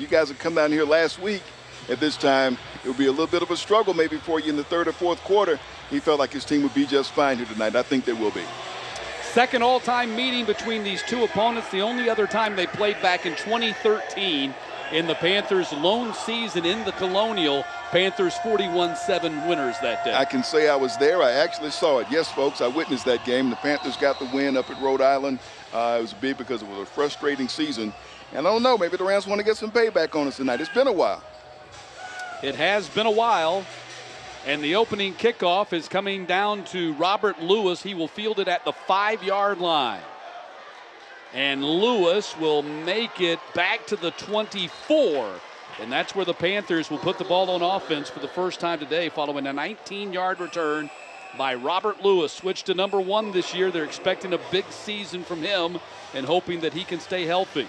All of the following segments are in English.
guys had come down here last week at this time, it would be a little bit of a struggle maybe for you in the third or fourth quarter. He felt like his team would be just fine here tonight. I think they will be. Second all-time meeting between these two opponents. The only other time they played back in 2013 in the Panthers' lone season in the Colonial. Panthers 41-7 winners that day. I can say I was there. I actually saw it. Yes, folks, I witnessed that game. The Panthers got the win up at Rhode Island. It was big because it was a frustrating season. And I don't know, maybe the Rams want to get some payback on us tonight. It's been a while. It has been a while. And the opening kickoff is coming down to Robert Lewis. He will field it at the 5-yard line. And Lewis will make it back to the 24. And that's where the Panthers will put the ball on offense for the first time today, following a 19-yard return by Robert Lewis. Switched to number 1 this year. They're expecting a big season from him and hoping that he can stay healthy.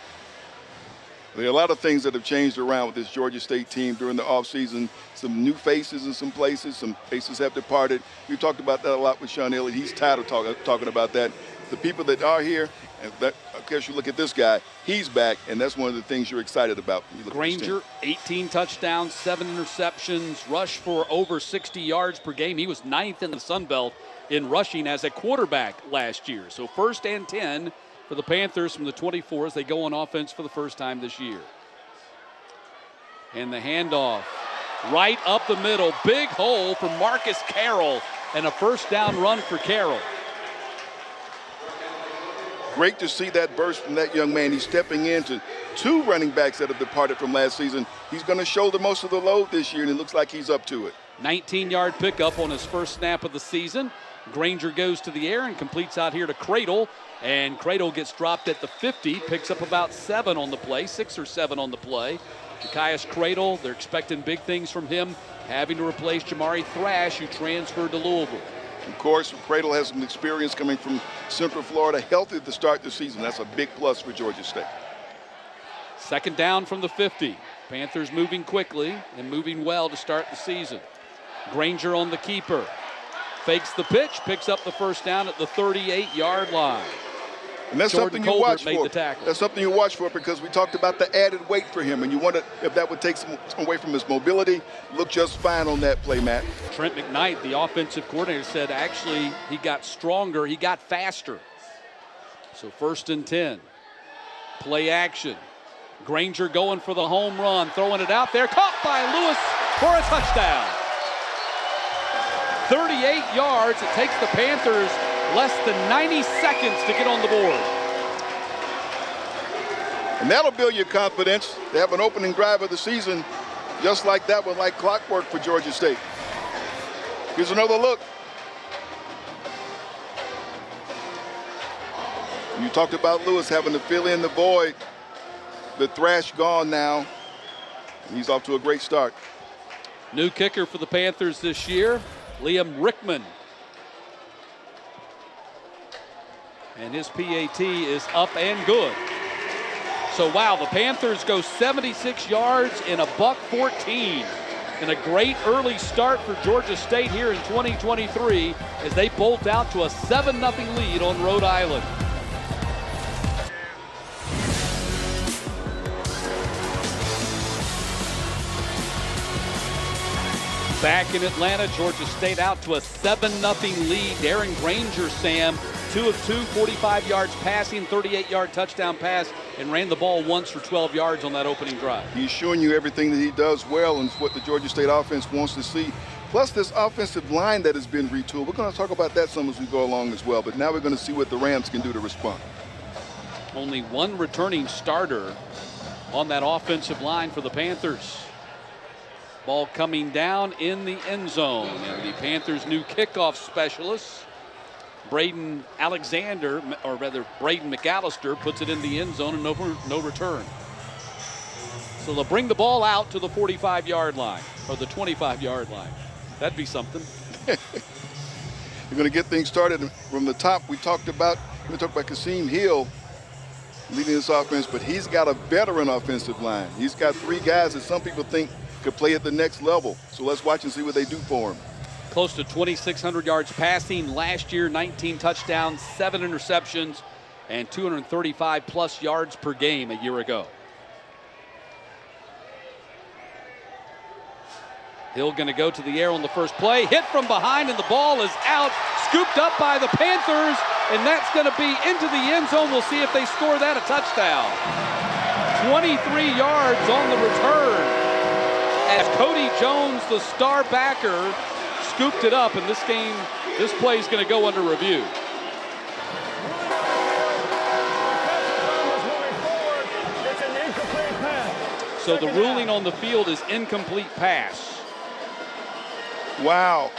There are a lot of things that have changed around with this Georgia State team during the offseason. Some new faces in some places. Some faces have departed. We've talked about that a lot with Sean Elliott. He's tired of talking about that. The people that are here, and that, I guess you look at this guy, he's back, and that's one of the things you're excited about. When you look Granger, 18 touchdowns, 7 interceptions, rushed for over 60 yards per game. He was 9th in the Sun Belt in rushing as a quarterback last year. So 1st and 10 for the Panthers from the 24 as they go on offense for the first time this year. And the handoff right up the middle. Big hole for Marcus Carroll and a first down run for Carroll. Great to see that burst from that young man. He's stepping into 2 running backs that have departed from last season. He's going to shoulder most of the load this year, and it looks like he's up to it. 19-yard pickup on his first snap of the season. Granger goes to the air and completes out here to Cradle. And Cradle gets dropped at the 50, picks up about 7 on the play, 6 or 7 on the play. Ja'Kias Cradle, they're expecting big things from him, having to replace Jamari Thrash, who transferred to Louisville. Of course, Cradle has some experience coming from Central Florida, healthy at the start of the season. That's a big plus for Georgia State. Second down from the 50. Panthers moving quickly and moving well to start the season. Granger on the keeper. Fakes the pitch, picks up the first down at the 38-yard line. And that's Jordan something you watch made for. The tackle. That's something you watch for because we talked about the added weight for him, and you wondered if that would take some away from his mobility. Looked just fine on that play, Matt. Trent McKnight, the offensive coordinator, said actually he got stronger, he got faster. So 1st and 10. Play action. Granger going for the home run, throwing it out there, caught by Lewis for a touchdown. 38 yards. It takes the Panthers less than 90 seconds to get on the board. And that'll build your confidence. They have an opening drive of the season just like that one, like clockwork for Georgia State. Here's another look. You talked about Lewis having to fill in the void. The Thrash gone now. He's off to a great start. New kicker for the Panthers this year, Liam Rickman. And his PAT is up and good. So, wow, the Panthers go 76 yards in a $114. And a great early start for Georgia State here in 2023 as they bolt out to a 7-0 lead on Rhode Island. Back in Atlanta, Georgia State out to a 7-0 lead. Darren Granger, Sam, 2 of 2, 45 yards passing, 38-yard touchdown pass, and ran the ball once for 12 yards on that opening drive. He's showing you everything that he does well and what the Georgia State offense wants to see. Plus this offensive line that has been retooled. We're going to talk about that some as we go along as well, but now we're going to see what the Rams can do to respond. Only one returning starter on that offensive line for the Panthers. Ball coming down in the end zone. And the Panthers' new kickoff specialist, Braden Alexander, or rather Braden McAllister, puts it in the end zone and no return. So they'll bring the ball out to the 45-yard line, or the 25-yard line. That'd be something. You're going to get things started from the top. We talked about Kasim Hill leading this offense, but he's got a veteran offensive line. He's got 3 guys that some people think could play at the next level. So let's watch and see what they do for him. Close to 2,600 yards passing last year, 19 touchdowns, 7 interceptions, and 235-plus yards per game a year ago. Hill going to go to the air on the first play. Hit from behind, and the ball is out. Scooped up by the Panthers, and that's going to be into the end zone. We'll see if they score that a touchdown. 23 yards on the return. As Cody Jones, the star backer, scooped it up, and this play is going to go under review. So the ruling on the field is incomplete pass. Wow.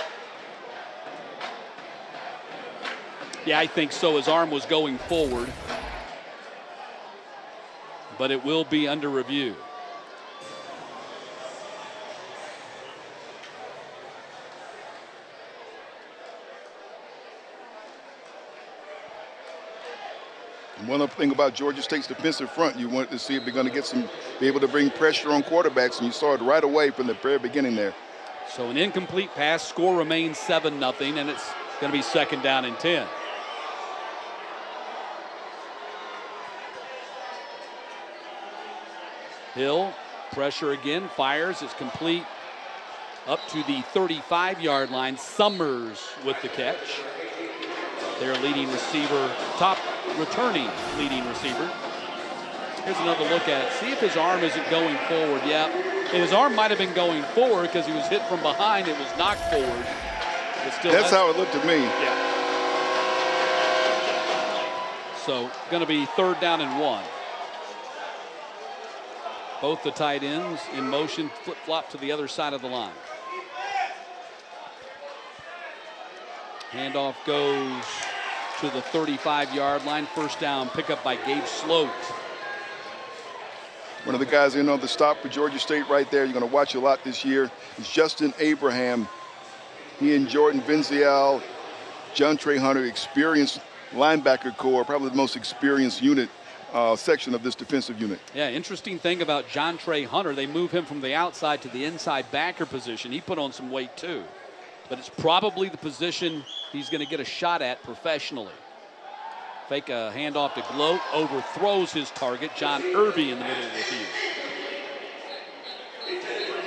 Yeah, I think so. His arm was going forward. But it will be under review. One other thing about Georgia State's defensive front, you wanted to see if they're going to be able to bring pressure on quarterbacks, and you saw it right away from the very beginning there. So an incomplete pass, score remains 7-0, and it's going to be 2nd down and 10. Hill, pressure again, fires, it's complete up to the 35-yard line. Summers with the catch. Their leading receiver, top returning leading receiver. Here's another look at it. See if his arm isn't going forward. Yeah, and his arm might have been going forward because he was hit from behind. It was knocked forward. But still, that's how it looked to me. Yeah. So going to be 3rd down and 1. Both the tight ends in motion, flip-flop to the other side of the line. Handoff goes to the 35-yard line. 1st down, pickup by Gabe Sloat. One of the guys in on the stop for Georgia State right there, you're going to watch a lot this year, is Justin Abraham. He and Jordan Venzial, John Trey Hunter, experienced linebacker core, probably the most experienced unit section of this defensive unit. Yeah, interesting thing about John Trey Hunter, they move him from the outside to the inside backer position. He put on some weight too, but it's probably the position he's going to get a shot at professionally. Fake a handoff to Gloat, overthrows his target, John Irby in the middle of the field.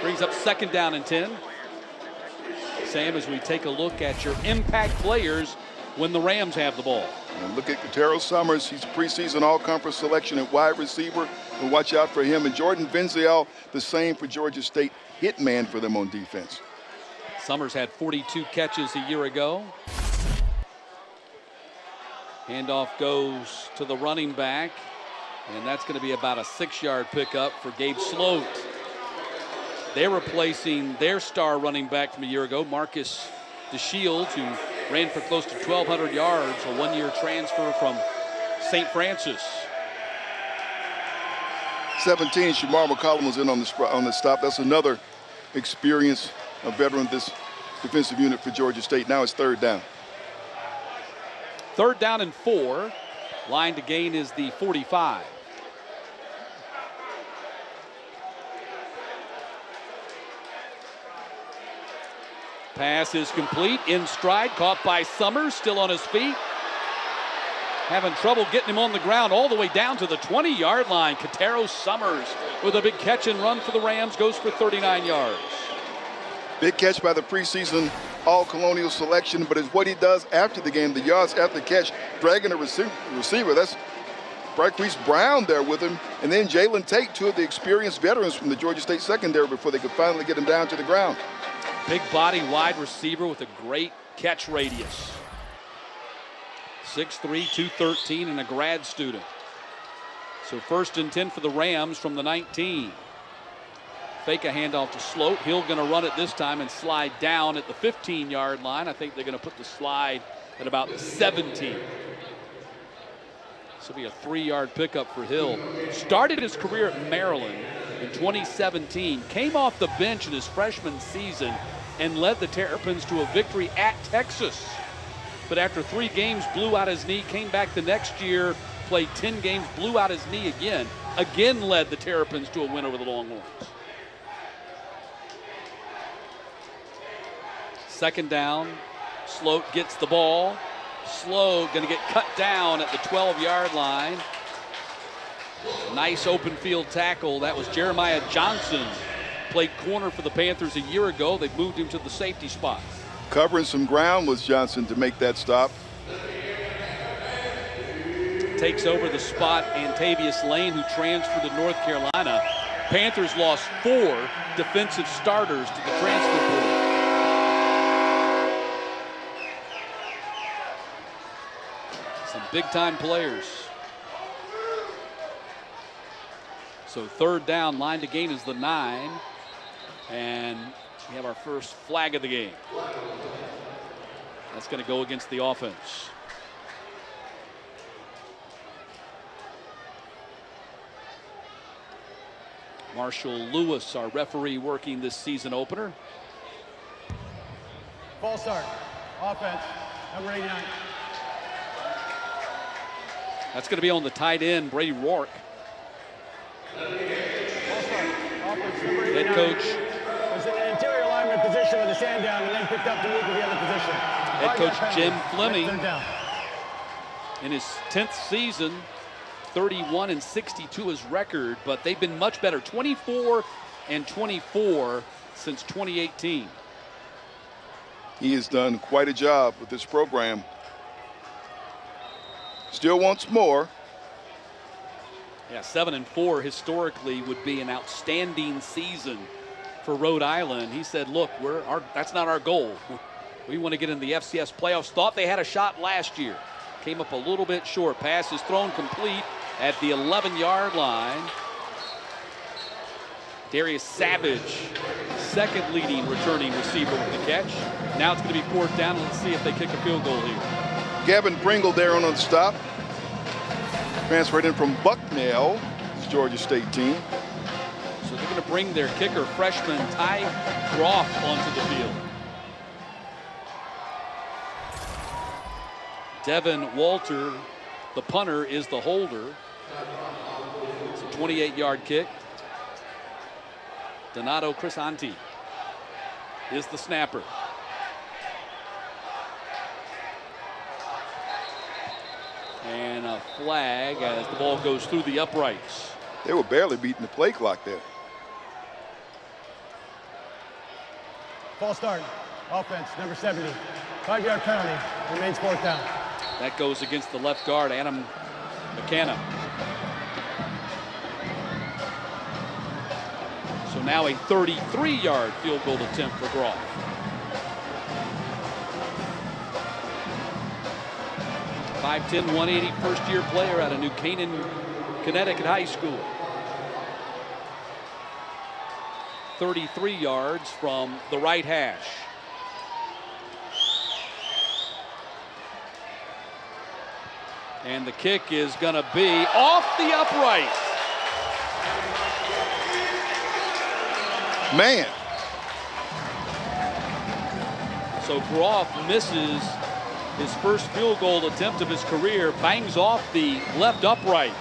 Brings up 2nd down and 10. Sam, as we take a look at your impact players when the Rams have the ball. And look at Katero Summers. He's a preseason all-conference selection at wide receiver. And watch out for him. And Jordan Venzial, the same for Georgia State, hitman for them on defense. Summers had 42 catches a year ago. Handoff goes to the running back. And that's going to be about a 6-yard pickup for Gabe Sloat. They're replacing their star running back from a year ago, Marcus DeShields, who ran for close to 1,200 yards, a 1-year transfer from St. Francis. 17, Shamar McCollum was in on the stop. That's another experienced veteran of this defensive unit for Georgia State. Now it's 3rd down. 3rd down and 4. Line to gain is the 45. Pass is complete, in stride, caught by Summers, still on his feet. Having trouble getting him on the ground all the way down to the 20-yard line. Katero Summers with a big catch and run for the Rams, goes for 39 yards. Big catch by the preseason all-colonial selection, but it's what he does after the game, the yards after the catch, dragging a receiver. That's Bryce Brown there with him, and then Jalen Tate, 2 of the experienced veterans from the Georgia State secondary before they could finally get him down to the ground. Big body wide receiver with a great catch radius. 6'3", 213, and a grad student. So 1st and 10 for the Rams from the 19. Fake a handoff to Sloat. Hill going to run it this time and slide down at the 15-yard line. I think they're going to put the slide at about the 17. This will be a 3-yard pickup for Hill. Started his career at Maryland in 2017. Came off the bench in his freshman season and led the Terrapins to a victory at Texas. But after 3 games, blew out his knee, came back the next year, played 10 games, blew out his knee again. Again led the Terrapins to a win over the Longhorns. 2nd down, Sloat gets the ball. Sloat going to get cut down at the 12-yard line. Nice open field tackle. That was Jeremiah Johnson played corner for the Panthers a year ago. They've moved him to the safety spot. Covering some ground was Johnson to make that stop. Takes over the spot Antavius Lane, who transferred to North Carolina. Panthers lost 4 defensive starters to the transfer portal. Some big-time players. So 3rd down, line to gain is the 9. And we have our first flag of the game. That's going to go against the offense. Marshall Lewis, our referee, working this season opener. False start. Offense, number 89. That's going to be on the tight end, Brady Rourke. False start. Offense, number 89. Head coach. Was in an interior lineman position with his hand down and then picked up to move to the other position. Head coach Jim Fleming, Third down. in his 10th season, 31-62 his record, but they've been much better. 24-24 since 2018. He has done quite a job with this program. Still wants more. Yeah, 7-4 historically would be an outstanding season for Rhode Island. He said, look, that's not our goal. We want to get in the FCS playoffs. Thought they had a shot last year. Came up a little bit short. Pass is thrown complete at the 11-yard line. Darius Savage, second leading returning receiver with the catch. Now it's going to be 4th down. Let's see if they kick a field goal here. Gavin Pringle there on the stop. Transferred in from Bucknell, his Georgia State team. So they're going to bring their kicker, freshman Ty Groff, onto the field. Devin Walter, the punter, is the holder. It's a 28-yard kick. Donato Crisanti is the snapper. And a flag as the ball goes through the uprights. They were barely beating the play clock there. False start. Offense, number 70. 5-yard penalty. Remains 4th down. That goes against the left guard, Adam McKenna. So now a 33-yard field goal attempt for Groff. .5'10", 180, first-year player out of New Canaan, Connecticut High School. 33 yards from the right hash. And the kick is going to be off the upright. Man. So Groff misses his first field goal attempt of his career, bangs off the left upright.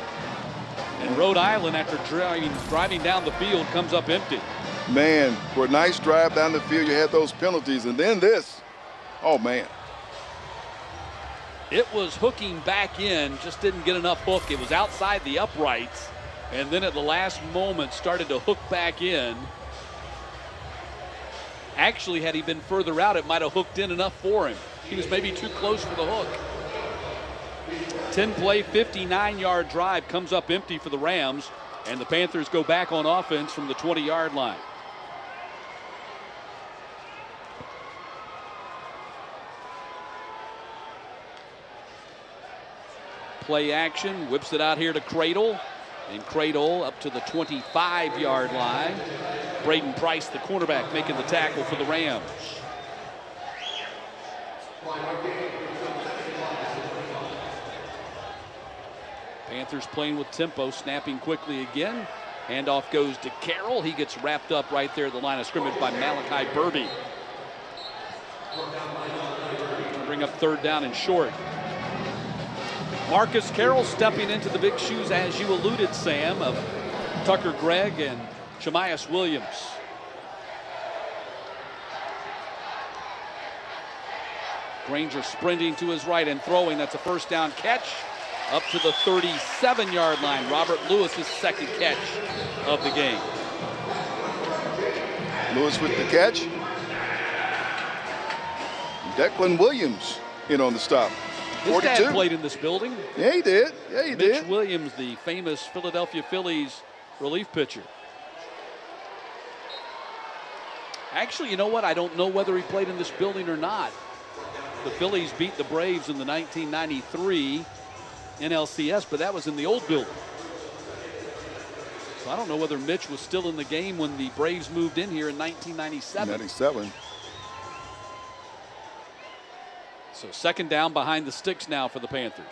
And Rhode Island, after driving down the field, comes up empty. Man, for a nice drive down the field, you had those penalties, and then this. Oh, man. It was hooking back in, just didn't get enough hook. It was outside the uprights, and then at the last moment started to hook back in. Actually, had he been further out, it might have hooked in enough for him. He was maybe too close for the hook. 10-play, 59-yard drive comes up empty for the Rams, and the Panthers go back on offense from the 20-yard line. Play action, whips it out here to Cradle, and Cradle up to the 25-yard line. Braden Price, the cornerback, making the tackle for the Rams. Panthers playing with tempo, snapping quickly again. Handoff goes to Carroll. He gets wrapped up right there at the line of scrimmage by Malachi Burby. Bring up 3rd down and short. Marcus Carroll stepping into the big shoes, as you alluded, Sam, of Tucker Gregg and Chamias Williams. Granger sprinting to his right and throwing. That's a 1st down catch up to the 37-yard line. Robert Lewis's 2nd catch of the game. Lewis with the catch. Declan Williams in on the stop. His 42. dad played in this building. Yeah, he did. Yeah, he did. Mitch Williams, the famous Philadelphia Phillies relief pitcher. Actually, you know what? I don't know whether he played in this building or not. The Phillies beat the Braves in the 1993 NLCS, but that was in the old building. So I don't know whether Mitch was still in the game when the Braves moved in here in 1997. 97. So second down behind the sticks now for the Panthers.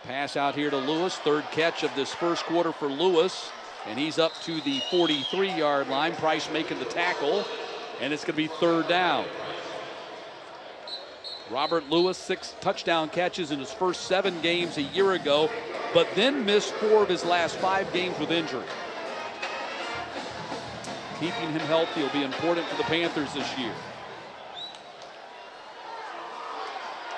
Pass out here to Lewis. Third catch of this first quarter for Lewis. And he's up to the 43-yard line. Price making the tackle. And it's going to be third down. Robert Lewis, 6 touchdown catches in his first 7 games a year ago, but then missed 4 of his last 5 games with injury. Keeping him healthy will be important for the Panthers this year.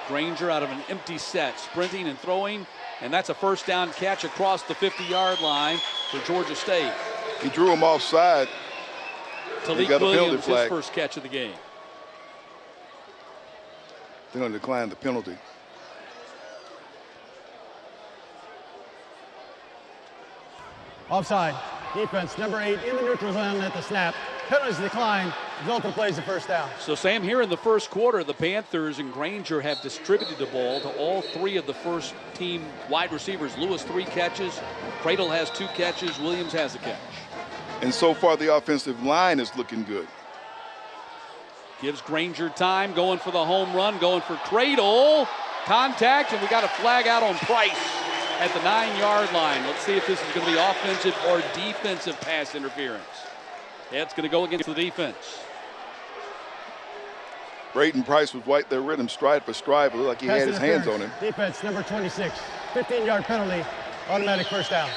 Granger out of an empty set, sprinting and throwing, and that's a first down catch across the 50-yard line for Georgia State. He drew him offside. Talik Williams, his first catch of the game. They're going to decline the penalty. Offside. Defense, number 8 in the neutral zone at the snap. Penalties decline. Resultant plays the first down. So, Sam, here in the first quarter, the Panthers and Granger have distributed the ball to all 3 of the first team wide receivers. Lewis, 3 catches. Cradle has 2 catches. Williams has a catch. And so far, the offensive line is looking good. Gives Granger time, going for the home run, going for Cradle. Contact, and we got a flag out on Price at the 9-yard line. Let's see if this is going to be offensive or defensive pass interference. Yeah, it's going to go against the defense. Braden Price was right there with him, stride for stride, but it looked like he had his hands on him. Defense, number 26, 15-yard penalty, automatic first down.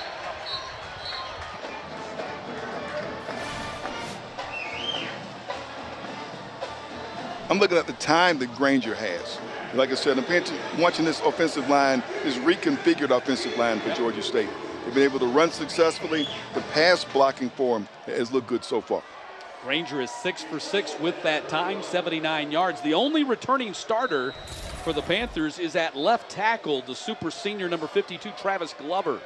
I'm looking at the time that Granger has. Like I said, I'm watching this offensive line, this reconfigured offensive line for Georgia State. They've been able to run successfully. The pass blocking for him has looked good so far. Granger is 6 for 6 with that time, 79 yards. The only returning starter for the Panthers is at left tackle, the super senior number 52, Travis Glover.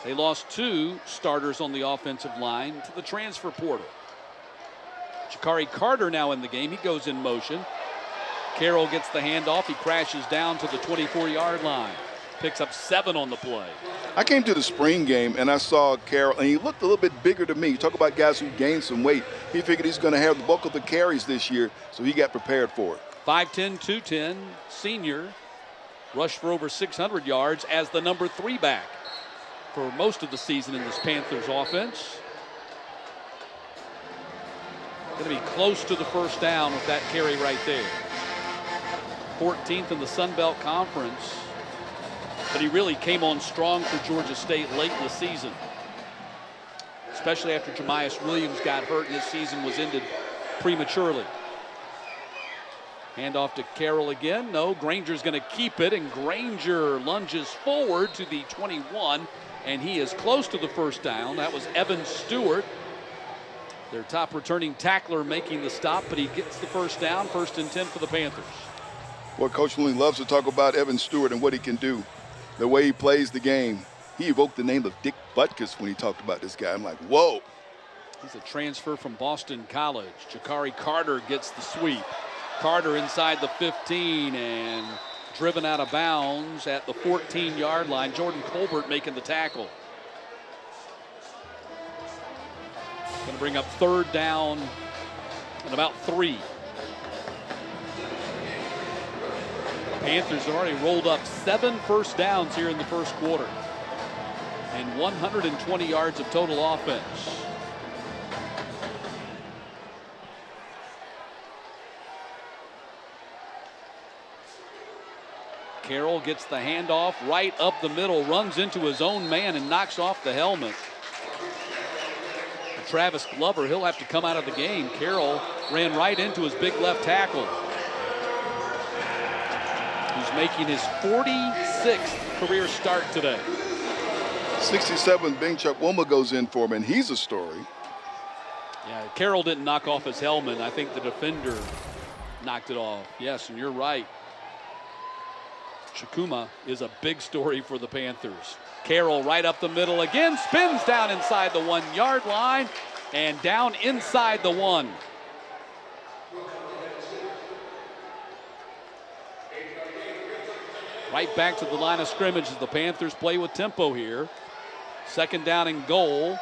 They lost 2 starters on the offensive line to the transfer portal. Jakari Carter now in the game. He goes in motion. Carroll gets the handoff. He crashes down to the 24-yard line. Picks up 7 on the play. I came to the spring game and I saw Carroll, and he looked a little bit bigger to me. You talk about guys who gained some weight. He figured he's going to have the bulk of the carries this year, so he got prepared for it. 5'10", 210, senior. Rushed for over 600 yards as the number 3 back for most of the season in this Panthers offense. Going to be close to the first down with that carry right there. 14th in the Sun Belt Conference. But he really came on strong for Georgia State late in the season, especially after Jamias Williams got hurt and his season was ended prematurely. Handoff to Carroll again. No, Granger's going to keep it, and Granger lunges forward to the 21, and he is close to the first down. That was Evan Stewart, their top returning tackler, making the stop, but he gets the first down. 1st and 10 for the Panthers. Well, Coach Lee loves to talk about Evan Stewart and what he can do, the way he plays the game. He evoked the name of Dick Butkus when he talked about this guy. I'm like, whoa. He's a transfer from Boston College. Jakari Carter gets the sweep. Carter inside the 15 and driven out of bounds at the 14-yard line. Jordan Colbert making the tackle. Going to bring up 3rd down and about 3. Panthers have already rolled up 7 first downs here in the first quarter and 120 yards of total offense. Carroll gets the handoff right up the middle, runs into his own man and knocks off the helmet. Travis Glover, he'll have to come out of the game. Carroll ran right into his big left tackle, who's making his 46th career start today. 67, Bing Chukwuma goes in for him, and he's a story. Yeah, Carroll didn't knock off his helmet. I think the defender knocked it off. Yes, and you're right. Chukwuma is a big story for the Panthers. Carroll right up the middle again, spins down inside the 1 yard line and down inside the 1. Right back to the line of scrimmage as the Panthers play with tempo here. 2nd down and goal.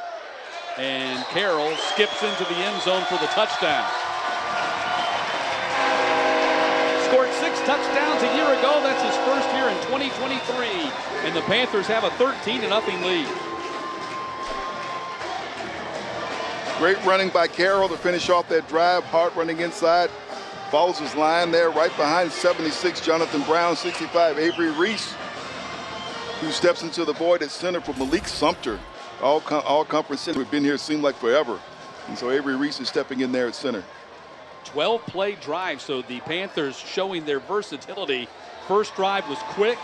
And Carroll skips into the end zone for the touchdown. Scored 6 touchdowns a year ago. That's his first year in 2023. And the Panthers have a 13-0 lead. Great running by Carroll to finish off that drive. Hard running inside. Follows his line there right behind 76, Jonathan Brown, 65, Avery Reese, who steps into the void at center for Malik Sumter. All conference center. We've been here, seemed like forever. And so Avery Reese is stepping in there at center. 12-play drive, so the Panthers showing their versatility. First drive was quick,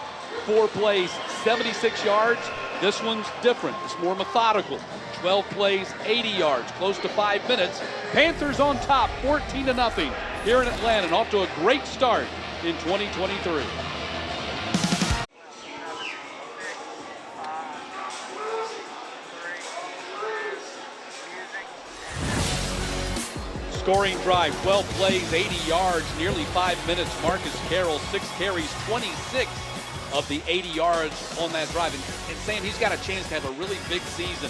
4 plays, 76 yards. This one's different. It's more methodical. 12 plays, 80 yards, close to 5 minutes. Panthers on top, 14-0 here in Atlanta, and off to a great start in 2023. Scoring drive, 12 plays, 80 yards, nearly 5 minutes. Marcus Carroll, 6 carries, 26 of the 80 yards on that drive. And saying he's got a chance to have a really big season.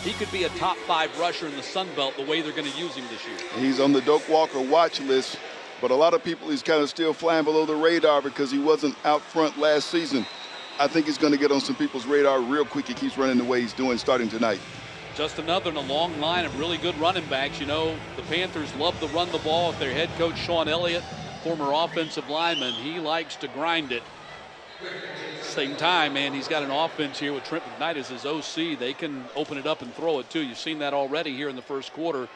He could be a top 5 rusher in the Sun Belt the way they're going to use him this year. He's on the Doak Walker watch list, but a lot of people he's kind of still flying below the radar because he wasn't out front last season. I think he's going to get on some people's radar real quick. He keeps running the way he's doing starting tonight. Just another in a long line of really good running backs. You know, the Panthers love to run the ball with their head coach, Sean Elliott, former offensive lineman. He likes to grind it. Same time, man, he's got an offense here with Trent McKnight as his OC. They can open it up and throw it, too. You've seen that already here in the first quarter.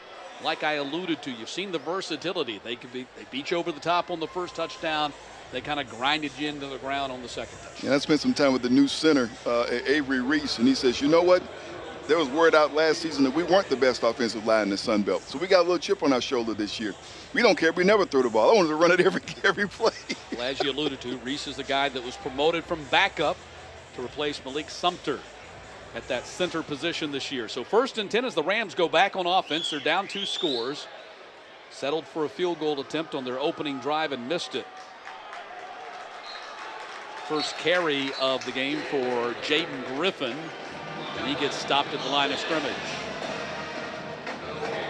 Like I alluded to, you've seen the versatility. They beat you over the top on the first touchdown. They kind of grinded you into the ground on the second touchdown. Yeah, I spent some time with the new center, Avery Reese, and he says, you know what? There was word out last season that we weren't the best offensive line in the Sun Belt. So we got a little chip on our shoulder this year. We don't care. We never throw the ball. I wanted to run it every play. Well, as you alluded to, Reese is the guy that was promoted from backup to replace Malik Sumter at that center position this year. So 1st and 10 as the Rams go back on offense. They're down 2 scores. Settled for a field goal attempt on their opening drive and missed it. First carry of the game for Jaden Griffin. And he gets stopped at the line of scrimmage.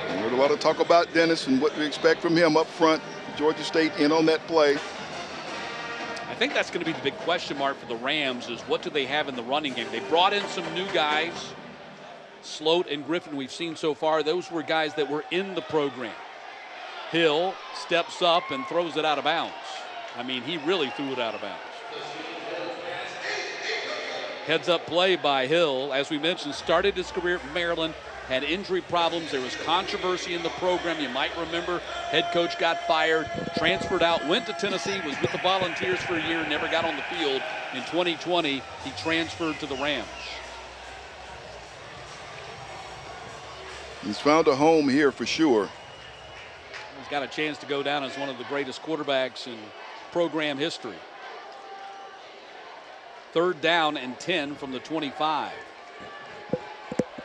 There's a lot of talk about Dennis and what we expect from him up front. Georgia State in on that play. I think that's going to be the big question mark for the Rams is what do they have in the running game? They brought in some new guys. Sloat and Griffin we've seen so far. Those were guys that were in the program. Hill steps up and throws it out of bounds. I mean, he really threw it out of bounds. Heads up play by Hill. As we mentioned, started his career at Maryland, had injury problems. There was controversy in the program. You might remember head coach got fired, transferred out, went to Tennessee, was with the Volunteers for a year, never got on the field. In 2020, he transferred to the Rams. He's found a home here for sure. He's got a chance to go down as one of the greatest quarterbacks in program history. 3rd down and 10 from the 25.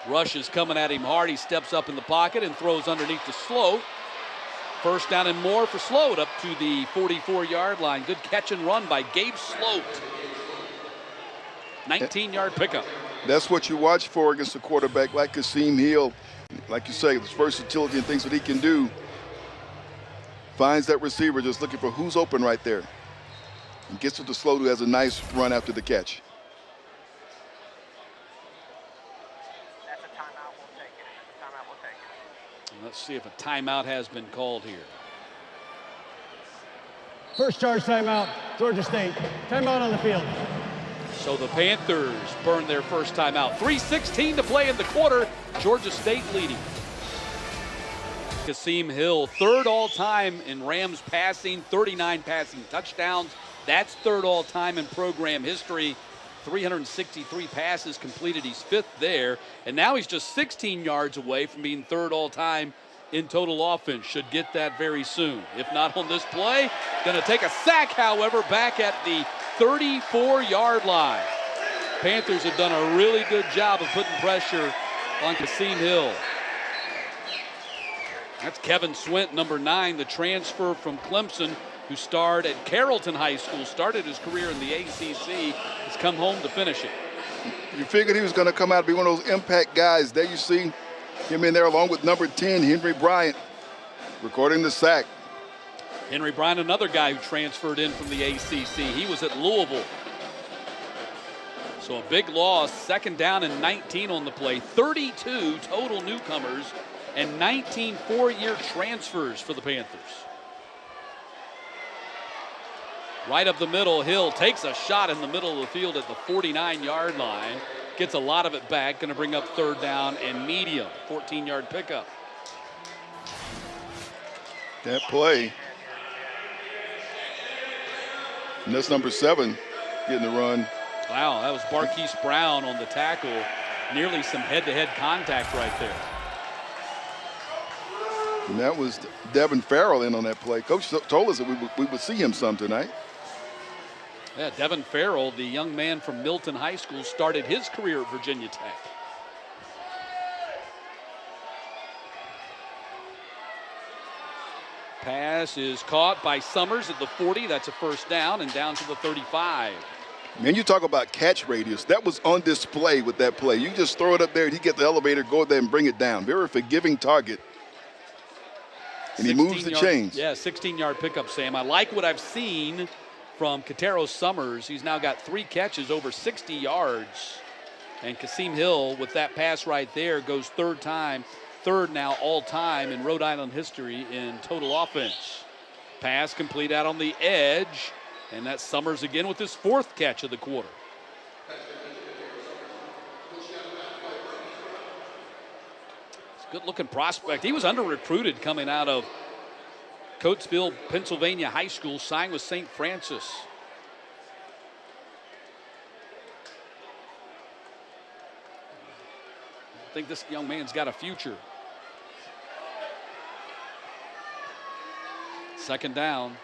Rush is coming at him hard. He steps up in the pocket and throws underneath to Sloat. 1st down and more for Sloat up to the 44-yard line. Good catch and run by Gabe Sloat. 19-yard pickup. That's what you watch for against a quarterback like Kasim Hill. Like you say, his versatility and things that he can do. Finds that receiver just looking for who's open right there. And gets it to Sloat, who has a nice run after the catch. That's a timeout. We'll take it. Timeout. We'll take it. And let's see if a timeout has been called here. First charge timeout, Georgia State. Timeout on the field. So the Panthers burn their first timeout. 3:16 to play in the quarter. Georgia State leading. Kasim Hill, 3rd all-time in Rams passing, 39 passing touchdowns. That's 3rd all-time in program history. 363 passes completed. He's 5th there. And now he's just 16 yards away from being 3rd all-time in total offense. Should get that very soon. If not on this play, going to take a sack, however, back at the 34-yard line. Panthers have done a really good job of putting pressure on Kasim Hill. That's Kevin Swint, number 9, the transfer from Clemson, who starred at Carrollton High School, started his career in the ACC, has come home to finish it. You figured he was going to come out and be one of those impact guys. There you see him in there along with number 10, Henry Bryant, recording the sack. Henry Bryant, another guy who transferred in from the ACC. He was at Louisville. So a big loss, 2nd down and 19 on the play. 32 total newcomers and 19 four-year transfers for the Panthers. Right up the middle, Hill takes a shot in the middle of the field at the 49-yard line. Gets a lot of it back, going to bring up 3rd down and medium. 14-yard pickup. That play. And that's number 7 getting the run. Wow, that was Barquise Brown on the tackle. Nearly some head-to-head contact right there. And that was Devin Farrell in on that play. Coach told us that we would see him some tonight. Yeah, Devin Farrell, the young man from Milton High School, started his career at Virginia Tech. Pass is caught by Summers at the 40. That's a 1st down and down to the 35. Man, you talk about catch radius. That was on display with that play. You just throw it up there, he get the elevator, go there and bring it down. Very forgiving target. And he moves the chains. Yeah, 16-yard pickup, Sam. I like what I've seen from Katero Summers. He's now got 3 catches over 60 yards. And Kasim Hill, with that pass right there, goes 3rd now all-time in Rhode Island history in total offense. Pass complete out on the edge. And that's Summers again with his 4th catch of the quarter. It's a good-looking prospect. He was under-recruited coming out of Coatesville, Pennsylvania High School, signed with St. Francis. I think this young man's got a future. 2nd down.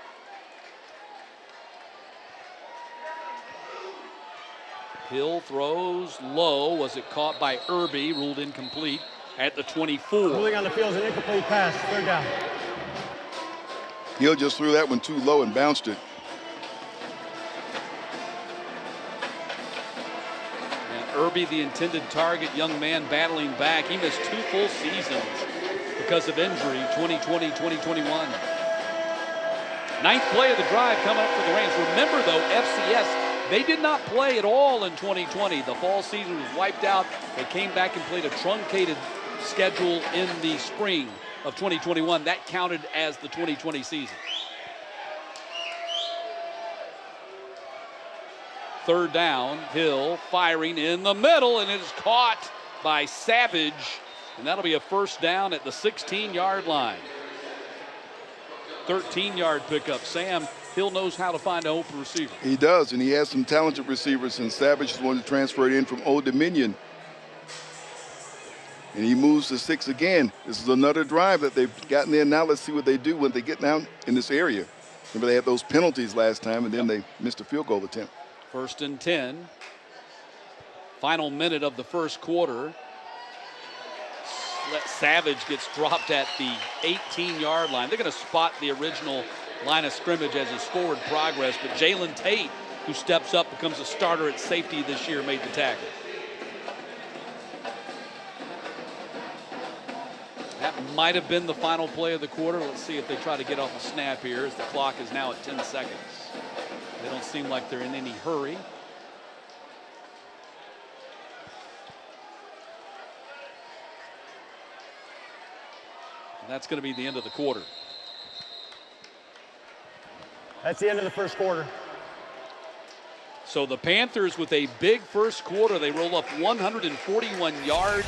Hill throws low. Was it caught by Irby? Ruled incomplete at the 24. Ruling on the field is an incomplete pass. 3rd down. Hill just threw that one too low and bounced it. And Irby, the intended target, young man battling back. He missed 2 full seasons because of injury, 2020, 2021. 9th play of the drive coming up for the Rains. Remember, though, FCS, they did not play at all in 2020. The fall season was wiped out. They came back and played a truncated schedule in the spring of 2021. That counted as the 2020 season. 3rd down, Hill firing in the middle, and it is caught by Savage. And that'll be a 1st down at the 16-yard line. 13-yard pickup. Sam, Hill knows how to find an open receiver. He does, and he has some talented receivers, and Savage is one that transferred in from Old Dominion. And he moves to 6 again. This is another drive that they've gotten there. Now let's see what they do when they get down in this area. Remember, they had those penalties last time, and then they missed a field goal attempt. 1st and 10. Final minute of the 1st quarter. Savage gets dropped at the 18-yard line. They're going to spot the original line of scrimmage as his forward progress, but Jalen Tate, who steps up, becomes a starter at safety this year, made the tackle. That might have been the final play of the quarter. Let's see if they try to get off a snap here, as the clock is now at 10 seconds. They don't seem like they're in any hurry. And that's going to be the end of the quarter. That's the end of the 1st quarter. So the Panthers, with a big 1st quarter, they roll up 141 yards,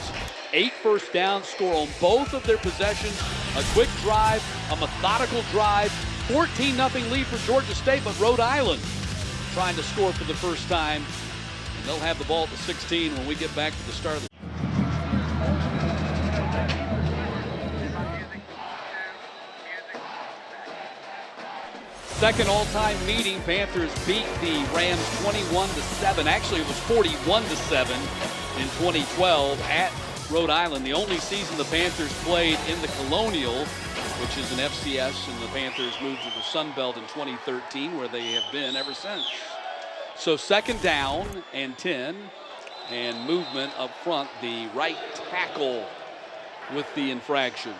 8 first downs, score on both of their possessions, a quick drive, a methodical drive, 14-0 lead for Georgia State, but Rhode Island trying to score for the first time. And They'll have the ball at the 16 when we get back to the start of the second all-time meeting. Panthers beat the Rams 21-7. Actually, it was 41-7 in 2012 at Rhode Island. The only season the Panthers played in the Colonial, which is an FCS, and the Panthers moved to the Sun Belt in 2013, where they have been ever since. So second down and 10, and movement up front. The right tackle with the infraction.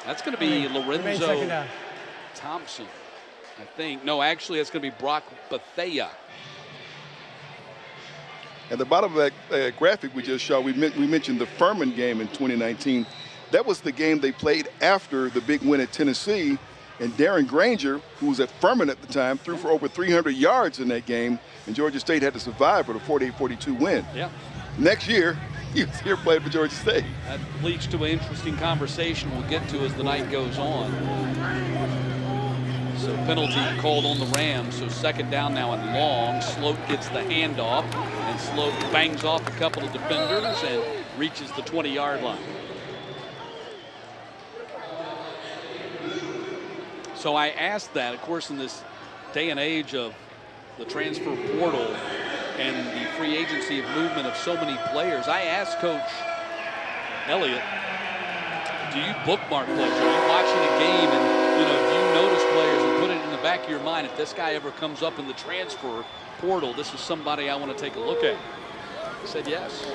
That's going to be Lorenzo Thompson, I think. No, actually, it's going to be Brock Bethea. At the bottom of that graphic we just showed, we mentioned the Furman game in 2019. That was the game they played after the big win at Tennessee. And Darren Granger, who was at Furman at the time, threw for over 300 yards in that game. And Georgia State had to survive for the 48-42 win. Yeah. Next year, he was here playing for Georgia State. That leads to an interesting conversation we'll get to as the night goes on. So penalty called on the Rams. So second down now and long. Sloat gets the handoff, and Sloat bangs off a couple of defenders and reaches the 20-yard line. So I asked that, of course, in this day and age of the transfer portal and the free agency of movement of so many players, I asked Coach Elliott, do you bookmark players? Are you watching a game and, do you notice players and put it in the back of your mind, if this guy ever comes up in the transfer portal, this is somebody I want to take a look at? He said yes.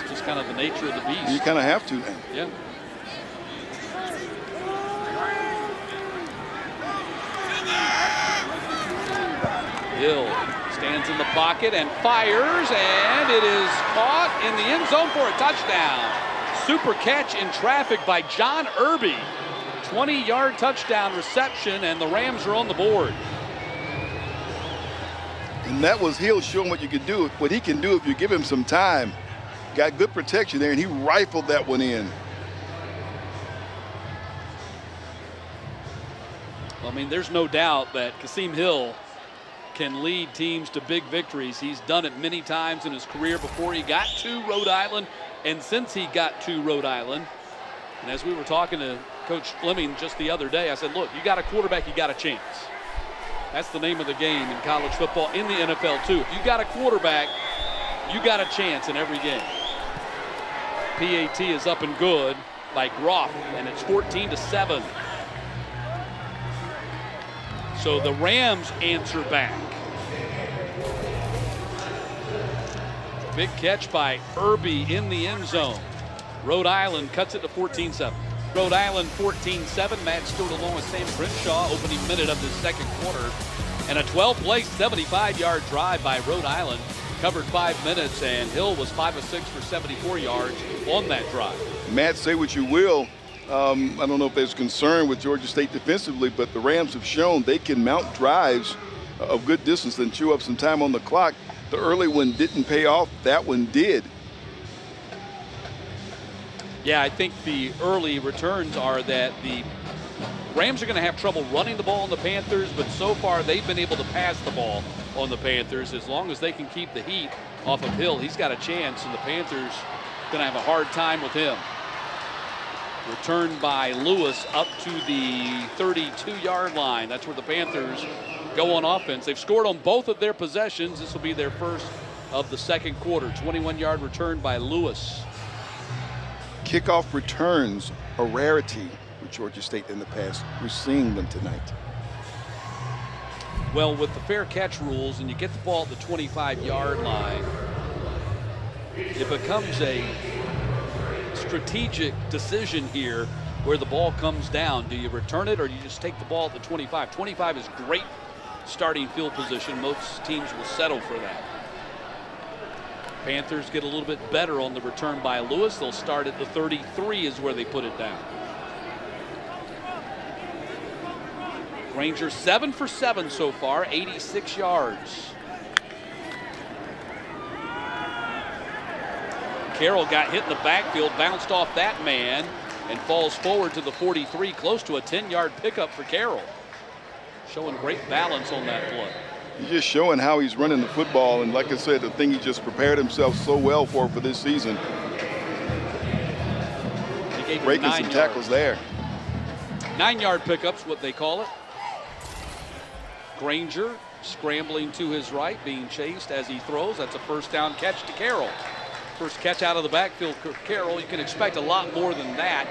It's just kind of the nature of the beast. You kind of have to now. Yeah. Hill stands in the pocket and fires, and it is caught in the end zone for a touchdown. Super catch in traffic by John Irby. 20-yard touchdown reception, and the Rams are on the board. And that was Hill showing what you can do, what he can do if you give him some time. Got good protection there, and he rifled that one in. Well, I mean, there's no doubt that Kasim Hill can lead teams to big victories. He's done it many times in his career before he got to Rhode Island and since he got to Rhode Island. And as we were talking to Coach Fleming just the other day, I said, look, you got a quarterback, you got a chance. That's the name of the game in college football, in the NFL too. If you got a quarterback, you got a chance in every game. PAT is up and good by Groff, and it's 14-7. So the Rams answer back. Big catch by Irby in the end zone. Rhode Island cuts it to 14-7. Rhode Island 14-7. Matt Stewart along with Sam Crenshaw, opening minute of the second quarter. And a 12-play, 75-yard drive by Rhode Island. Covered 5 minutes, and Hill was 5 of 6 for 74 yards on that drive. Matt, say what you will. I don't know if there's concern with Georgia State defensively, but the Rams have shown they can mount drives of good distance and chew up some time on the clock. The early one didn't pay off. That one did. Yeah, I think the early returns are that the Rams are going to have trouble running the ball on the Panthers, but so far they've been able to pass the ball on the Panthers. As long as they can keep the heat off of Hill, he's got a chance, and the Panthers going to have a hard time with him. Returned by Lewis up to the 32-yard line. That's where the Panthers go on offense. They've scored on both of their possessions. This will be their first of the second quarter. 21-yard return by Lewis. Kickoff returns, a rarity with Georgia State in the past. We're seeing them tonight. Well, with the fair catch rules, and you get the ball at the 25-yard line, it becomes a strategic decision here where the ball comes down. Do you return it, or do you just take the ball at the 25? 25 is great starting field position. Most teams will settle for that. Panthers get a little bit better on the return by Lewis. They'll start at the 33 is where they put it down. Granger 7 for 7 so far, 86 yards. Carroll got hit in the backfield, bounced off that man, and falls forward to the 43, close to a 10-yard pickup for Carroll. Showing great balance on that play. He's just showing how he's running the football, and like I said, the thing he just prepared himself so well for this season. Breaking some tackles there. 9-yard pickups, what they call it. Granger scrambling to his right, being chased as he throws. That's a first down catch to Carroll. First catch out of the backfield for Carroll. You can expect a lot more than that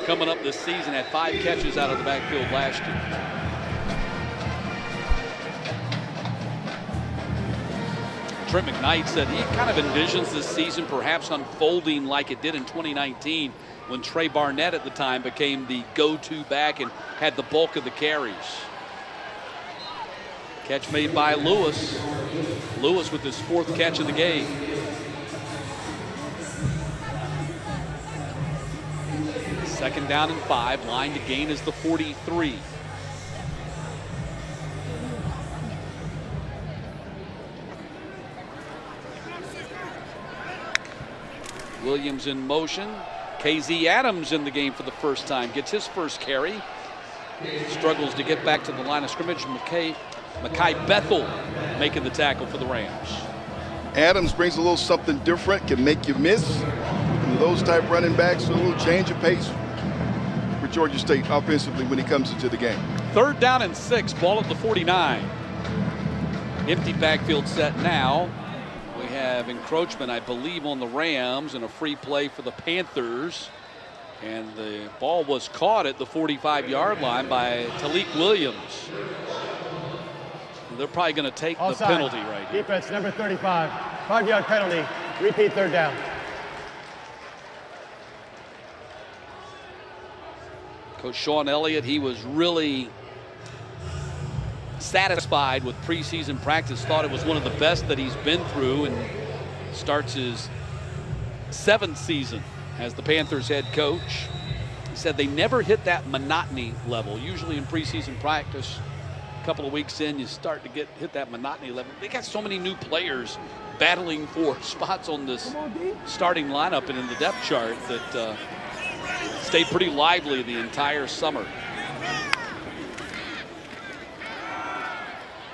coming up this season. Had 5 catches out of the backfield last year. Trent McKnight said he kind of envisions this season perhaps unfolding like it did in 2019 when Trey Barnett at the time became the go-to back and had the bulk of the carries. Catch made by Lewis. Lewis with his 4th catch of the game. Second down and 5. Line to gain is the 43. Williams in motion. KZ Adams in the game for the first time. Gets his first carry. Struggles to get back to the line of scrimmage. Mekhi Bethel making the tackle for the Rams. Adams brings a little something different, can make you miss. And those type running backs, a little change of pace for Georgia State offensively when he comes into the game. 3rd down and 6, ball at the 49. Empty backfield set now. We have encroachment, I believe, on the Rams and a free play for the Panthers. And the ball was caught at the 45-yard line by Talik Williams. They're probably going to take the penalty right here. Defense number 35, 5-yard penalty, repeat 3rd down. Coach Sean Elliott, he was really satisfied with preseason practice, thought it was one of the best that he's been through, and starts his 7th season as the Panthers head coach. He said they never hit that monotony level. Usually in preseason practice, a couple of weeks in, you start to hit that monotony level. They got so many new players battling for spots on this starting lineup and in the depth chart that stayed pretty lively the entire summer.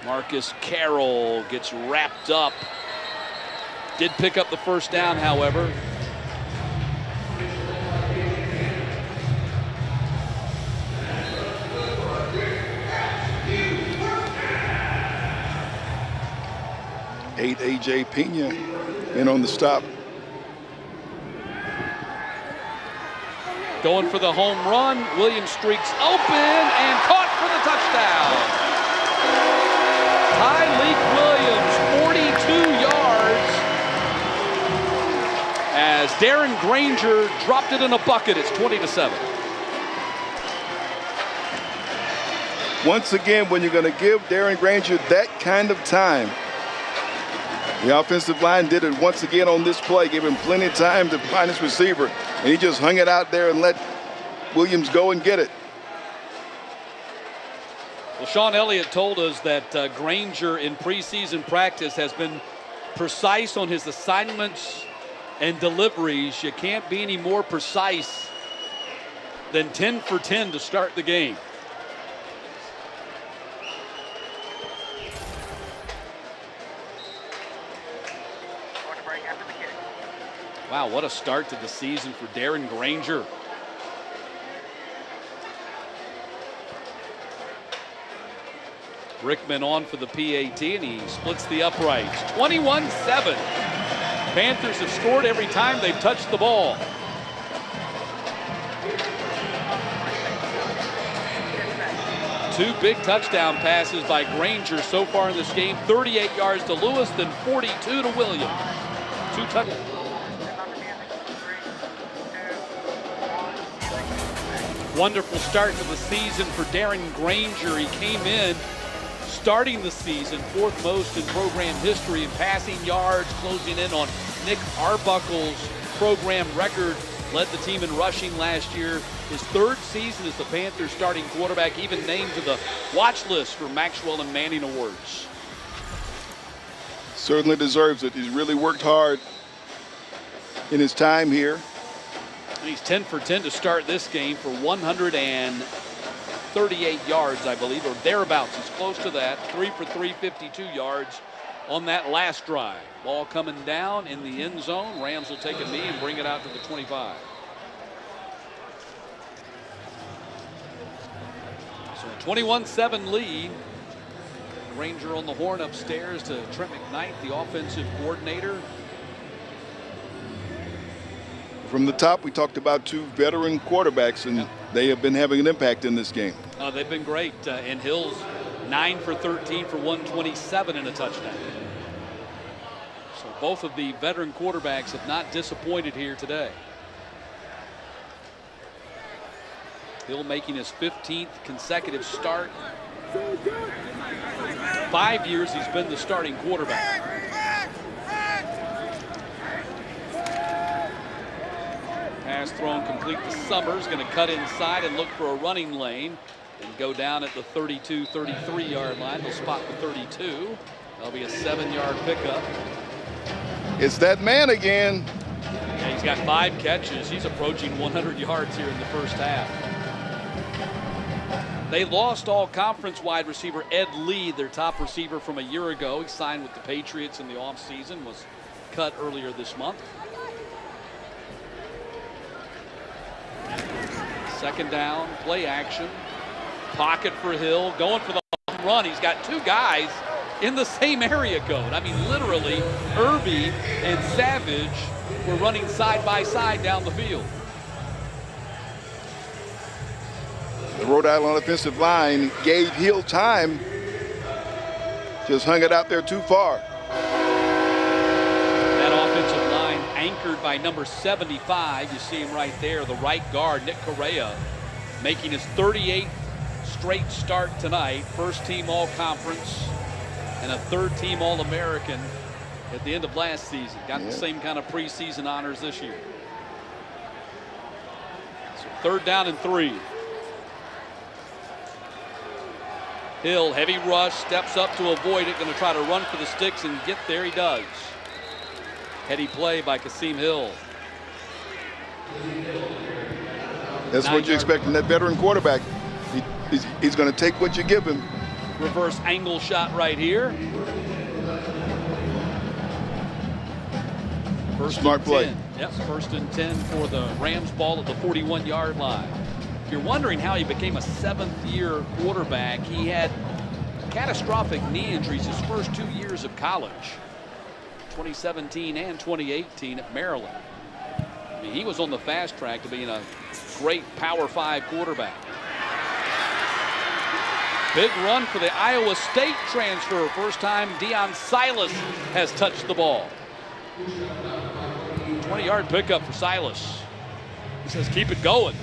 Marcus Carroll gets wrapped up. Did pick up the first down, however. A.J. Pena in on the stop. Going for the home run. Williams streaks open and caught for the touchdown. Tyleik Williams, 42 yards. As Darren Granger dropped it in a bucket. It's 20-7. Once again, when you're going to give Darren Granger that kind of time, the offensive line did it once again on this play, gave him plenty of time to find his receiver, and he just hung it out there and let Williams go and get it. Well, Sean Elliott told us that Granger in preseason practice has been precise on his assignments and deliveries. You can't be any more precise than 10 for 10 to start the game. Wow, what a start to the season for Darren Granger. Rickman on for the PAT, and he splits the uprights. 21-7. Panthers have scored every time they've touched the ball. Two big touchdown passes by Granger so far in this game. 38 yards to Lewis, then 42 to Williams. 2 touchdowns. Wonderful start to the season for Darren Granger. He came in starting the season 4th most in program history in passing yards, closing in on Nick Arbuckle's program record. Led the team in rushing last year. His 3rd season as the Panthers starting quarterback, even named to the watch list for Maxwell and Manning Awards. Certainly deserves it. He's really worked hard in his time here. He's 10 for 10 to start this game for 100 and 38 yards, I believe, or thereabouts. He's close to that. 3 for 3, 52 yards on that last drive. Ball coming down in the end zone. Rams will take a knee and bring it out to the 25. So 21-7 lead. Ranger on the horn upstairs to Trent McKnight, the offensive coordinator. From the top, we talked about 2 veteran quarterbacks, and they have been having an impact in this game. They've been great. And Hill's 9 for 13 for 127 and a touchdown. So both of the veteran quarterbacks have not disappointed here today. Hill making his 15th consecutive start. 5 years he's been the starting quarterback. Pass thrown complete to Summers. Going to cut inside and look for a running lane and go down at the 32, 33-yard line. They'll spot the 32. That'll be a 7-yard pickup. It's that man again. Yeah, he's got 5 catches. He's approaching 100 yards here in the first half. They lost all-conference wide receiver Ed Lee, their top receiver from a year ago. He signed with the Patriots in the offseason, was cut earlier this month. Second down, play action. Pocket for Hill, going for the home run. He's got 2 guys in the same area code. I mean, literally, Irby and Savage were running side by side down the field. The Rhode Island offensive line gave Hill time, just hung it out there too far. That offensive line anchored by number 75. You see him right there, the right guard, Nick Correa, making his 38th straight start tonight. First team all-conference and a third team All-American at the end of last season. Got the same kind of preseason honors this year. So 3rd down and 3. Hill, heavy rush, steps up to avoid it, going to try to run for the sticks and get there. He does. Heady play by Kasim Hill. That's what you expect from that veteran quarterback. He's going to take what you give him. Reverse angle shot right here. Smart play. Yep, 1st and 10 for the Rams, ball at the 41-yard line. If you're wondering how he became a 7th-year quarterback, he had catastrophic knee injuries his first 2 years of college, 2017 and 2018 at Maryland. I mean, he was on the fast track to being a great Power 5 quarterback. Big run for the Iowa State transfer. First time Deion Silas has touched the ball. 20-yard pickup for Silas. He says, keep it going.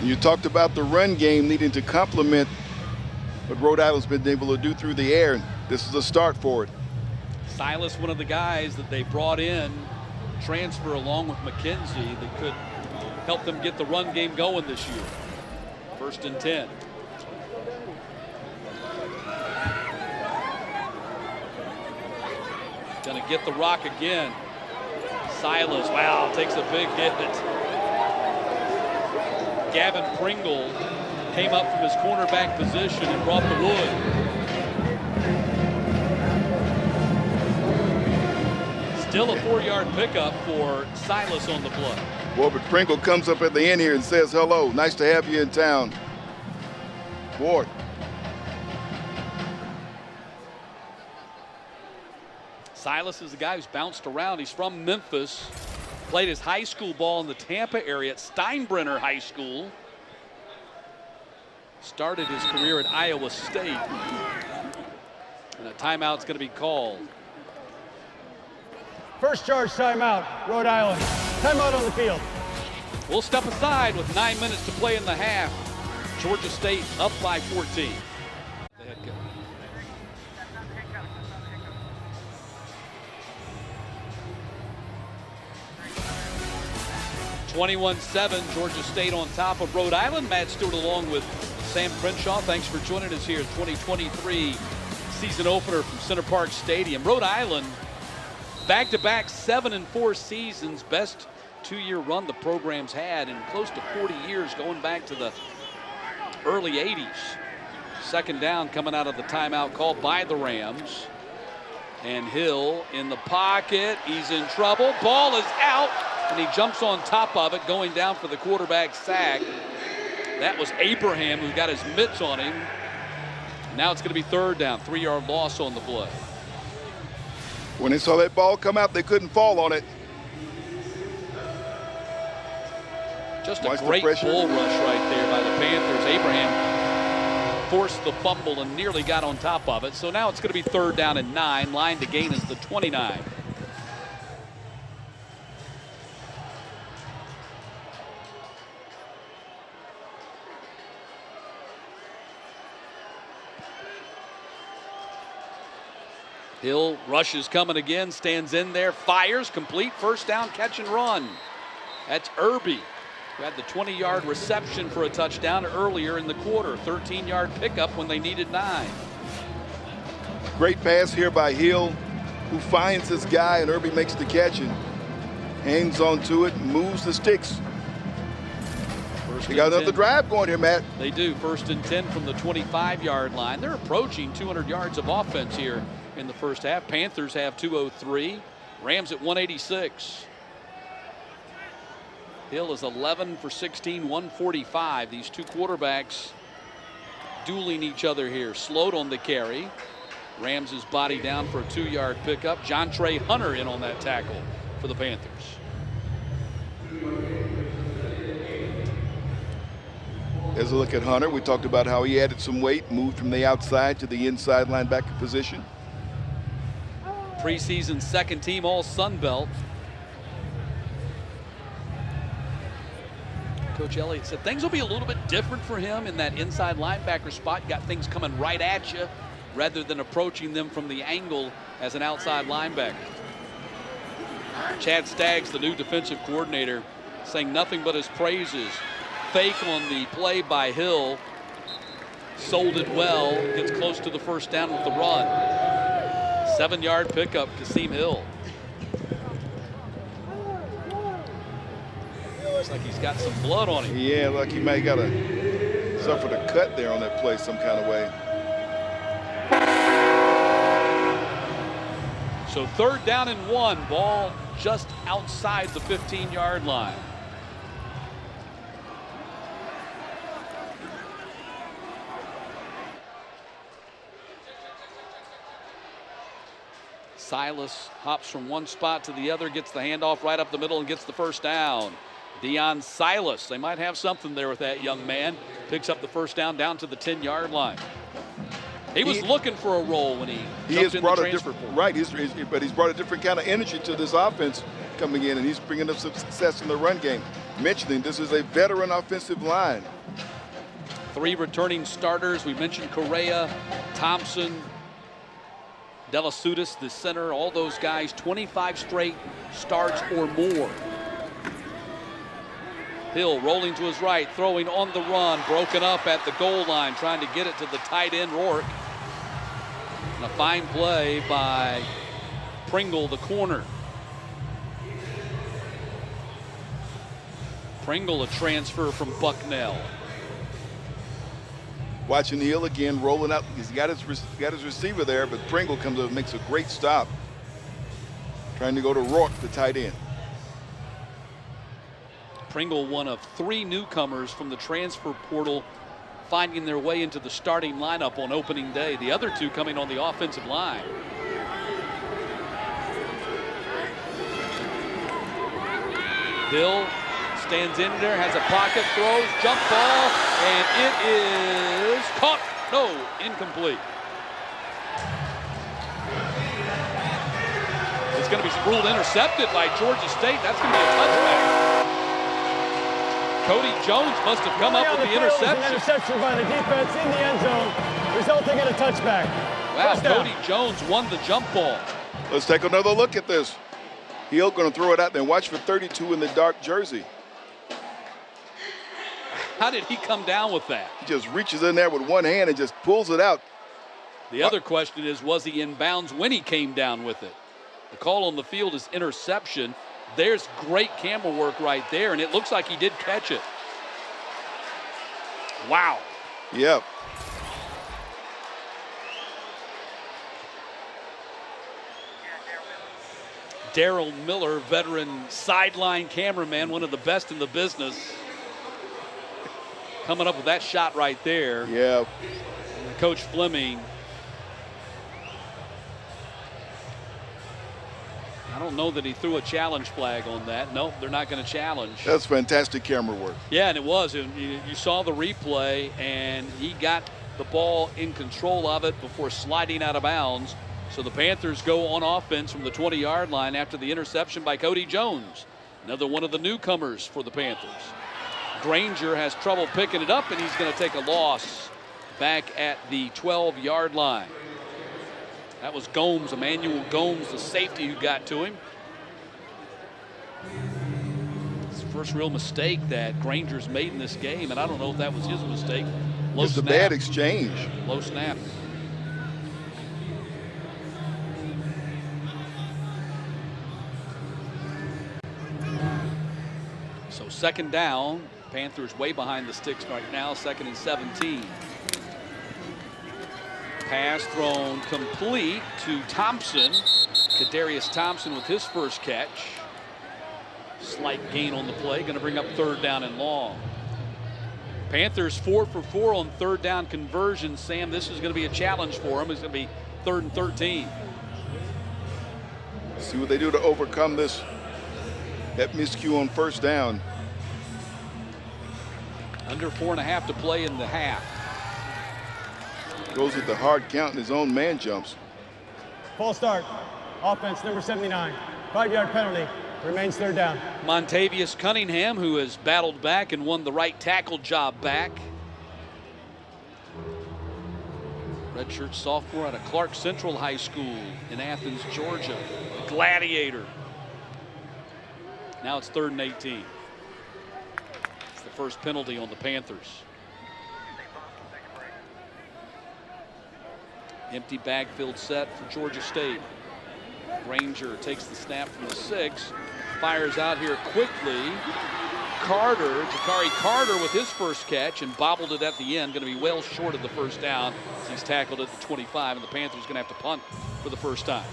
You talked about the run game needing to complement what Rhode Island's been able to do through the air. This is a start for it. Silas, one of the guys that they brought in, transfer along with McKenzie, that could help them get the run game going this year. 1st and 10. Gonna get the rock again. Silas, wow, takes a big hit. Gavin Pringle came up from his cornerback position and brought the wood. Still a 4-yard pickup for Silas on the play. Well, but Pringle comes up at the end here and says, hello, nice to have you in town. Ward. Silas is the guy who's bounced around. He's from Memphis. Played his high school ball in the Tampa area at Steinbrenner High School. Started his career at Iowa State. And a timeout's going to be called. First charge timeout, Rhode Island. Timeout on the field. We'll step aside with 9 minutes to play in the half. Georgia State up by 14. The head coach. 21-7, Georgia State on top of Rhode Island. Matt Stewart along with Sam Crenshaw. Thanks for joining us here at 2023 season opener from Center Park Stadium. Rhode Island, back-to-back 7-4 seasons, best 2-year run the program's had in close to 40 years, going back to the early 80s. Second down coming out of the timeout called by the Rams. And Hill in the pocket. He's in trouble. Ball is out, and he jumps on top of it, going down for the quarterback sack. That was Abraham who got his mitts on him. Now it's going to be third down. 3-yard loss on the play. When they saw that ball come out, they couldn't fall on it. Just a great bull rush right there by the Panthers. Abraham forced the fumble and nearly got on top of it. So now it's going to be third down and 9. Line to gain is the 29. Hill rushes coming again, stands in there, fires, complete, first down, catch and run. That's Irby, who had the 20-yard reception for a touchdown earlier in the quarter. 13-yard pickup when they needed 9. Great pass here by Hill, who finds this guy, and Irby makes the catch and hangs on to it, moves the sticks. They got another drive going here, Matt. They do. First and 10 from the 25-yard line. They're approaching 200 yards of offense here in the first half. Panthers have 203. Rams at 186. Hill is 11 for 16, 145. These two quarterbacks dueling each other here. Slowed on the carry. Rams his body down for a 2-yard pickup. Jontre Hunter in on that tackle for the Panthers. As a look at Hunter, we talked about how he added some weight, moved from the outside to the inside linebacker position. Preseason second team all Sun Belt. Coach Elliott said things will be a little bit different for him in that inside linebacker spot. You got things coming right at you rather than approaching them from the angle as an outside linebacker. Chad Staggs, the new defensive coordinator, saying nothing but his praises. Fake on the play by Hill. Sold it well. Gets close to the first down with the run. 7-yard pickup, Kasim Hill. Looks like he's got some blood on him. Yeah, like he may got suffered a cut there on that play some kind of way. So third down and 1. Ball just outside the 15-yard line. Silas hops from one spot to the other, gets the handoff right up the middle and gets the first down. Deion Silas, they might have something there with that young man. Picks up the first down to the 10-yard line. He was looking for a role when he jumped in the transfer portal. Right, but he's brought a different kind of energy to this offense coming in, and he's bringing up some success in the run game. Mentioning this is a veteran offensive line. 3 returning starters. We mentioned Correa, Thompson, De La Sutis, the center, all those guys, 25 straight starts or more. Hill rolling to his right, throwing on the run, broken up at the goal line, trying to get it to the tight end, Rourke. And a fine play by Pringle, the corner. Pringle, a transfer from Bucknell. Watching Hill again, rolling up. He's got his receiver there, but Pringle comes up and makes a great stop. Trying to go to Rourke, the tight end. Pringle, one of 3 newcomers from the transfer portal, finding their way into the starting lineup on opening day. The other 2 coming on the offensive line. Hill stands in there, has a pocket, throws, jump ball, and it is caught. No, incomplete. It's going to be ruled intercepted by Georgia State. That's going to be a touchback. Cody Jones must have come up with the interception. An interception by the defense in the end zone, resulting in a touchback. Wow, Cody Jones won the jump ball. Let's take another look at this. Hill going to throw it out there. Watch for 32 in the dark jersey. How did he come down with that? He just reaches in there with one hand and just pulls it out. The other question is, was he in bounds when he came down with it? The call on the field is interception. There's great camera work right there, and it looks like he did catch it. Wow. Yep. Daryl Miller, veteran sideline cameraman, one of the best in the business, coming up with that shot right there. Yeah. Coach Fleming, I don't know that he threw a challenge flag on that. Nope, they're not going to challenge. That's fantastic camera work. Yeah, and it was. And you saw the replay, and he got the ball in control of it before sliding out of bounds. So the Panthers go on offense from the 20-yard line after the interception by Cody Jones, another one of the newcomers for the Panthers. Granger has trouble picking it up, and he's going to take a loss back at the 12-yard line. That was Gomes, Emmanuel Gomes, the safety who got to him. It's the first real mistake that Granger's made in this game, and I don't know if that was his mistake. Low It's snap. a bad exchange. Low snap. So second down, Panthers way behind the sticks right now, 2nd and 17. Pass thrown complete to Thompson. Kadarius Thompson with his first catch. Slight gain on the play, going to bring up 3rd down and long. Panthers 4 for 4 on 3rd down conversion. Sam, this is going to be a challenge for them. It's going to be 3rd and 13. See what they do to overcome this. That miscue on 1st down. Under 4.5 to play in the half. Goes with the hard count and his own man jumps. False start. Offense, number 79. 5-yard penalty. Remains 3rd down. Montavious Cunningham, who has battled back and won the right tackle job back. Redshirt sophomore out of Clark Central High School in Athens, Georgia. Gladiator. Now it's 3rd and 18. It's the first penalty on the Panthers. Empty backfield set for Georgia State. Granger takes the snap from the 6, fires out here quickly. Jakari Carter with his first catch and bobbled it at the end. Going to be well short of the 1st down as he's tackled at the 25, and the Panthers going to have to punt for the first time.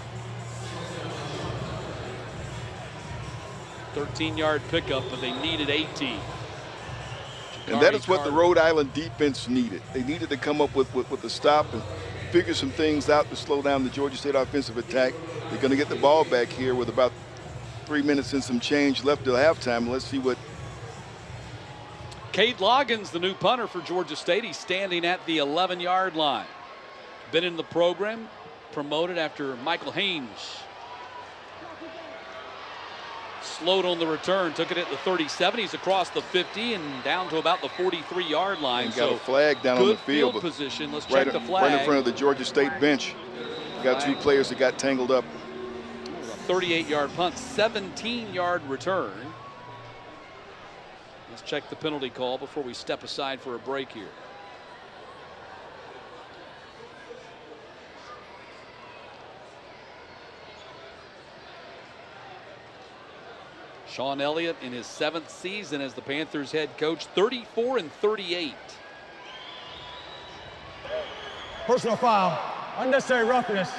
13-yard pickup, but they needed 18. And that is what the Rhode Island defense needed. They needed to come up with the stop and figure some things out to slow down the Georgia State offensive attack. They're going to get the ball back here with about 3 minutes and some change left till halftime. Let's see what. Cade Loggins, the new punter for Georgia State. He's standing at the 11-yard line. Been in the program, promoted after Michael Haynes. Slowed on the return, took it at the 37. He's across the 50 and down to about the 43-yard line. And got a flag down on the field. Good position. Let's right, check the flag. Right in front of the Georgia State bench. Got 2 players that got tangled up. A 38-yard punt, 17-yard return. Let's check the penalty call before we step aside for a break here. Sean Elliott in his 7th season as the Panthers head coach, 34 and 38. Personal foul. Unnecessary roughness.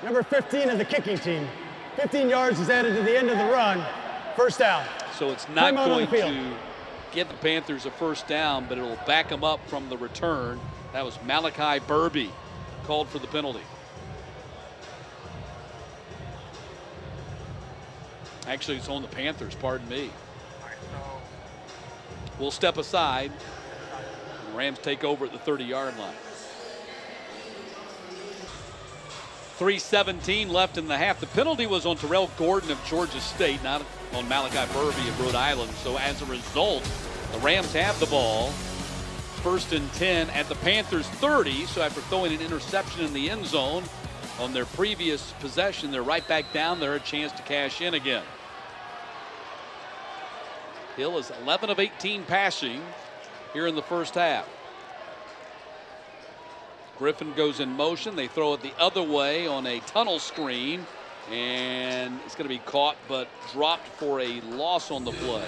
Number 15 of the kicking team. 15 yards is added to the end of the run. 1st down. So it's not Timeout going on the field. to get the Panthers a 1st down, but it'll back them up from the return. That was Malachi Burby called for the penalty. Actually, it's on the Panthers, pardon me. We'll step aside. The Rams take over at the 30-yard line. 3:17 left in the half. The penalty was on Terrell Gordon of Georgia State, not on Malachi Burby of Rhode Island. So as a result, the Rams have the ball. 1st and 10 at the Panthers 30. So after throwing an interception in the end zone on their previous possession, they're right back down there, a chance to cash in again. Hill is 11 of 18 passing here in the 1st half. Griffin goes in motion. They throw it the other way on a tunnel screen And it's going to be caught but dropped for a loss on the play.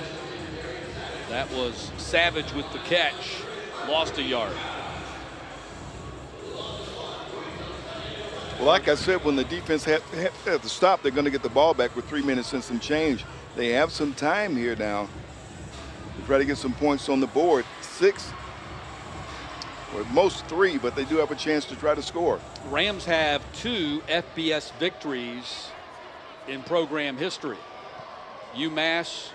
That was Savage with the catch. Lost a yard. Well, like I said, when the defense have to stop, they're going to get the ball back with 3 minutes and some change. They have some time here now to try to get some points on the board. 6, or at most 3, but they do have a chance to try to score. Rams have 2 FBS victories in program history. UMass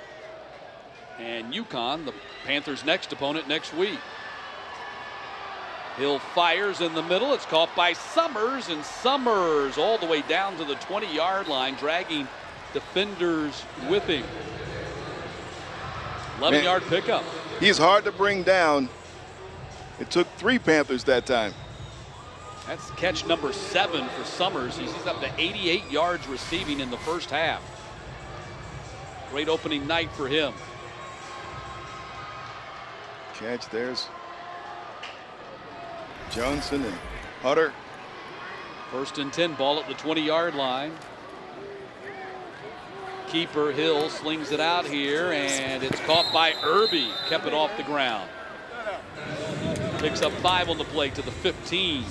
and UConn, the Panthers' next opponent next week. Hill fires in the middle. It's caught by Summers, and Summers all the way down to the 20-yard line, dragging defenders with him. 11-yard pickup. He's hard to bring down. It took 3 Panthers that time. That's catch number 7 for Summers. He's up to 88 yards receiving in the first half. Great opening night for him. Catch, there's Johnson and Hutter. 1st and 10, ball at the 20-yard line. Keeper Hill slings it out here, and it's caught by Irby. Kept it off the ground. Picks up 5 on the play to the 15.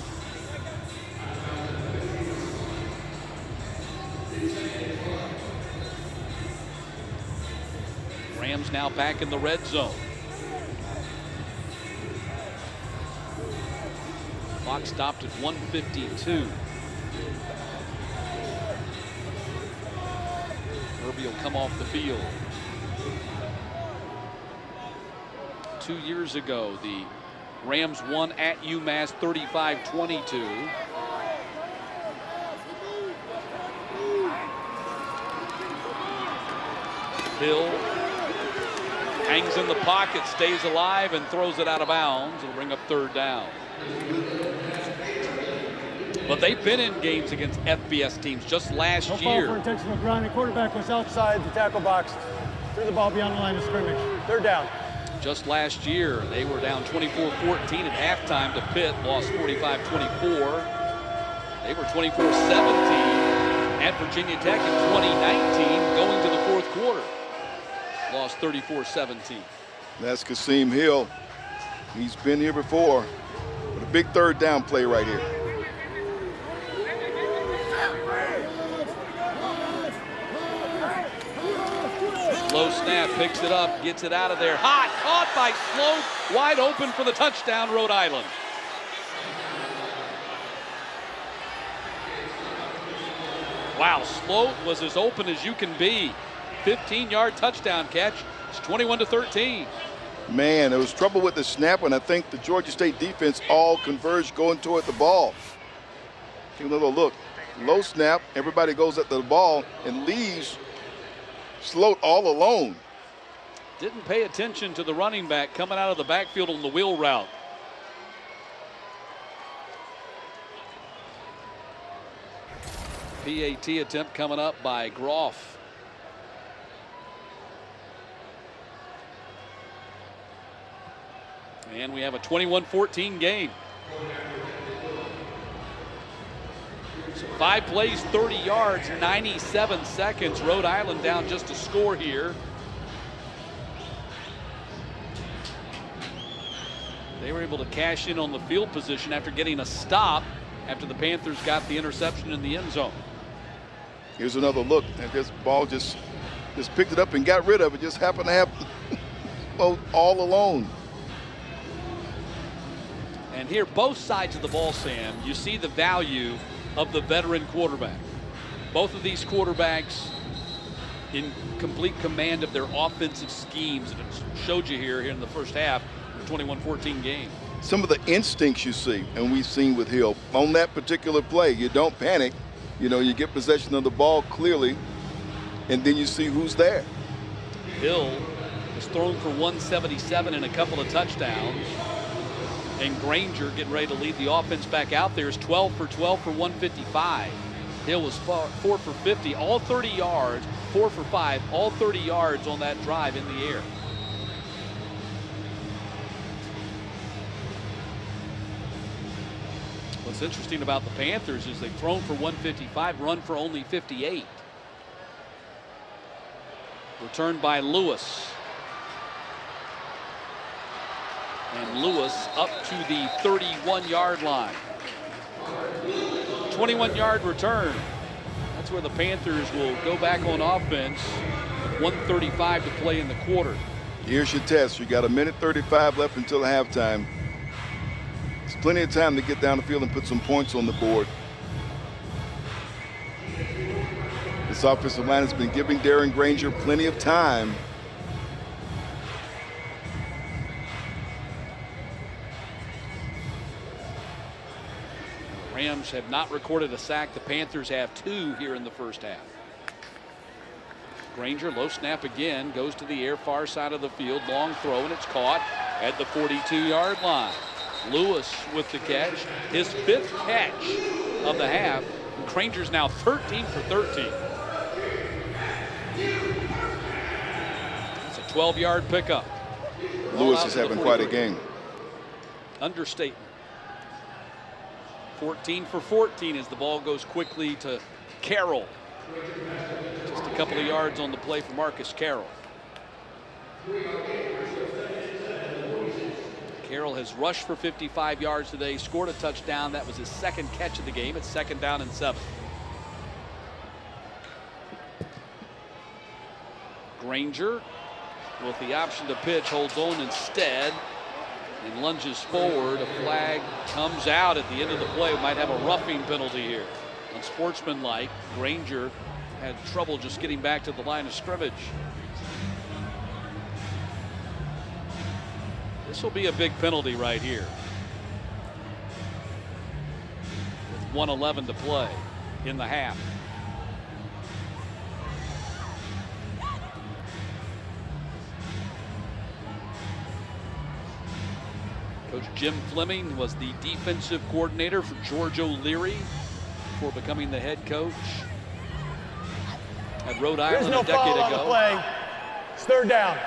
Rams now back in the red zone. Clock stopped at 1:52. Irby will come off the field. 2 years ago, the Rams won at UMass 35-22. Hill hangs in the pocket, stays alive, and throws it out of bounds. It'll bring up 3rd down. But they've been in games against FBS teams just last year. No call for intentional ground. The quarterback was outside the tackle box. Threw the ball beyond the line of scrimmage. 3rd down. Just last year, they were down 24-14 at halftime to Pitt, lost 45-24. They were 24-17 at Virginia Tech in 2019, going to the 4th quarter. Lost 34-17. That's Kasim Hill. He's been here before. But a big 3rd down play right here. Low snap, picks it up, gets it out of there. Hot, caught by Sloat, wide open for the touchdown, Rhode Island. Wow, Sloat was as open as you can be. 15-yard touchdown catch. It's 21-13. Man, there was trouble with the snap, and I think the Georgia State defense all converged going toward the ball. Take a little look. Low snap, everybody goes at the ball and leaves Sloat all alone. Didn't pay attention to the running back coming out of the backfield on the wheel route. PAT attempt coming up by Groff. And we have a 21-14 game. So 5 plays, 30 yards, 97 seconds. Rhode Island down just a score here. They were able to cash in on the field position after getting a stop after the Panthers got the interception in the end zone. Here's another look. And this ball just picked it up and got rid of it. Just happened to have all alone. And here, both sides of the ball, Sam, you see the value of the veteran quarterback. Both of these quarterbacks in complete command of their offensive schemes. And it showed you here in the first half of the 21-14 game. Some of the instincts you see, and we've seen with Hill, on that particular play, you don't panic. You know, you get possession of the ball clearly, and then you see who's there. Hill has thrown for 177 and a couple of touchdowns. And Granger getting ready to lead the offense back out there is 12 for 12 for 155. Hill was 4 for 50, all 30 yards, 4 for 5, all 30 yards on that drive in the air. What's interesting about the Panthers is they've thrown for 155, run for only 58. Returned by Lewis. And Lewis up to the 31-yard line. 21-yard return. That's where the Panthers will go back on offense with 1:35 to play in the quarter. Here's your test. You got 1:35 left until halftime. It's plenty of time to get down the field and put some points on the board. This offensive line has been giving Darren Granger plenty of time. Rams have not recorded a sack. The Panthers have 2 here in the first half. Granger, low snap again, goes to the air, far side of the field, long throw, and it's caught at the 42-yard line. Lewis with the catch, his 5th catch of the half. Granger's now 13 for 13. It's a 12-yard pickup. Lewis is having quite a game. Understatement. 14 for 14 as the ball goes quickly to Carroll. Just a couple of yards on the play for Marcus Carroll. Carroll has rushed for 55 yards today, scored a touchdown. That was his 2nd catch of the game. It's 2nd down and 7. Granger with the option to pitch holds on instead and lunges forward. A flag comes out at the end of the play. We might have a roughing penalty here. Unsportsmanlike. Granger had trouble just getting back to the line of scrimmage. This will be a big penalty right here. With 1:11 to play in the half. Coach Jim Fleming was the defensive coordinator for George O'Leary before becoming the head coach at Rhode Island a decade ago. On the play. It's 3rd down.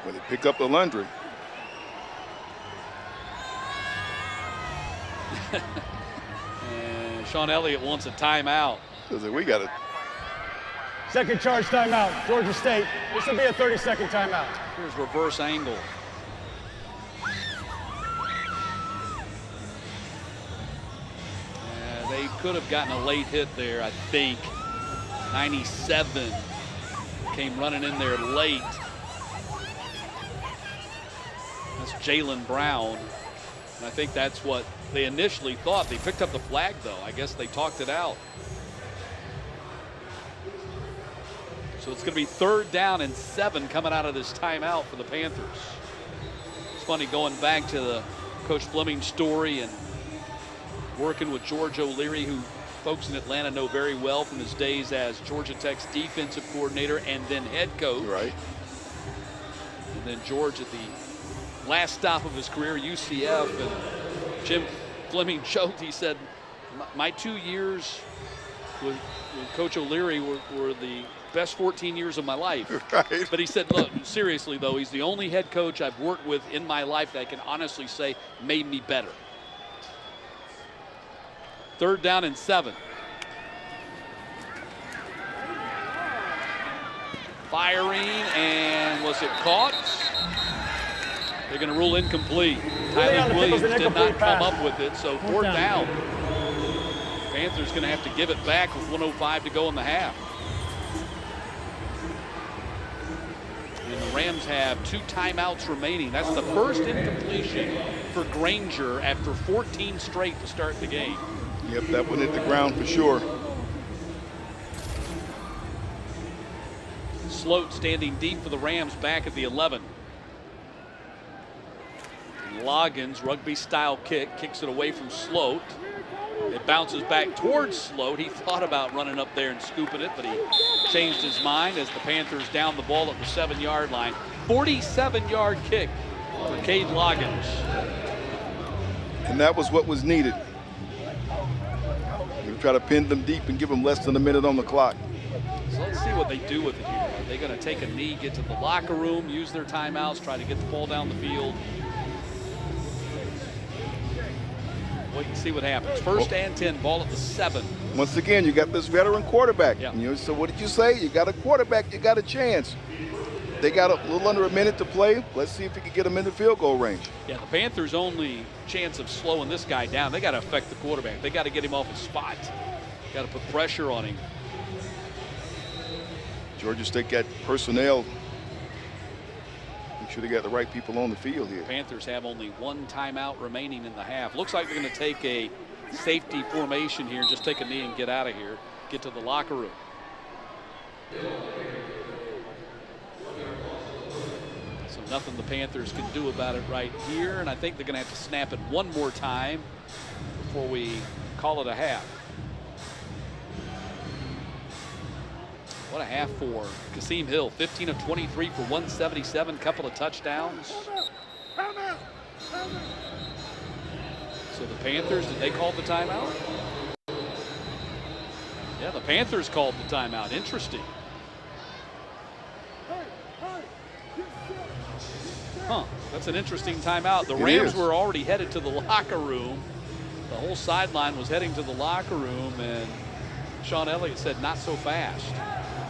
Well, they pick up the laundry. And Sean Elliott wants a timeout. We got it. 2nd charge timeout, Georgia State. This will be a 30-second timeout. Here's reverse angle. They could have gotten a late hit there, I think. 97 came running in there late. That's Jalen Brown. And I think that's what they initially thought. They picked up the flag, though. I guess they talked it out. So it's going to be 3rd down and 7 coming out of this timeout for the Panthers. It's funny going back to the Coach Fleming story and working with George O'Leary, who folks in Atlanta know very well from his days as Georgia Tech's defensive coordinator and then head coach. Right. And then George at the last stop of his career, UCF. And Jim Fleming joked, he said, my 2 years with Coach O'Leary were the best 14 years of my life. Right. But he said, look, seriously, though, he's the only head coach I've worked with in my life that I can honestly say made me better. 3rd down and 7. Firing, and was it caught? They're going to rule incomplete. Tyler Williams did not come up with it, so 4th down. Panthers going to have to give it back with 1:05 to go in the half. And the Rams have 2 timeouts remaining. That's the first incompletion for Granger after 14 straight to start the game. Yep, that one hit the ground for sure. Sloat standing deep for the Rams back at the 11. Loggins, rugby-style kick, kicks it away from Sloat. It bounces back towards Sloat. He thought about running up there and scooping it, but he changed his mind as the Panthers down the ball at the 7-yard line. 47-yard kick for Cade Loggins. And that was what was needed. Try to pin them deep and give them less than a minute on the clock. So let's see what they do with it here. Are they going to take a knee, get to the locker room, use their timeouts, try to get the ball down the field? wait and see what happens. First and 10, ball at the 7. Once again, you got this veteran quarterback. Yeah. So what did you say? You got a quarterback, you got a chance. They got a little under a minute to play. Let's see if we can get them in the field goal range. Yeah, the Panthers' only chance of slowing this guy down, they got to affect the quarterback. They got to get him off his spot. Got to put pressure on him. Georgia State got personnel. Make sure they got the right people on the field here. Panthers have only one timeout remaining in the half. Looks like they're going to take a safety formation here, just take a knee and get out of here, get to the locker room. So nothing the Panthers can do about it right here, and I think they're going to have to snap it one more time before we call it a half. What a half for Kasim Hill. 15 of 23 for 177, couple of touchdowns. So the Panthers, did they call the timeout? Yeah, the Panthers called the timeout. Interesting. Huh, that's an interesting timeout. The Rams were already headed to the locker room. The whole sideline was heading to the locker room, and Sean Elliott said, not so fast.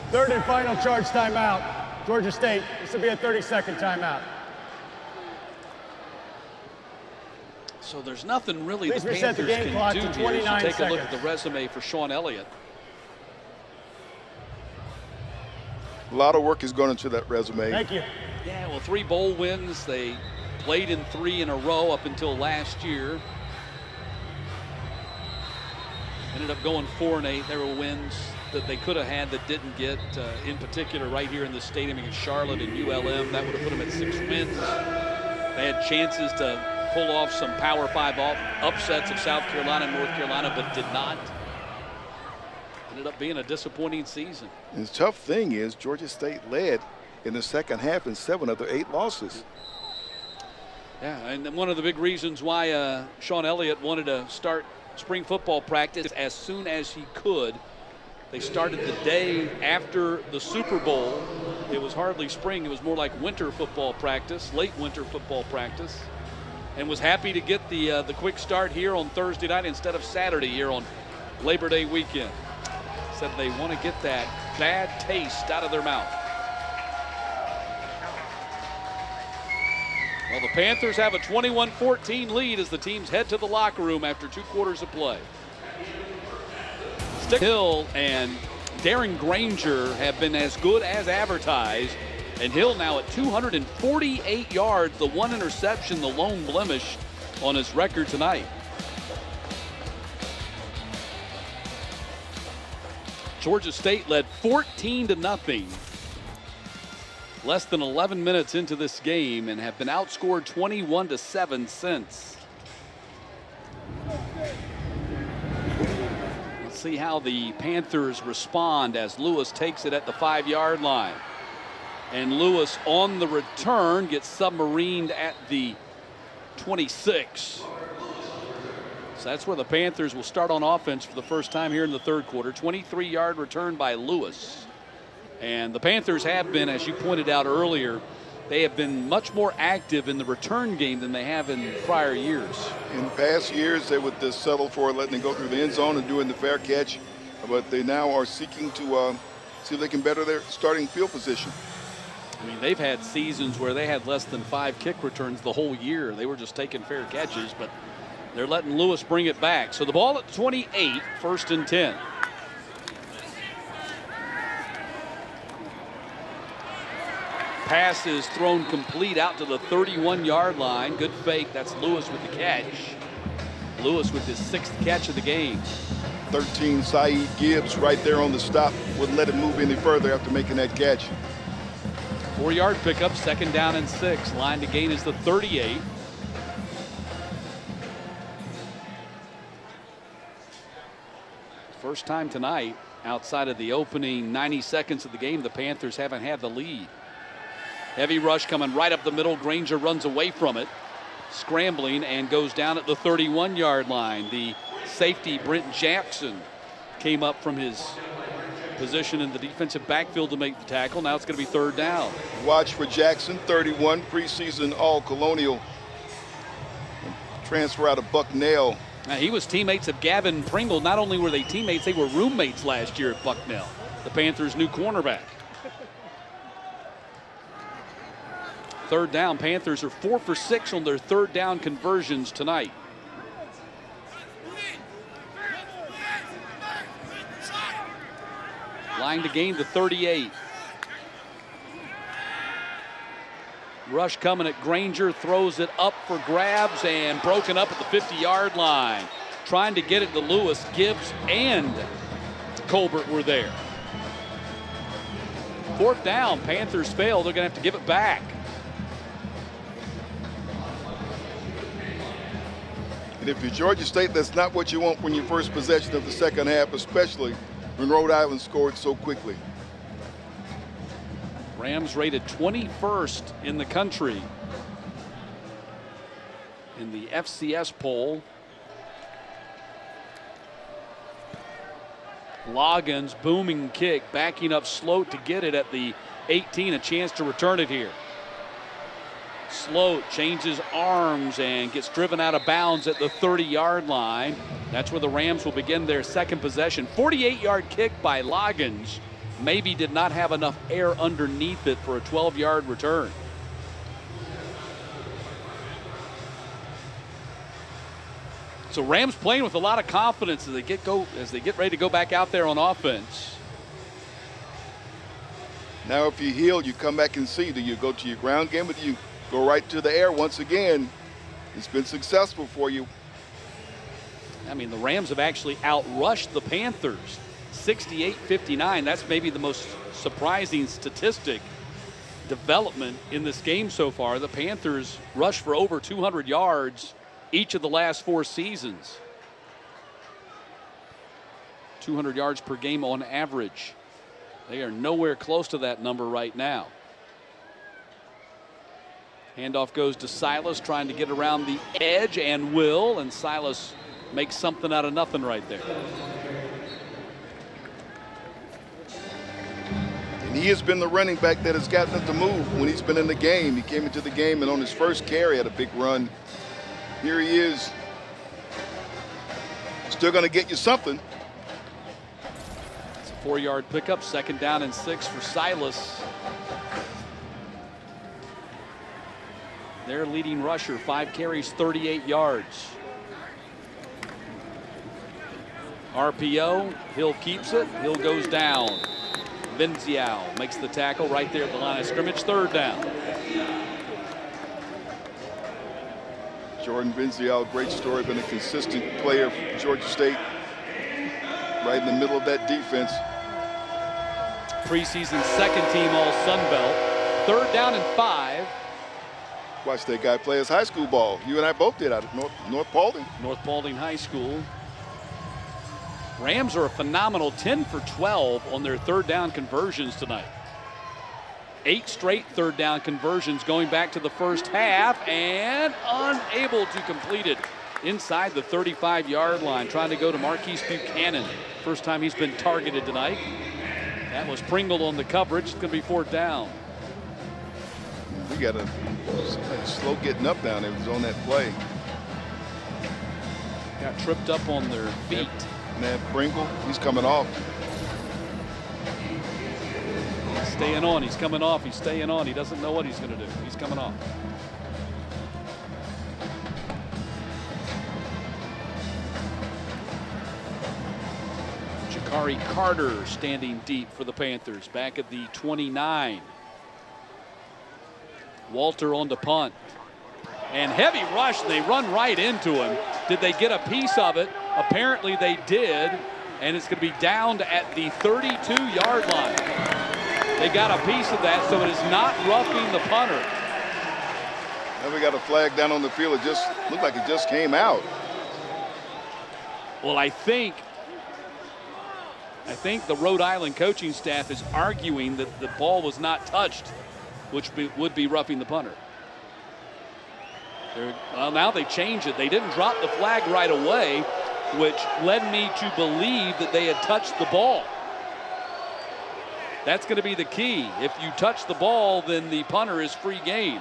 Third and final charge timeout. Georgia State, this will be a 30-second timeout. So there's nothing really Please the reset the Panthers game can clock do to here. So 29 take a look at seconds. the resume for Sean Elliott. A lot of work is going into that resume. Thank you. Yeah, well, 3 bowl wins. They played in 3 in a row up until last year. Ended up going 4-8. There were wins that they could have had that didn't get, in particular right here in the stadium against Charlotte and ULM. That would have put them at 6 wins. They had chances to pull off some Power 5 upsets of South Carolina and North Carolina, but did not. Ended up being a disappointing season. And the tough thing is Georgia State led in the second half in 7 of their 8 losses. Yeah, and one of the big reasons why Sean Elliott wanted to start spring football practice as soon as he could. They started the day after the Super Bowl. It was hardly spring, it was more like winter football practice, late winter football practice, and was happy to get the quick start here on Thursday night instead of Saturday here on Labor Day weekend. Said they want to get that bad taste out of their mouth. Well, the Panthers have a 21-14 lead as the teams head to the locker room after 2 quarters of play. Hill and Darren Granger have been as good as advertised, and Hill now at 248 yards, the 1 interception, the lone blemish on his record tonight. Georgia State led 14-0. Less than 11 minutes into this game and have been outscored 21-7 since. Let's see how the Panthers respond as Lewis takes it at the 5-yard line. And Lewis on the return gets submarined at the 26. So that's where the Panthers will start on offense for the first time here in the third quarter. 23-yard return by Lewis. And the Panthers have been, as you pointed out earlier, they have been much more active in the return game than they have in prior years. In past years, they would just settle for letting it go through the end zone and doing the fair catch, but they now are seeking to see if they can better their starting field position. I mean, they've had seasons where they had less than 5 kick returns the whole year. They were just taking fair catches, but they're letting Lewis bring it back. So the ball at 28, 1st and 10. Pass is thrown complete out to the 31-yard line. Good fake. That's Lewis with the catch. Lewis with his 6th catch of the game. 13, Saeed Gibbs right there on the stop. Wouldn't let it move any further after making that catch. 4-yard pickup, 2nd down and 6. Line to gain is the 38. First time tonight, outside of the opening 90 seconds of the game, the Panthers haven't had the lead. Heavy rush coming right up the middle. Granger runs away from it, scrambling, and goes down at the 31-yard line. The safety, Brent Jackson, came up from his position in the defensive backfield to make the tackle. Now it's going to be 3rd down. Watch for Jackson, 31, preseason All-Colonial. Transfer out of Bucknell Now, he was teammates of Gavin Pringle. Not only were they teammates, they were roommates last year at Bucknell, the Panthers' new cornerback. Third down, Panthers are 4 for 6 on their third down conversions tonight. Line to gain the 38. Rush coming at Granger, throws it up for grabs and broken up at the 50-yard line. Trying to get it to Lewis. Gibbs and Colbert were there. Fourth down, Panthers fail. They're going to have to give it back. And if you're Georgia State, that's not what you want when your first possession of the second half, especially when Rhode Island scored so quickly. Rams rated 21st in the country in the FCS poll. Loggins, booming kick, backing up Sloat to get it at the 18, a chance to return it here. Sloat changes arms and gets driven out of bounds at the 30-yard line. That's where the Rams will begin their second possession. 48-yard kick by Loggins. Maybe did not have enough air underneath it for a 12-yard return. So Rams playing with a lot of confidence as they get ready to go back out there on offense. Now if you heal, you come back and see, do you go to your ground game or do you go right to the air once again? It's been successful for you. I mean, the Rams have actually outrushed the Panthers 68-59. That's maybe the most surprising statistic development in this game so far. The Panthers rushed for over 200 yards each of the last 4 seasons. 200 yards per game on average. They are nowhere close to that number right now. Handoff goes to Silas, trying to get around the edge, and Silas makes something out of nothing right there. And he has been the running back that has gotten them to move when he's been in the game. He came into the game and on his first carry had a big run. Here he is. Still going to get you something. It's a 4-yard pickup, second down and 6 for Silas. Their leading rusher, 5 carries, 38 yards. RPO, Hill keeps it, Hill goes down. Venzial makes the tackle right there at the line of scrimmage, third down. Jordan Venzial, great story, been a consistent player for Georgia State. Right in the middle of that defense. Preseason second team all Sun Belt. Third down and 5. Watch that guy play his high school ball. You and I both did out of North Paulding. North Paulding High School. Rams are a phenomenal 10 for 12 on their third down conversions tonight. 8 straight third down conversions going back to the first half and unable to complete it inside the 35-yard line. Trying to go to Marquise Buchanan. First time he's been targeted tonight. That was Pringle on the coverage. It's going to be fourth down. We got a slow getting up down there. It was on that play. Got tripped up on their feet. Man, Pringle, he's coming off. He's staying on. He's coming off. He's staying on. He doesn't know what he's going to do. He's coming off. Jakari Carter standing deep for the Panthers. Back at the 29. Walter on the punt. And heavy rush. They run right into him. Did they get a piece of it? Apparently they did. And it's going to be downed at the 32-yard line. They got a piece of that, so it is not roughing the punter. Now we got a flag down on the field. It just looked like it just came out. Well, I think the Rhode Island coaching staff is arguing that the ball was not touched, which would be roughing the punter. Well, now they change it. They didn't drop the flag right away, which led me to believe that they had touched the ball. That's going to be the key. If you touch the ball, then the punter is free game.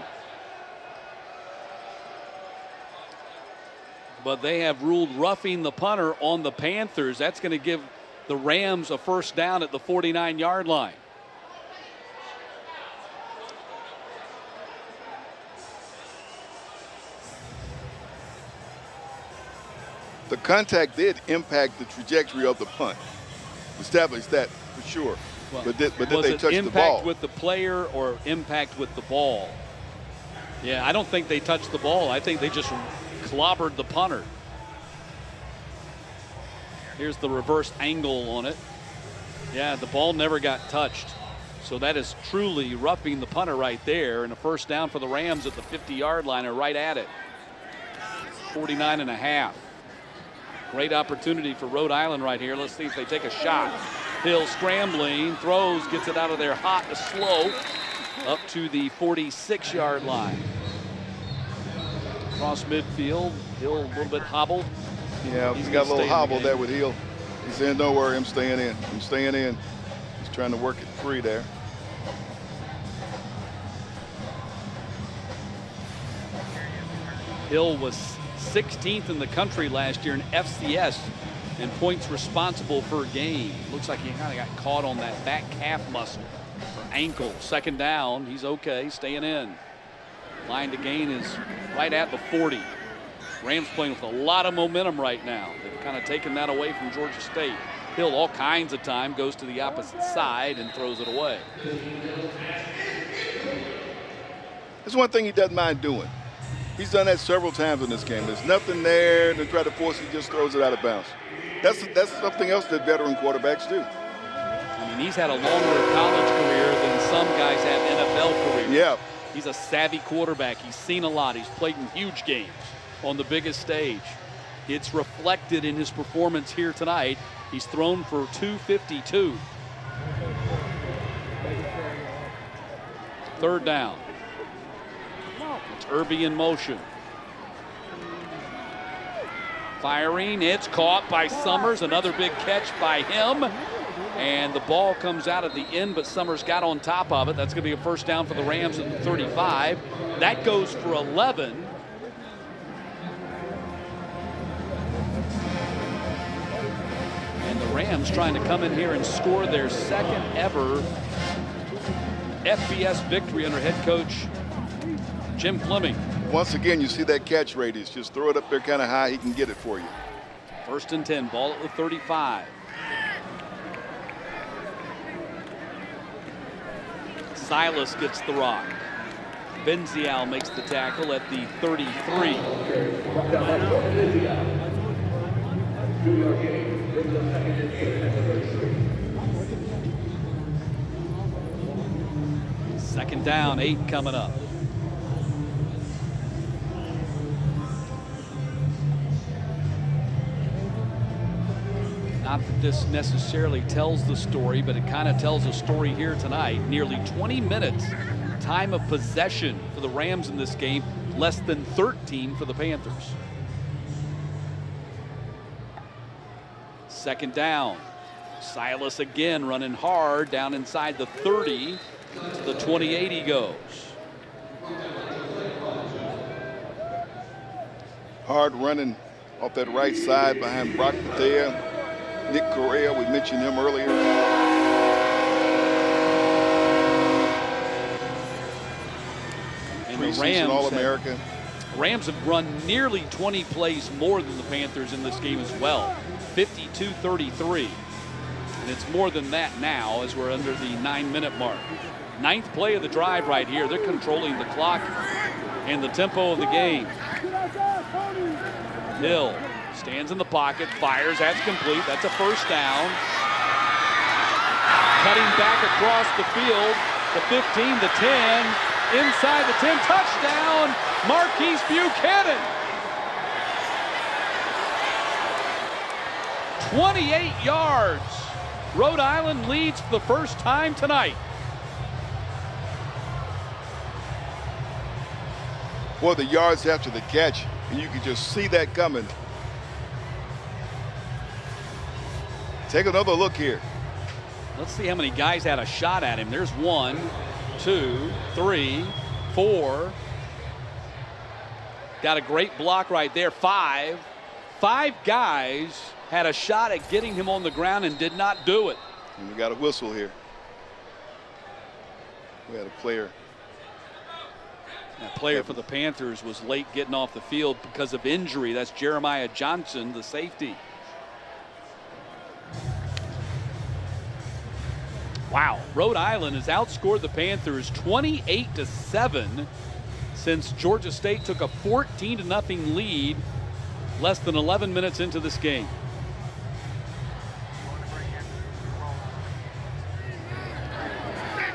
but they have ruled roughing the punter on the Panthers. That's going to give the Rams a first down at the 49-yard line. The contact did impact the trajectory of the punt. Established that for sure. Well, but did they touch the ball? Was it impact with the player or impact with the ball? Yeah, I don't think they touched the ball. I think they just clobbered the punter. Here's the reverse angle on it. Yeah, the ball never got touched. So that is truly roughing the punter right there, and a first down for the Rams at the 50-yard line, or right at it. 49.5. Great opportunity for Rhode Island right here. Let's see if they take a shot. Hill scrambling, throws, gets it out of there hot and slow, up to the 46-yard line. Across midfield, Hill a little bit hobbled. Yeah, he's got a little hobble there with Hill. He's saying, don't worry, I'm staying in. I'm staying in. He's trying to work it free there. Hill was 16th in the country last year in FCS in points responsible per game. Looks like he kind of got caught on that back calf muscle or ankle. Second down, he's okay, staying in. Line to gain is right at the 40. Rams playing with a lot of momentum right now. They've kind of taken that away from Georgia State. Hill all kinds of time, goes to the opposite side and throws it away. There's one thing he doesn't mind doing. He's done that several times in this game. There's nothing there to try to force it, he just throws it out of bounds. That's something else that veteran quarterbacks do. I mean, he's had a longer college career than some guys have NFL careers. Yeah. He's a savvy quarterback. He's seen a lot. He's played in huge games on the biggest stage. It's reflected in his performance here tonight. He's thrown for 252. Third down. It's Irby in motion. Firing, it's caught by Summers. Another big catch by him. And the ball comes out at the end, but Summers got on top of it. That's going to be a first down for the Rams at the 35. That goes for 11. And the Rams trying to come in here and score their second ever FBS victory under head coach Jim Fleming. Once again, you see that catch radius. Just throw it up there kind of high, he can get it for you. First and 10, ball at the 35. Silas gets the rock. Benzial makes the tackle at the 33. Second down, 8 coming up. Not that this necessarily tells the story, but it kind of tells a story here tonight. Nearly 20 minutes time of possession for the Rams in this game, less than 13 for the Panthers. Second down. Silas again running hard down inside the 30. To the 28 he goes. Hard running off that right side behind Brock Bethea. Nick Correa, we mentioned him earlier. And the Rams All-America. have run nearly 20 plays more than the Panthers in this game as well. 52-33. And it's more than that now as we're under the 9-minute mark. 9th play of the drive right here. They're controlling the clock and the tempo of the game. Hill stands in the pocket, fires, that's complete. That's a first down. Cutting back across the field, the 15, the 10, inside the 10, touchdown, Marquise Buchanan. 28 yards. Rhode Island leads for the first time tonight. Boy, the yards after the catch, and you can just see that coming. Take another look here. Let's see how many guys had a shot at him. There's 1, 2, 3, 4. Got a great block right there. 5. 5 guys had a shot at getting him on the ground and did not do it. And we got a whistle here. We had a player. That player for the Panthers was late getting off the field because of injury. That's Jeremiah Johnson, the safety. Wow. Rhode Island has outscored the Panthers 28-7 since Georgia State took a 14-0 lead less than 11 minutes into this game.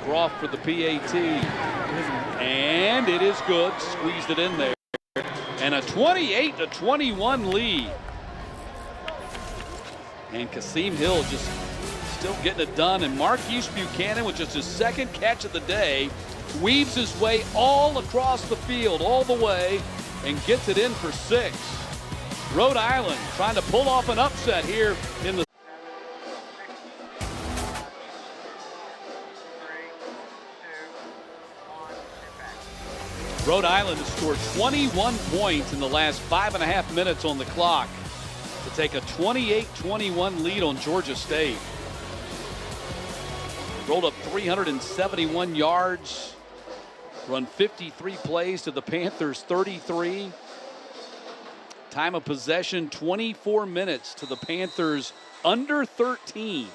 Groff for the PAT. And it is good. Squeezed it in there. And a 28-21 lead. And Kasim Hill just still getting it done. And Marquise Buchanan, with just his 2nd catch of the day, weaves his way all across the field, all the way, and gets it in for 6. Rhode Island trying to pull off an upset here in the Rhode Island has scored 21 points in the last 5.5 minutes on the clock to take a 28-21 lead on Georgia State. Rolled up 371 yards, run 53 plays to the Panthers 33. Time of possession 24 minutes to the Panthers under 13.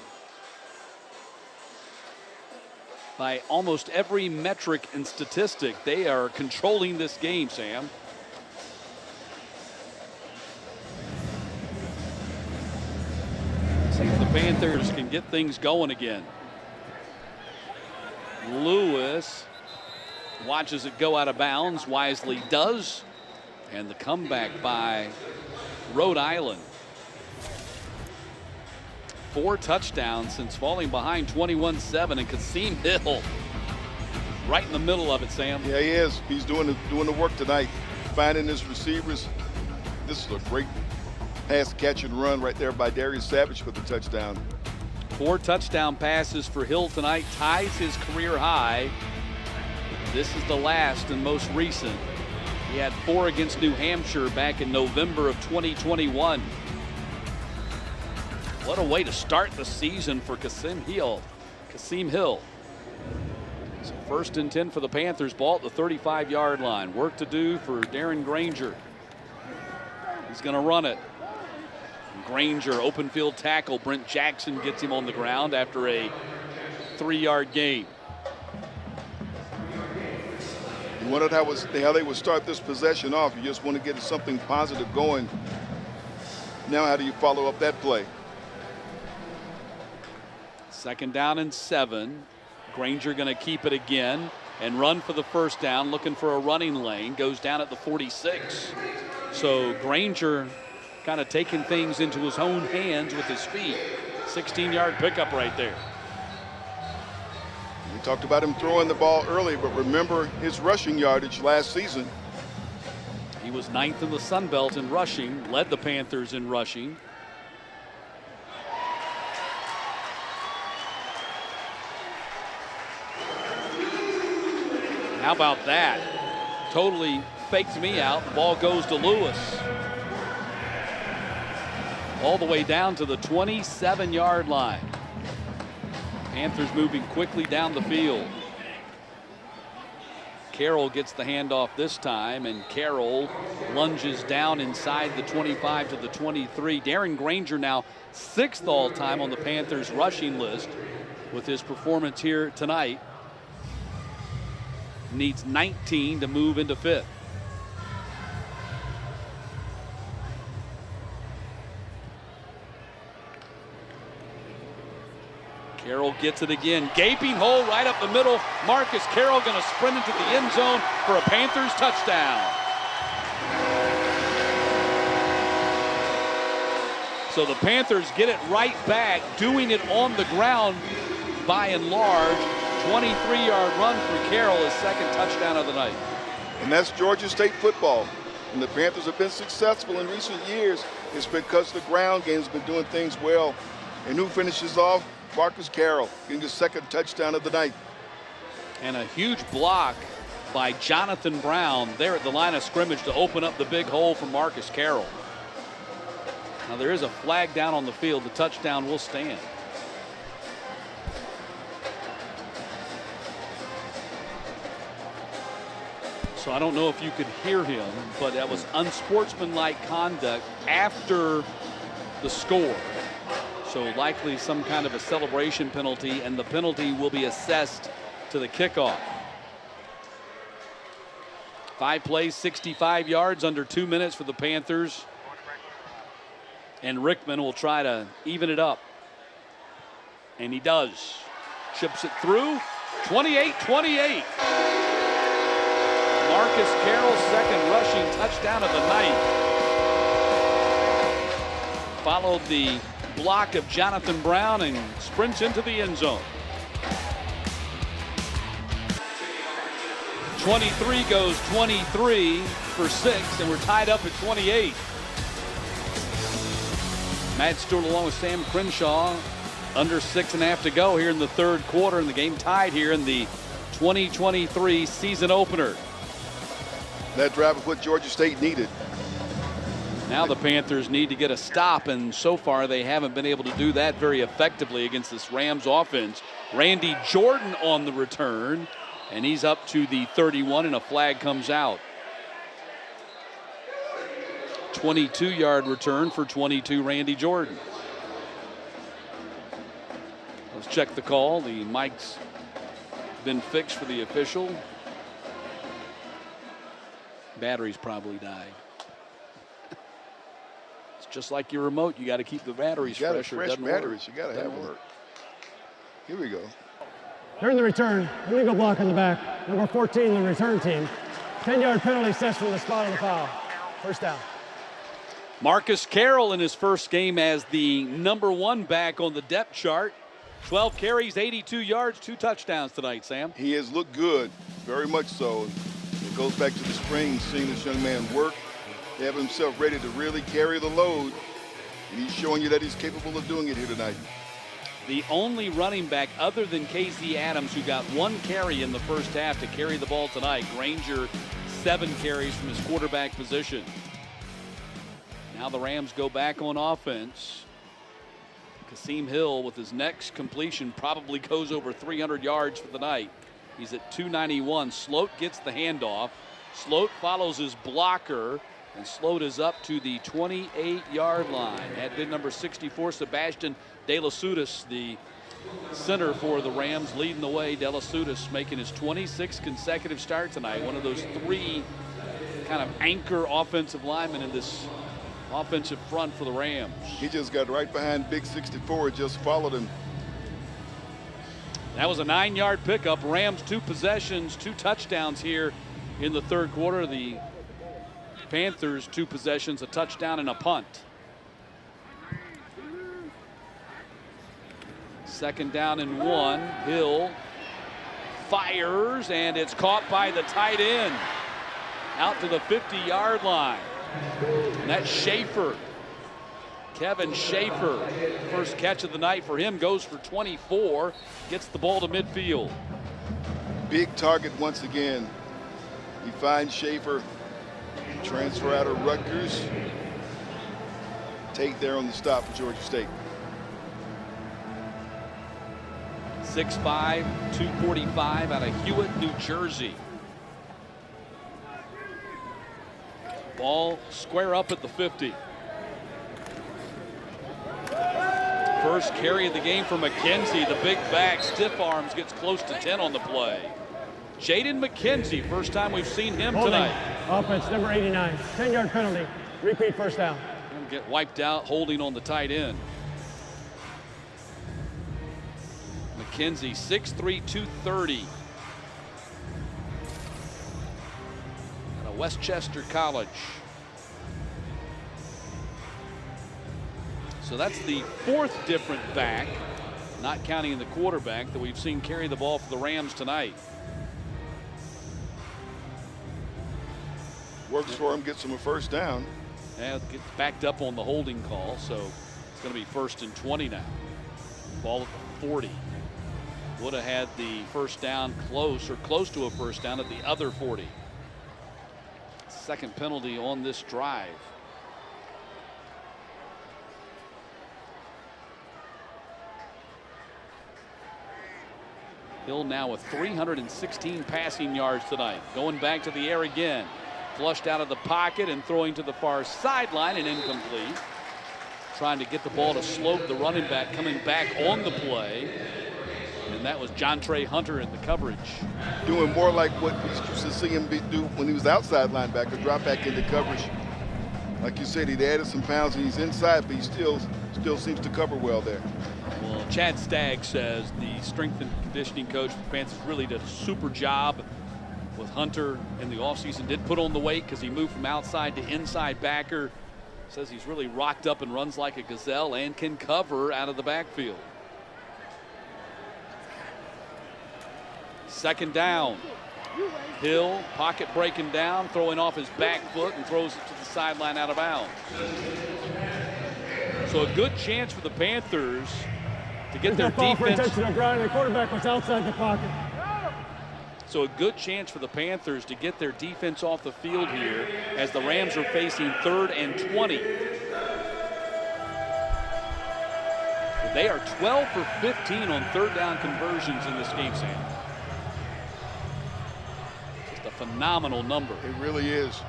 By almost every metric and statistic, they are controlling this game, Sam. See if the Panthers can get things going again. Lewis watches it go out of bounds, wisely does. And the comeback by Rhode Island. 4 touchdowns since falling behind 21-7, and Kasim Hill right in the middle of it, Sam. Yeah, he is. He's doing the work tonight, finding his receivers. This is a great pass, catch, and run right there by Darius Savage for the touchdown. 4 touchdown passes for Hill tonight, ties his career high. This is the last and most recent. He had 4 against New Hampshire back in November of 2021. What a way to start the season for Kasim Hill. So 1st and 10 for the Panthers, ball at the 35-yard line. Work to do for Darren Granger. He's going to run it. Granger, open field tackle. Brent Jackson gets him on the ground after a 3-yard gain. You wondered how they would start this possession off. You just want to get something positive going. Now how do you follow up that play? 2nd down and 7. Granger going to keep it again and run for the 1st down, looking for a running lane. Goes down at the 46. So Granger kind of taking things into his own hands with his feet. 16-yard pickup right there. We talked about him throwing the ball early, but remember his rushing yardage last season. He was 9th in the Sun Belt in rushing, led the Panthers in rushing. How about that? Totally faked me out. The ball goes to Lewis. All the way down to the 27-yard line. Panthers moving quickly down the field. Carroll gets the handoff this time, and Carroll lunges down inside the 25 to the 23. Darren Granger now 6th all-time on the Panthers rushing list with his performance here tonight. Needs 19 to move into 5th. Carroll gets it again. Gaping hole right up the middle. Marcus Carroll going to sprint into the end zone for a Panthers touchdown. So the Panthers get it right back, doing it on the ground by and large. 23-yard run for Carroll, his 2nd touchdown of the night. And that's Georgia State football. And the Panthers have been successful in recent years. It's because the ground game's been doing things well. And who finishes off? Marcus Carroll, getting his 2nd touchdown of the night. And a huge block by Jonathan Brown there at the line of scrimmage to open up the big hole for Marcus Carroll. Now there is a flag down on the field. The touchdown will stand. So I don't know if you could hear him, but that was unsportsmanlike conduct after the score. So likely some kind of a celebration penalty, and the penalty will be assessed to the kickoff. 5 plays, 65 yards, under 2 minutes for the Panthers. And Rickman will try to even it up. And he does. Chips it through. 28-28. Marcus Carroll's second rushing touchdown of the night. Followed the block of Jonathan Brown and sprints into the end zone. 23 goes 23 for 6, and we're tied up at 28. Matt Stewart along with Sam Crenshaw. Under 6.5 to go here in the third quarter, and the game tied here in the 2023 season opener. That drive is what Georgia State needed. Now the Panthers need to get a stop, and so far they haven't been able to do that very effectively against this Rams offense. Randy Jordan on the return, and he's up to the 31, and a flag comes out. 22-yard return for 22 Randy Jordan. Let's check the call. The mic's been fixed for the official. Batteries probably died. It's just like your remote. You got to keep the batteries fresh. Fresh batteries. You got to have them. Here we go. During the return, illegal block on the back. Number 14, the return team. 10-yard penalty assessed from the spot of the foul. First down. Marcus Carroll in his first game as the number 1 back on the depth chart. 12 carries, 82 yards, 2 touchdowns tonight, Sam. He has looked good, very much so. It goes back to the spring, seeing this young man work, have himself ready to really carry the load, and he's showing you that he's capable of doing it here tonight. The only running back other than Casey Adams who got 1 carry in the first half to carry the ball tonight. Granger, 7 carries from his quarterback position. Now the Rams go back on offense. Kasim Hill with his next completion probably goes over 300 yards for the night. He's at 291. Sloat gets the handoff. Sloat follows his blocker, and Sloat is up to the 28-yard line. At bid number 64, Sebastian De La Sutis, the center for the Rams, leading the way. De La Sutis making his 26th consecutive start tonight. One of those 3 kind of anchor offensive linemen in this offensive front for the Rams. He just got right behind Big 64, just followed him. That was a 9-yard pickup. Rams 2 possessions, 2 touchdowns here in the third quarter. The Panthers 2 possessions, a touchdown and a punt. Second down and 1. Hill fires, and it's caught by the tight end out to the 50-yard line. And that's Schaefer. Kevin Schaefer, first catch of the night for him, goes for 24, gets the ball to midfield. Big target once again. He finds Schaefer, transfer out of Rutgers. Take there on the stop for Georgia State. 6'5", 245 out of Hewitt, New Jersey. Ball square up at the 50. First carry of the game for McKenzie. The big back, stiff arms, gets close to 10 on the play. Jaden McKenzie, first time we've seen him tonight. Offense number 89, 10-yard penalty. Repeat first down. And get wiped out, holding on the tight end. McKenzie, 6'3", 230. Out of Westchester College. So that's the 4th different back, not counting the quarterback, that we've seen carry the ball for the Rams tonight. Works for him, gets him a first down. And gets backed up on the holding call, so it's going to be 1st and 20 now. Ball at the 40. Would have had the first down close, or close to a first down at the other 40. Second penalty on this drive. Hill now with 316 passing yards tonight. Going back to the air again. Flushed out of the pocket and throwing to the far sideline and incomplete. Trying to get the ball to Slope, the running back, coming back on the play. And that was John Trey Hunter in the coverage. Doing more like what we used to see him do when he was outside linebacker, drop back into coverage. Like you said, he'd added some pounds and he's inside, but he still seems to cover well there. Well, Chad Stagg says the strength and conditioning coach for the Panthers really did a super job with Hunter in the offseason. Did put on the weight because he moved from outside to inside backer. Says he's really rocked up and runs like a gazelle and can cover out of the backfield. Second down. Hill, pocket breaking down, throwing off his back foot and throws it to the sideline out of bounds. So a good chance for the Panthers to get their defense. For intentional ground, and the quarterback was outside the pocket. So a good chance for the Panthers to get their defense off the field here as the Rams are facing 3rd and 20. They are 12 for 15 on 3rd down conversions in this game, Sam. Just a phenomenal number. It really is.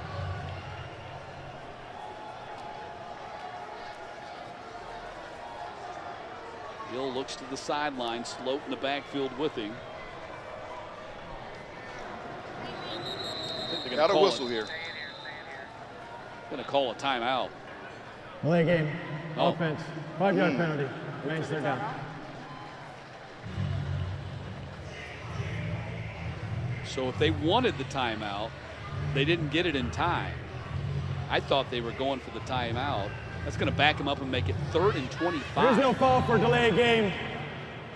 Hill looks to the sideline, Slope in the backfield with him. Got a whistle here. Going to call a timeout. Delay game. Oh. Offense. 5-yard penalty. Remains 3rd down. So if they wanted the timeout, they didn't get it in time. I thought they were going for the timeout. That's going to back them up and make it 3rd and 25. There's no call for delay game.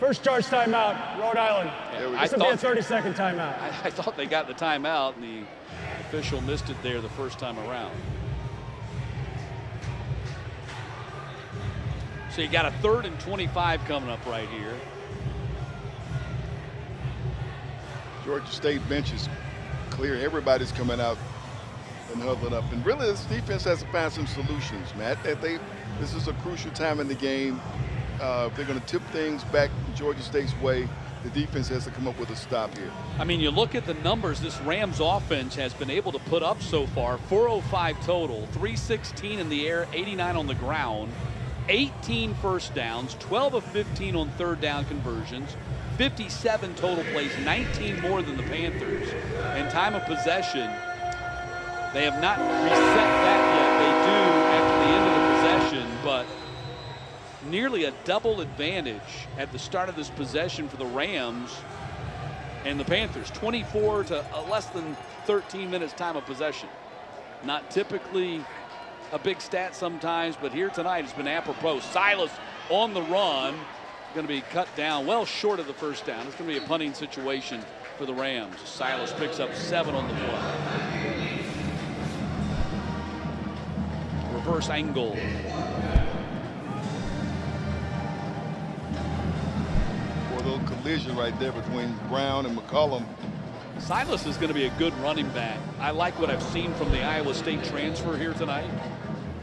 First charge timeout, Rhode Island. Yeah, This will be a 30-second timeout. I thought they got the timeout, and the official missed it there the first time around. So you got a 3rd and 25 coming up right here. Georgia State bench is clear. Everybody's coming out and huddling up. And really, this defense has to find some solutions, Matt. This is a crucial time in the game. If they're going to tip things back Georgia State's way, the defense has to come up with a stop here. I mean, you look at the numbers this Rams offense has been able to put up so far. 405 total, 316 in the air, 89 on the ground, 18 first downs, 12 of 15 on 3rd down conversions, 57 total plays, 19 more than the Panthers. And time of possession, they have not reset that yet. They do after the end of the possession, but nearly a double advantage at the start of this possession for the Rams and the Panthers. 24 to less than 13 minutes time of possession. Not typically a big stat sometimes, but here tonight it's been apropos. Silas on the run, going to be cut down well short of the first down. It's going to be a punting situation for the Rams. Silas picks up 7 on the play. Reverse angle. A little collision right there between Brown and McCollum. Silas is going to be a good running back. I like what I've seen from the Iowa State transfer here tonight.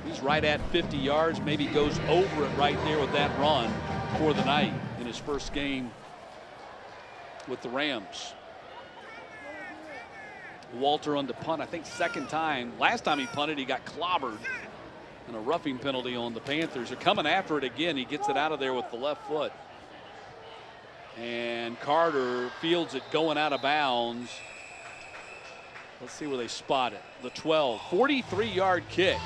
He's right at 50 yards, maybe goes over it right there with that run for the night in his first game with the Rams. Walter on the punt, I think 2nd time. Last time he punted, he got clobbered. And a roughing penalty on the Panthers. They're coming after it again. He gets it out of there with the left foot. And Carter fields it going out of bounds. Let's see where they spot it. The 12, 43-yard kick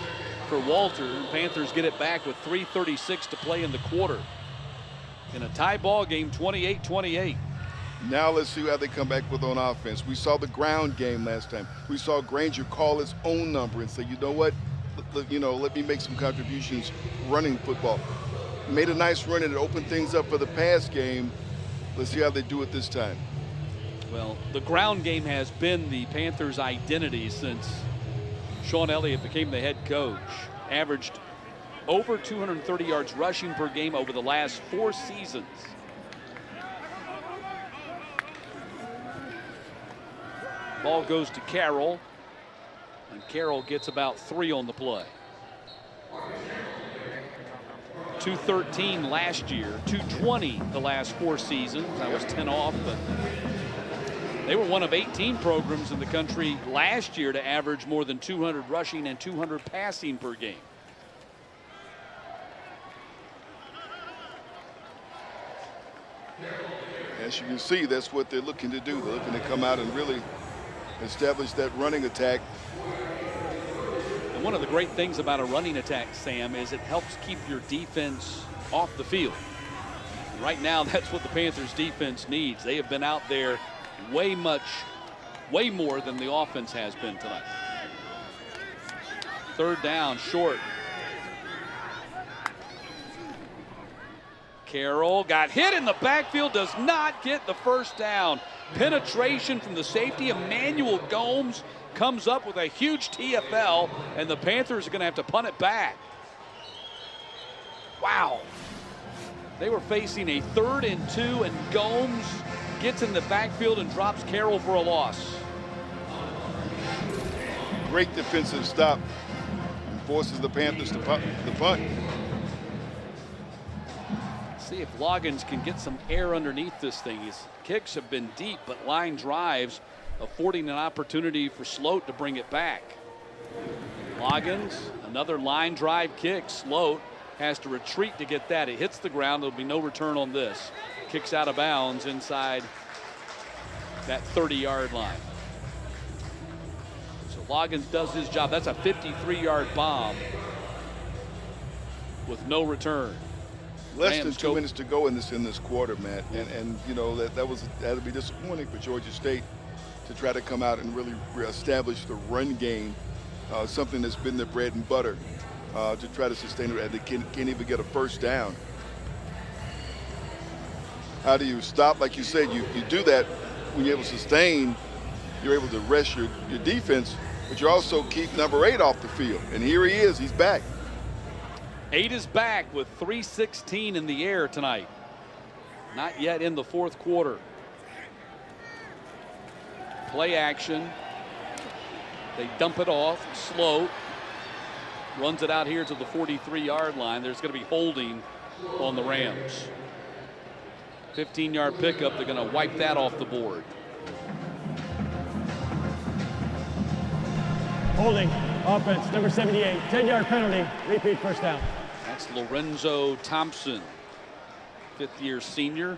for Walter. The Panthers get it back with 3:36 to play in the quarter. In a tie ball game, 28-28. Now let's see how they come back with on offense. We saw the ground game last time. We saw Granger call his own number and say, you know what, let me make some contributions running football. Made a nice run and it opened things up for the pass game. Let's see how they do it this time. Well, the ground game has been the Panthers' identity since Sean Elliott became the head coach. Averaged over 230 yards rushing per game over the last 4 seasons. Ball goes to Carroll, and Carroll gets about 3 on the play. 213 last year, 220 the last 4 seasons. I was 10 off, but they were one of 18 programs in the country last year to average more than 200 rushing and 200 passing per game. As you can see, that's what they're looking to do. They're looking to come out and really establish that running attack. And one of the great things about a running attack, Sam, is it helps keep your defense off the field. And right now, that's what the Panthers defense needs. They have been out there way more than the offense has been tonight. 3rd down, short. Carroll got hit in the backfield, does not get the 1st down. Penetration from the safety. Emmanuel Gomes comes up with a huge TFL, and the Panthers are going to have to punt it back. Wow. They were facing a 3rd and 2, and Gomes gets in the backfield and drops Carroll for a loss. Great defensive stop and forces the Panthers to punt. See if Loggins can get some air underneath this thing. His kicks have been deep, but line drives affording an opportunity for Sloat to bring it back. Loggins, another line drive kick. Sloat has to retreat to get that. It hits the ground. There'll be no return on this. Kicks out of bounds inside that 30-yard line. So Loggins does his job. That's a 53-yard bomb with no return. Less than 2 minutes to go in this quarter, Matt, and you know that had to be disappointing for Georgia State to try to come out and really establish the run game, something that's been their bread and butter, to try to sustain it. And they can't even get a 1st down. How do you stop? Like you said, you do that when you're able to sustain. You're able to rest your defense, but you also keep number 8 off the field. And here he is. He's back. 8 is back with 3:16 in the air tonight. Not yet in the 4th quarter. Play action. They dump it off. Sloat runs it out here to the 43-yard line. There's going to be holding on the Rams. 15-yard pickup. They're going to wipe that off the board. Holding, offense, number 78, 10-yard penalty, repeat 1st down. That's Lorenzo Thompson, 5th-year senior.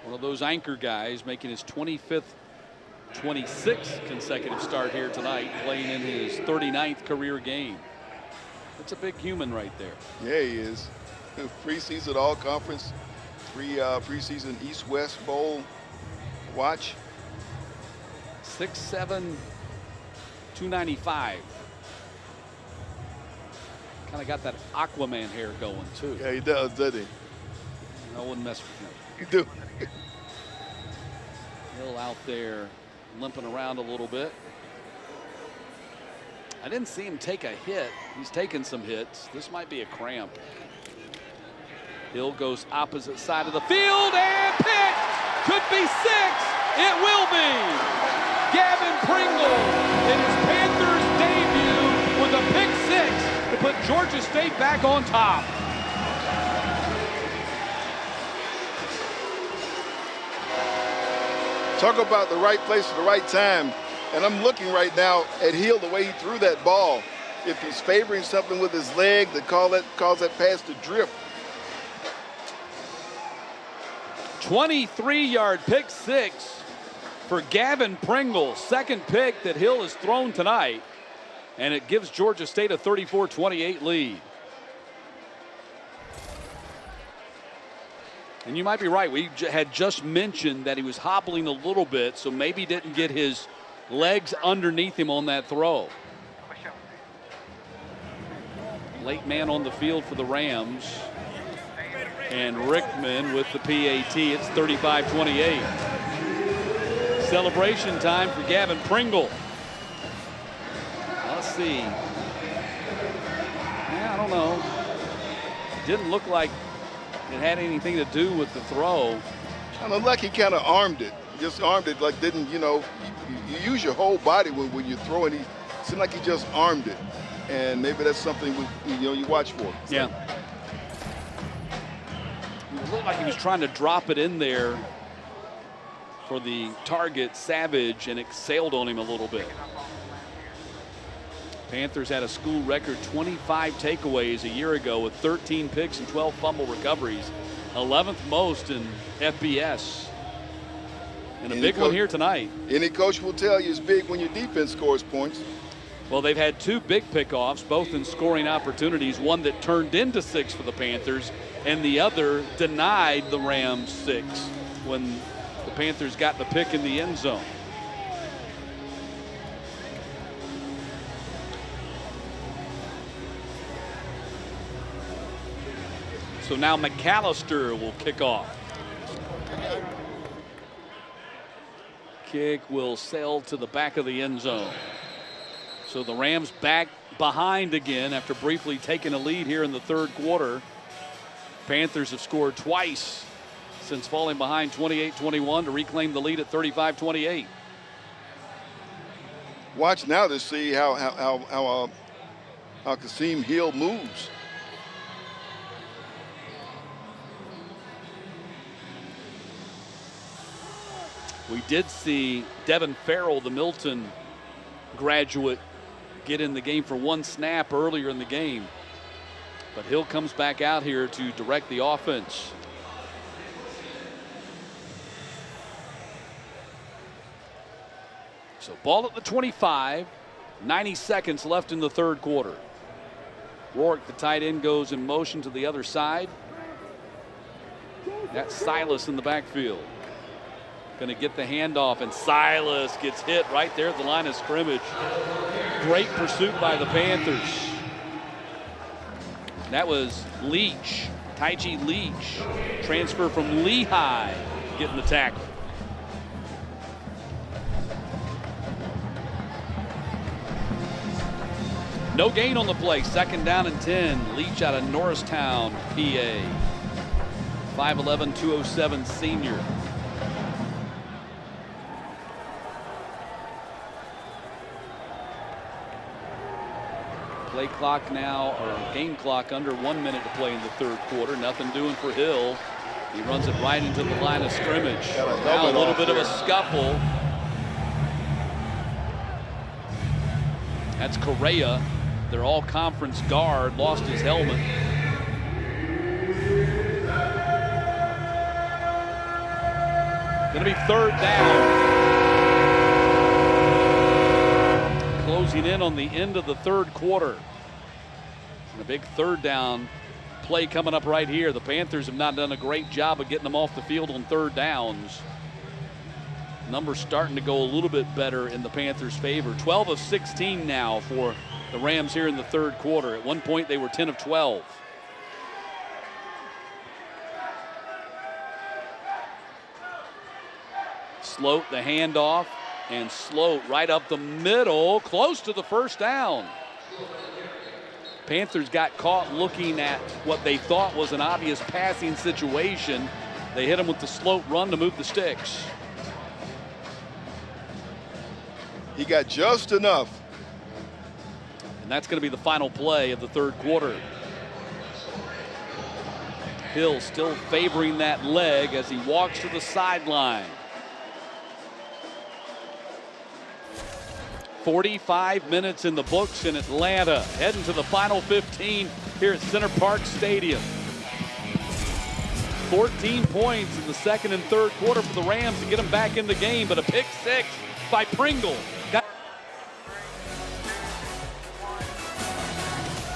One of those anchor guys making his 26th consecutive start here tonight, playing in his 39th career game. That's a big human right there. Yeah, he is. Preseason all-conference, preseason East-West Bowl watch. 6'7", 295. Kind of got that Aquaman hair going too. Yeah, he does, doesn't he? I wouldn't mess with him. You do. Hill out there limping around a little bit. I didn't see him take a hit. He's taken some hits. This might be a cramp. Hill goes opposite side of the field and picked. Could be 6. It will be. Gavin Pringle in his Panthers debut with a pick 6 to put Georgia State back on top. Talk about the right place at the right time. And I'm looking right now at Hill, the way he threw that ball. If he's favoring something with his leg, that cause that pass to drift. 23-yard pick 6 for Gavin Pringle. 2nd pick that Hill has thrown tonight. And it gives Georgia State a 34-28 lead. And you might be right. We had just mentioned that he was hobbling a little bit, so maybe didn't get his legs underneath him on that throw. Late man on the field for the Rams. And Rickman with the PAT. It's 35-28. Celebration time for Gavin Pringle. Let's see. Yeah, I don't know. Didn't look like it had anything to do with the throw. I don't know, like he kind of armed it. Just armed it, like didn't, you use your whole body when you're throwing. It seemed like he just armed it. And maybe that's something you watch for. Yeah. looked like he was trying to drop it in there for the target, Savage, and it sailed on him a little bit. Panthers had a school record 25 takeaways a year ago with 13 picks and 12 fumble recoveries. 11th most in FBS. And a big one here tonight. Any coach will tell you it's big when your defense scores points. Well, they've had 2 big pickoffs, both in scoring opportunities. One that turned into 6 for the Panthers, and the other denied the Rams 6 when the Panthers got the pick in the end zone. So now McAllister will kick off. Kick will sail to the back of the end zone. So the Rams back behind again after briefly taking a lead here in the third quarter. Panthers have scored twice since falling behind 28-21 to reclaim the lead at 35-28. Watch now to see how Kasim Hill moves. We did see Devin Farrell, the Milton graduate, get in the game for 1 snap earlier in the game. But Hill comes back out here to direct the offense. So ball at the 25, 90 seconds left in the third quarter. Rourke, the tight end, goes in motion to the other side. That's Silas in the backfield. Going to get the handoff, and Silas gets hit right there at the line of scrimmage. Great pursuit by the Panthers. That was Leach, Taiji Leach, transfer from Lehigh, getting the tackle. No gain on the play, 2nd down and 10. Leach out of Norristown, PA. 5'11", 207 senior. Play clock now, or game clock under 1 minute to play in the third quarter. Nothing doing for Hill. He runs it right into the line of scrimmage. Now a little bit of a scuffle. That's Correa, their all-conference guard, lost his helmet. Going to be 3rd down. Closing in on the end of the third quarter. And a big 3rd down play coming up right here. The Panthers have not done a great job of getting them off the field on 3rd downs. Numbers starting to go a little bit better in the Panthers' favor. 12 of 16 now for the Rams here in the third quarter. At one point they were 10 of 12. Sloat the handoff, and Sloat right up the middle, close to the 1st down. Panthers got caught looking at what they thought was an obvious passing situation. They hit him with the Sloat run to move the sticks. He got just enough. And that's going to be the final play of the third quarter. Hill still favoring that leg as he walks to the sideline. 45 minutes in the books in Atlanta, heading to the final 15 here at Center Park Stadium. 14 points in the second and third quarter for the Rams to get them back in the game, but a pick 6 by Pringle.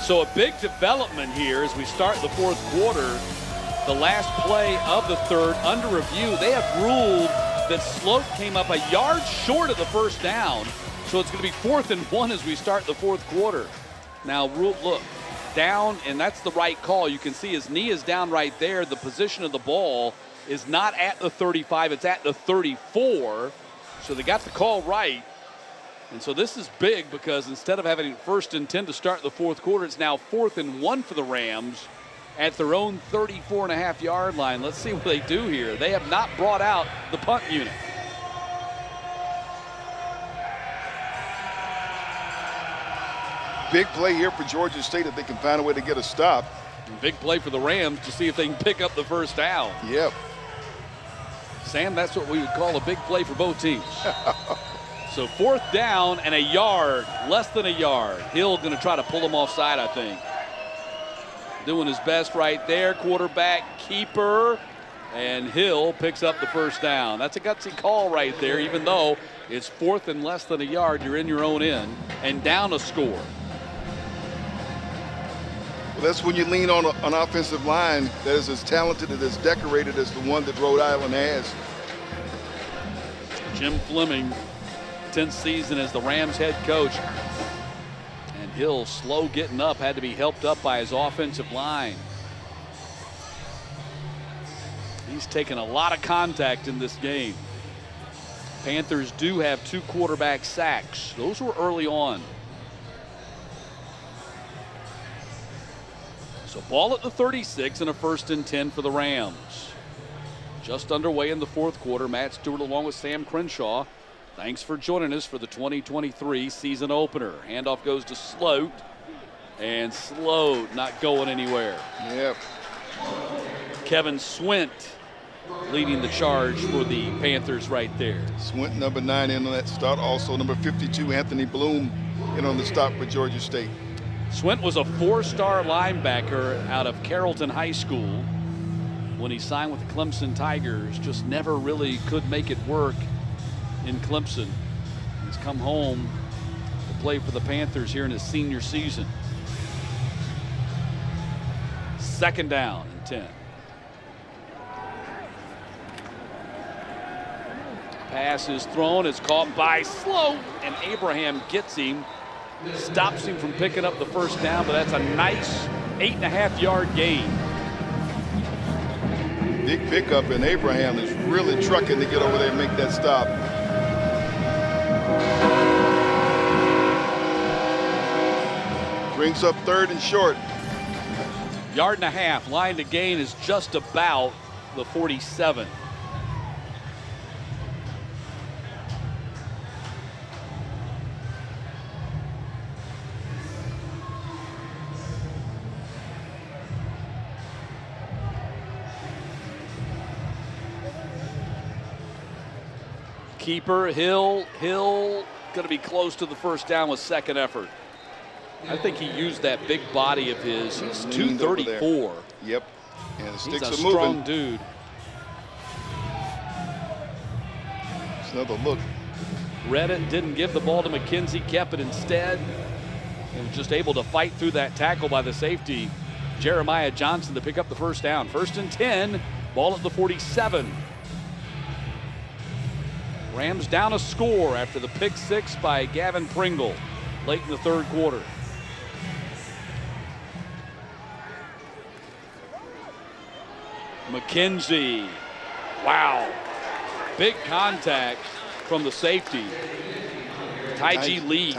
So a big development here as we start the fourth quarter. The last play of the third under review. They have ruled that Sloat came up a yard short of the 1st down. So it's going to be 4th and 1 as we start the fourth quarter. Now, look, down, and that's the right call. You can see his knee is down right there. The position of the ball is not at the 35, it's at the 34. So they got the call right. And so this is big because instead of having 1st and 10 to start the fourth quarter, it's now 4th and 1 for the Rams at their own 34.5-yard line. Let's see what they do here. They have not brought out the punt unit. Big play here for Georgia State if they can find a way to get a stop. Big play for the Rams to see if they can pick up the first down. Yep. Sam, that's what we would call a big play for both teams. So 4th down and a yard, less than a yard. Hill going to try to pull him offside, I think. Doing his best right there. Quarterback keeper, and Hill picks up the first down. That's a gutsy call right there, even though it's 4th and less than a yard. You're in your own end and down a score. Well, that's when you lean on an offensive line that is as talented and as decorated as the one that Rhode Island has. Jim Fleming, 10th season as the Rams head coach. And Hill, slow getting up, had to be helped up by his offensive line. He's taken a lot of contact in this game. Panthers do have 2 quarterback sacks. Those were early on. So ball at the 36 and a 1st and 10 for the Rams. Just underway in the 4th quarter. Matt Stewart along with Sam Crenshaw. Thanks for joining us for the 2023 season opener. Handoff goes to Sloat, and Sloat not going anywhere. Yep. Kevin Swint leading the charge for the Panthers right there. Swint, number 9, in on that start. Also number 52, Anthony Bloom, in on the stop for Georgia State. Swint was a 4-star linebacker out of Carrollton High School when he signed with the Clemson Tigers. Just never really could make it work in Clemson. He's come home to play for the Panthers here in his senior season. 2nd down and 10. Pass is thrown. It's caught by Sloat, and Abraham gets him. Stops him from picking up the first down, but that's a nice 8.5-yard gain. Big pickup, and Abraham is really trucking to get over there and make that stop. Brings up 3rd and short. 1.5 yards. Line to gain is just about the 47. Keeper, Hill going to be close to the first down with 2nd effort. I think he used that big body of his. He's 234. Yep. And the sticks He's a are moving. strong dude. It's another look. Read it, didn't give the ball to McKenzie, kept it instead. And was just able to fight through that tackle by the safety, Jeremiah Johnson, to pick up the first down. 1st and 10, ball at the 47. Rams down a score after the pick 6 by Gavin Pringle late in the 3rd quarter. McKenzie. Wow. Big contact from the safety. Taiji Leach.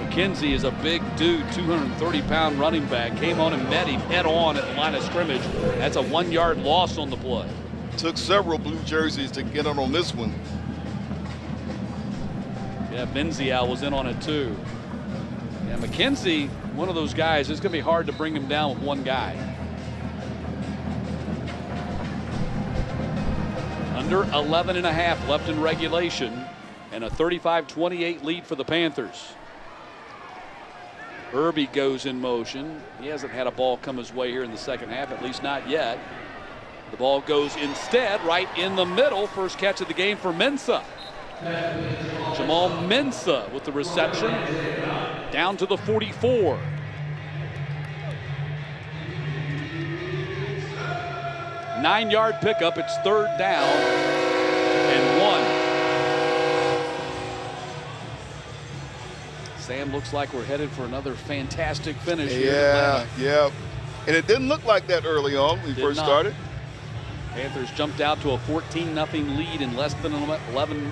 McKenzie is a big dude, 230-pound running back. Came on and met him head on at the line of scrimmage. That's a 1-yard loss on the play. Took several blue jerseys to get on this one. Yeah, Benzial was in on it too. Yeah, McKenzie, one of those guys, it's going to be hard to bring him down with one guy. Under 11.5 left in regulation, and a 35-28 lead for the Panthers. Irby goes in motion. He hasn't had a ball come his way here in the 2nd half, at least not yet. The ball goes instead right in the middle. First catch of the game for Mensah. Jamal Mensah with the reception down to the 44. Nine-yard pickup. It's 3rd down and 1. Sam, looks like we're headed for another fantastic finish here in Atlanta. Yeah. And it didn't look like that early on when we first started. Panthers jumped out to a 14-0 lead in less than 11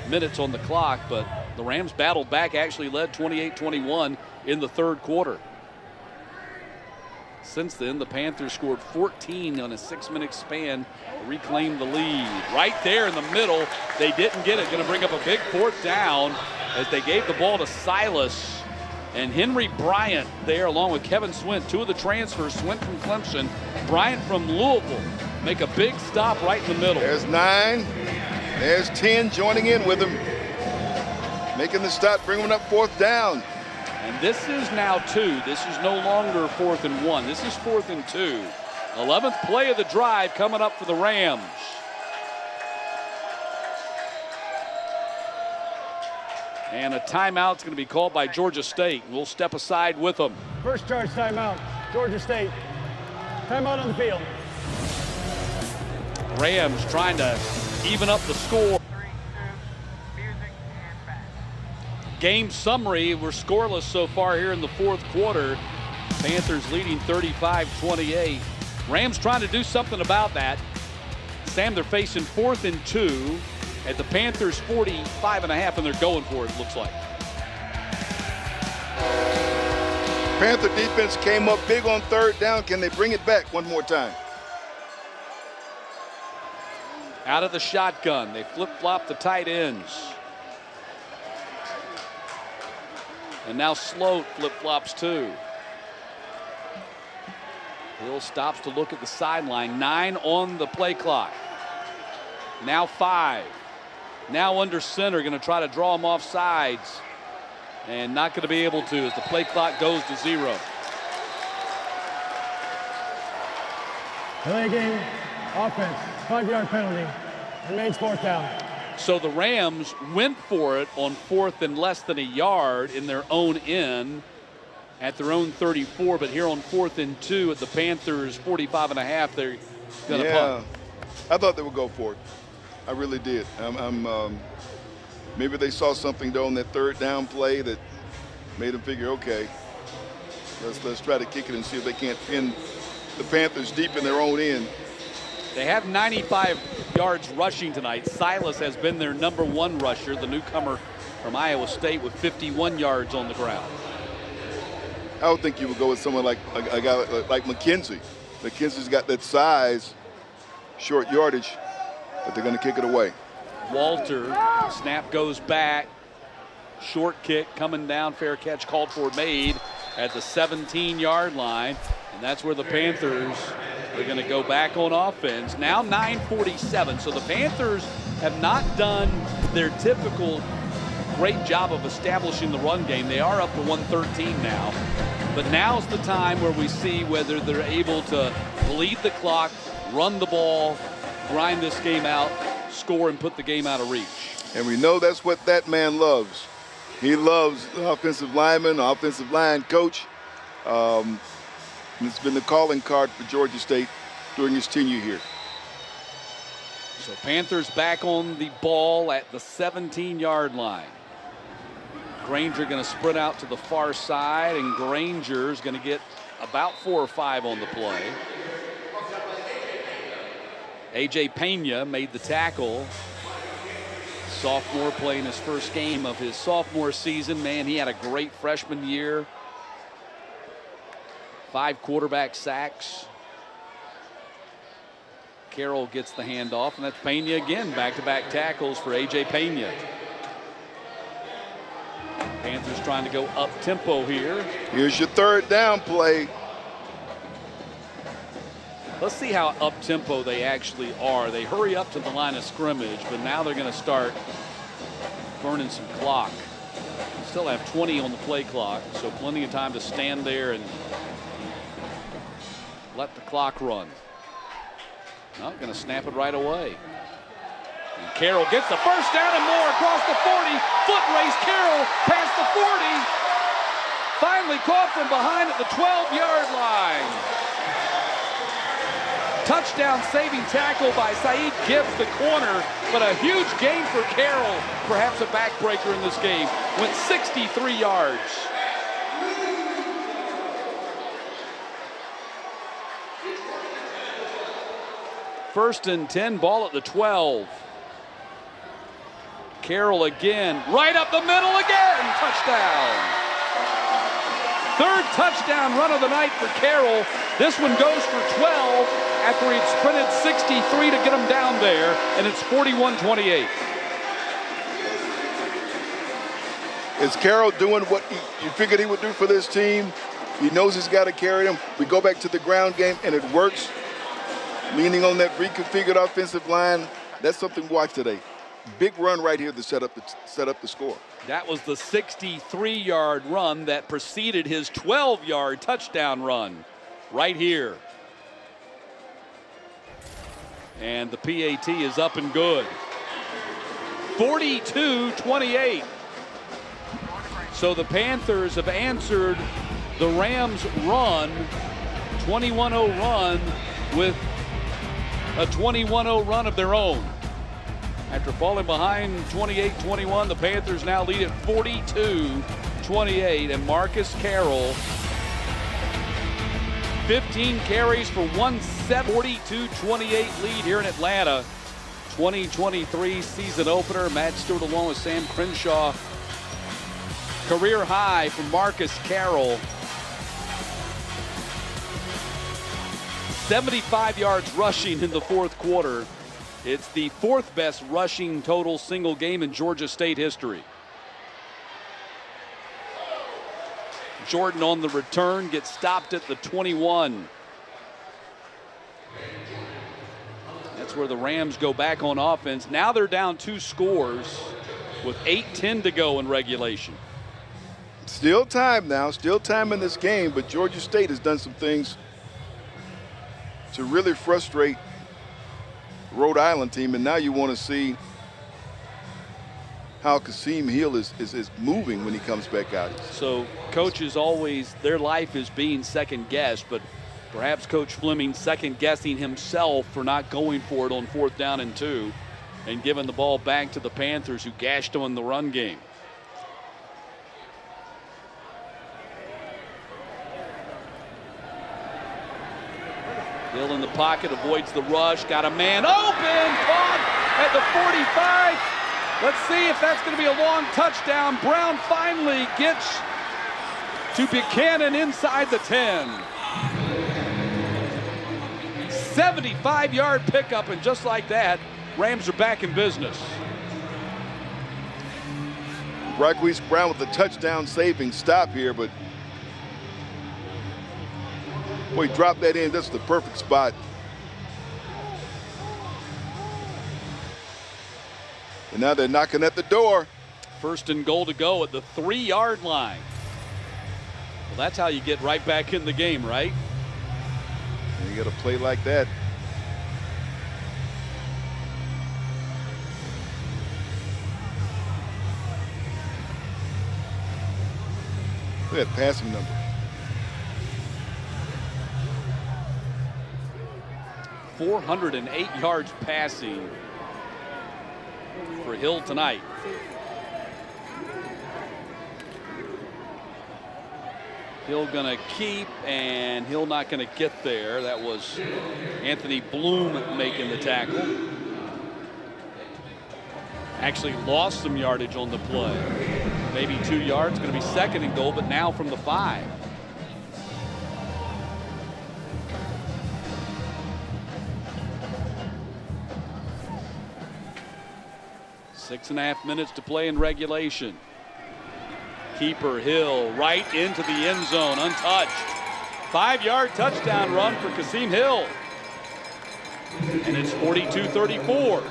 minutes on the clock, but the Rams battled back, actually led 28-21 in the 3rd quarter. Since then, the Panthers scored 14 on a 6-minute span, reclaimed the lead. Right there in the middle, they didn't get it. Going to bring up a big 4th down as they gave the ball to Silas. And Henry Bryant there along with Kevin Swint, two of the transfers, Swint from Clemson, Bryant from Louisville, make a big stop right in the middle. There's 9. There's 10 joining in with him. Making the stop, bringing him up 4th down. And this is now 2. This is no longer 4th and 1. This is 4th and 2. 11th play of the drive coming up for the Rams. And a timeout's going to be called by Georgia State. We'll step aside with them. First charge timeout, Georgia State. Timeout on the field. Rams trying to even up the score. 3-2, music and back. Game summary, we're scoreless so far here in the 4th quarter. Panthers leading 35-28. Rams trying to do something about that. Sam, they're facing 4th and 2 at the Panthers 45.5, and they're going for it, looks like. Panther defense came up big on 3rd down. Can they bring it back one more time? Out of the shotgun, they flip-flop the tight ends. And now Sloat flip-flops too. Hill stops to look at the sideline. 9 on the play clock. Now 5. Now under center, going to try to draw him off sides. And not going to be able to as the play clock goes to 0. Delay game, offense, 5-yard penalty. Remains 4th down. So the Rams went for it on 4th and less than a yard in their own end at their own 34. But here on 4th and 2 at the Panthers 45.5, they're going to punt. I thought they would go for it. I really did. Maybe they saw something though on that 3rd down play that made them figure, okay, let's try to kick it and see if they can't pin the Panthers deep in their own end. They have 95 yards rushing tonight. Silas has been their #1 rusher, the newcomer from Iowa State, with 51 yards on the ground. I would think you would go with someone like a guy like McKenzie. McKenzie's got that size, short yardage, but they're going to kick it away. Walter, snap goes back. Short kick coming down, fair catch called for, made at the 17-yard line. And that's where the Panthers are going to go back on offense. Now 9:47. So the Panthers have not done their typical great job of establishing the run game. They are up to 113 now. But now's the time where we see whether they're able to bleed the clock, run the ball, grind this game out, score, and put the game out of reach. And we know that's what that man loves. He loves the offensive lineman, offensive line coach. It's been the calling card for Georgia State during his tenure here. So Panthers back on the ball at the 17-yard line. Granger going to sprint out to the far side, and Granger's going to get about 4 or 5 on the play. A.J. Pena made the tackle. Sophomore playing his first game of his sophomore season. Man, he had a great freshman year. 5 quarterback sacks. Carroll gets the handoff, and that's Pena again. Back-to-back tackles for A.J. Pena. Panthers trying to go up-tempo here. Here's your 3rd down play. Let's see how up-tempo they actually are. They hurry up to the line of scrimmage, but now they're going to start burning some clock. Still have 20 on the play clock, so plenty of time to stand there and let the clock run. Not going to snap it right away. And Carroll gets the first down and more across the 40. Foot race, Carroll past the 40. Finally caught from behind at the 12-yard line. Touchdown saving tackle by Saeed Gibbs, the corner, but a huge gain for Carroll. Perhaps a backbreaker in this game. Went 63 yards. First and 10, ball at the 12. Carroll again, right up the middle again, touchdown. 3rd touchdown run of the night for Carroll. This one goes for 12 after he'd sprinted 63 to get him down there, and it's 41-28. Is Carroll doing what you figured he would do for this team? He knows he's got to carry them. We go back to the ground game, and it works. Leaning on that reconfigured offensive line, that's something to watch today. Big run right here to set up the score. That was the 63-yard run that preceded his 12-yard touchdown run right here. And the PAT is up and good. 42-28. So the Panthers have answered the Rams' run, 21-0 run, with a 21-0 run of their own. After falling behind 28-21, the Panthers now lead at 42-28, and Marcus Carroll, 15 carries for 42-28 lead here in Atlanta. 2023 season opener. Matt Stewart along with Sam Crenshaw. Career high for Marcus Carroll. 75 yards rushing in the fourth quarter. It's the fourth best rushing total single game in Georgia State history. Jordan on the return gets stopped at the 21. That's where the Rams go back on offense. Now they're down 2 scores with 8:10 to go in regulation. Still time now, still time in this game, but Georgia State has done some things to really frustrate Rhode Island team, and now you want to see how Kasim Hill is moving when he comes back out. So coaches always, their life is being second guessed, but perhaps Coach Fleming second guessing himself for not going for it on 4th down and 2 and giving the ball back to the Panthers, who gashed them in the run game. Hill in the pocket, avoids the rush, got a man open, caught at the 45. Let's see if that's going to be a long touchdown. Brown finally gets to Buchanan inside the 10. 75-yard pickup, and just like that, Rams are back in business. Raquise Brown with a touchdown saving stop here, but boy, he dropped that in. That's the perfect spot. And now they're knocking at the door. 1st and goal to go at the 3-yard line. Well, that's how you get right back in the game, right? And you got to play like that. Look at that passing number. 408 yards passing for Hill tonight. Hill gonna keep, and Hill not gonna get there. That was Anthony Bloom making the tackle. Actually lost some yardage on the play. Maybe 2 yards, gonna be 2nd and goal, but now from the 5. Six and a half minutes to play in regulation. Keeper Hill right into the end zone, untouched. 5-yard touchdown run for Kasim Hill. And it's 42-34.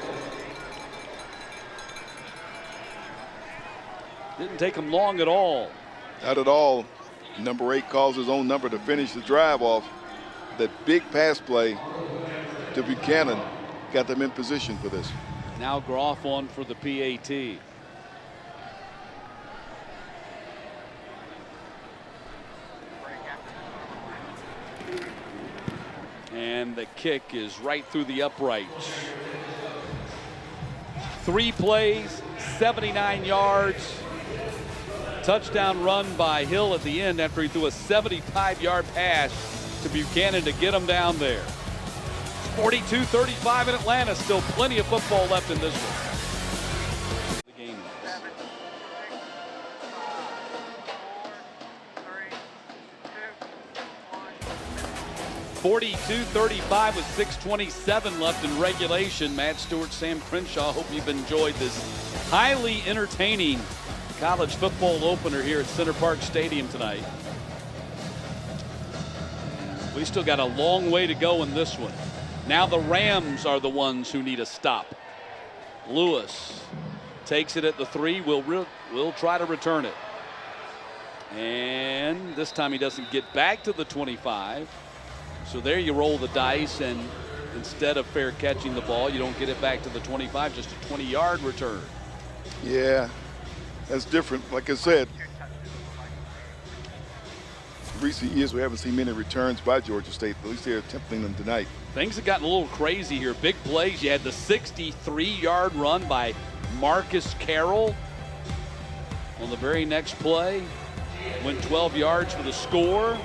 Didn't take him long at all. Not at all. Number 8 calls his own number to finish the drive off. That big pass play to Buchanan got them in position for this. Now Groff on for the PAT. And the kick is right through the uprights. 3 plays, 79 yards. Touchdown run by Hill at the end after he threw a 75-yard pass to Buchanan to get him down there. 42-35 in Atlanta. Still plenty of football left in this one. The game. 7, 6, 4, 3, 2, 1. 42-35 with 6:27 left in regulation. Matt Stewart, Sam Crenshaw. Hope you've enjoyed this highly entertaining college football opener here at Center Park Stadium tonight. We still got a long way to go in this one. Now the Rams are the ones who need a stop. Lewis takes it at the 3. Will try to return it. And this time he doesn't get back to the 25. So there you roll the dice, and instead of fair catching the ball, you don't get it back to the 25, just a 20-yard return. Yeah, that's different. Like I said, recent years we haven't seen many returns by Georgia State. At least they're attempting them tonight. Things have gotten a little crazy here. Big plays. You had the 63-yard run by Marcus Carroll on the very next play. Went 12 yards for the score.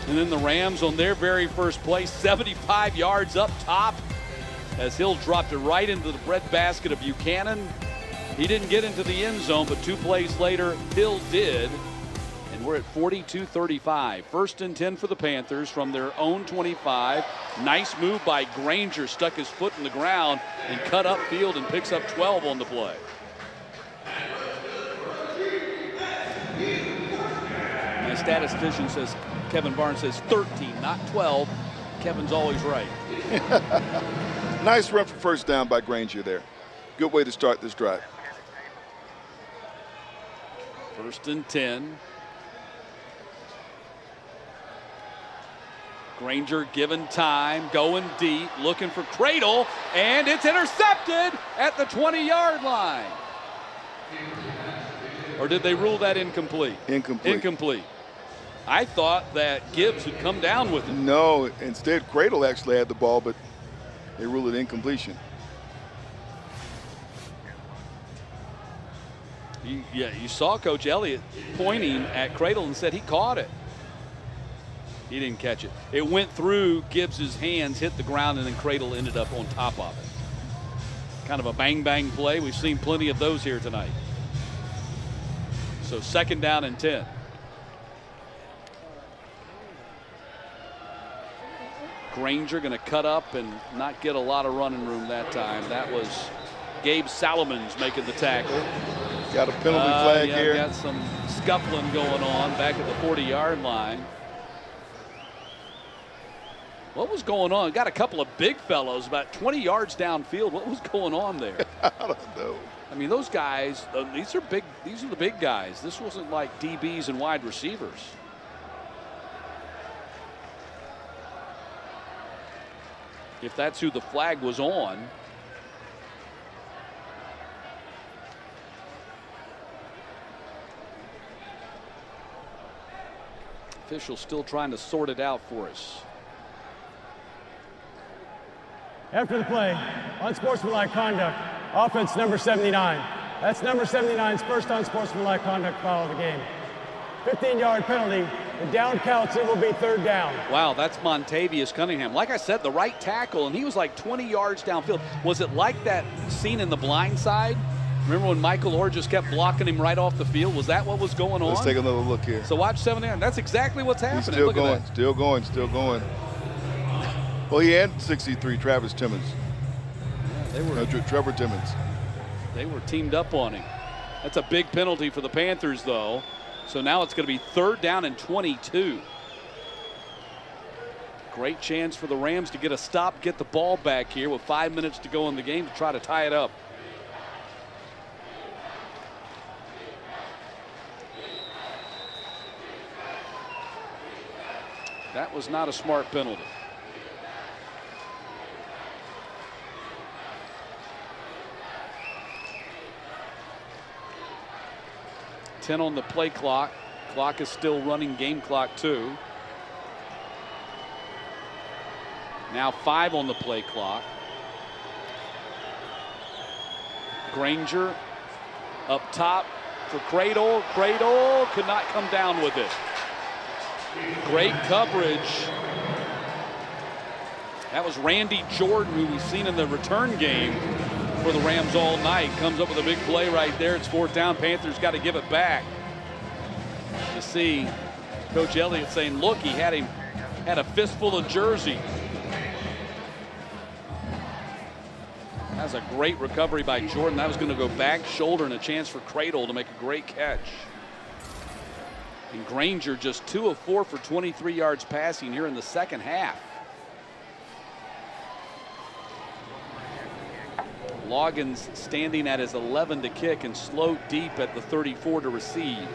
And then the Rams on their very first play, 75 yards up top, as Hill dropped it right into the breadbasket of Buchanan. He didn't get into the end zone, but 2 plays later, Hill did. And we're at 42-35. 1st and 10 for the Panthers from their own 25. Nice move by Granger. Stuck his foot in the ground and cut upfield and picks up 12 on the play. My statistician says, Kevin Barnes says 13, not 12. Kevin's always right. Nice run for first down by Granger there. Good way to start this drive. 1st and 10. Granger given time, going deep, looking for Cradle, and it's intercepted at the 20-yard line. Or did they rule that incomplete? Incomplete. Incomplete. I thought that Gibbs had come down with it. No, instead Cradle actually had the ball, but they ruled it incompletion. You saw Coach Elliott pointing at Cradle and said he caught it. He didn't catch it. It went through Gibbs's hands, hit the ground, and then Cradle ended up on top of it. Kind of a bang-bang play. We've seen plenty of those here tonight. So 2nd down and 10. Granger going to cut up and not get a lot of running room that time. That was Gabe Salomons making the tackle. Got a penalty flag here. Got some scuffling going on back at the 40-yard line. What was going on? Got a couple of big fellows about 20 yards downfield. What was going on there? I don't know. I mean, those guys, these are big. These are the big guys. This wasn't like DBs and wide receivers. If that's who the flag was on. Official still trying to sort it out for us. After the play, unsportsmanlike conduct, offense number 79. That's number 79's first unsportsmanlike conduct foul of the game. 15-yard penalty. The down counts. It will be 3rd down. Wow, that's Montavious Cunningham. Like I said, the right tackle, and he was like 20 yards downfield. Was it like that scene in The Blind Side? Remember when Michael Orr just kept blocking him right off the field? Was that what was going on? Let's take another look here. So watch 79. That's exactly what's happening. He's still look going, at that. still going, still going. Well, he had 63, Travis Timmons. Yeah, Trevor Timmons. They were teamed up on him. That's a big penalty for the Panthers, though. So now it's going to be 3rd down and 22. Great chance for the Rams to get a stop, get the ball back here with 5 minutes to go in the game to try to tie it up. That was not a smart penalty. $10 on the play clock. Clock is still running, game clock too. Now 5 on the play clock. Granger up top for Cradle. Cradle could not come down with it. Great coverage. That was Randy Jordan, who we've seen in the return game for the Rams all night. Comes up with a big play right there. It's 4th down. Panthers got to give it back. You see Coach Elliott saying, look, he had a fistful of jersey. As That's a great recovery by Jordan. That was going to go back shoulder and a chance for Cradle to make a great catch. And Granger just 2 of 4 for 23 yards passing here in the second half. Loggins standing at his 11 to kick and Sloat deep at the 34 to receive.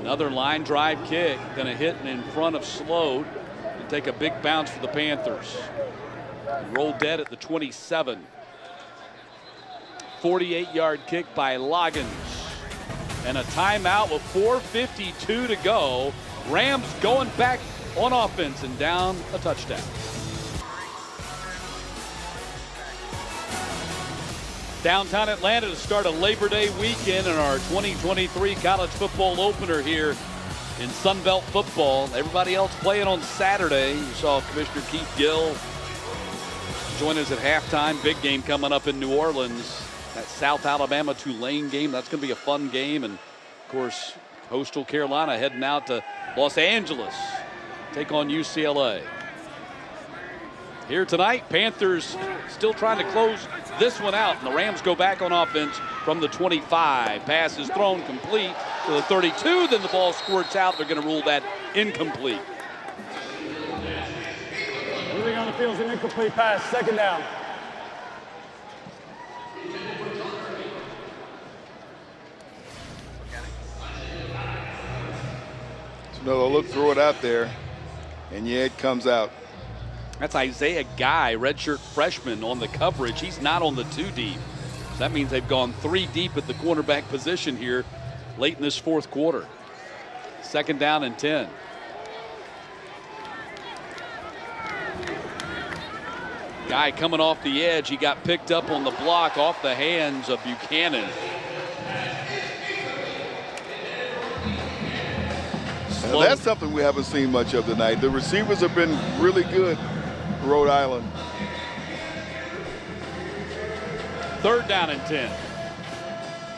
Another line drive kick, going to hit in front of Sloat and take a big bounce for the Panthers. Roll dead at the 27. 48-yard kick by Loggins. And a timeout with 4:52 to go. Rams going back on offense and down a touchdown. Downtown Atlanta to start a Labor Day weekend in our 2023 college football opener here in Sun Belt football. Everybody else playing on Saturday. You saw Commissioner Keith Gill join us at halftime. Big game coming up in New Orleans. That South Alabama Tulane game, that's going to be a fun game. And, of course, Coastal Carolina heading out to Los Angeles, take on UCLA. Here tonight, Panthers still trying to close this one out. And the Rams go back on offense from the 25. Pass is thrown complete to the 32. Then the ball squirts out. They're going to rule that incomplete. Moving on the field is an incomplete pass. Second down. Another look, throw it out there, and yeah, it comes out. That's Isaiah Guy, redshirt freshman, on the coverage. He's not on the 2 deep. So that means they've gone 3 deep at the cornerback position here late in this fourth quarter. Second down and 10. Guy coming off the edge. He got picked up on the block off the hands of Buchanan. Now, that's something we haven't seen much of tonight. The receivers have been really good for Rhode Island. Third down and 10.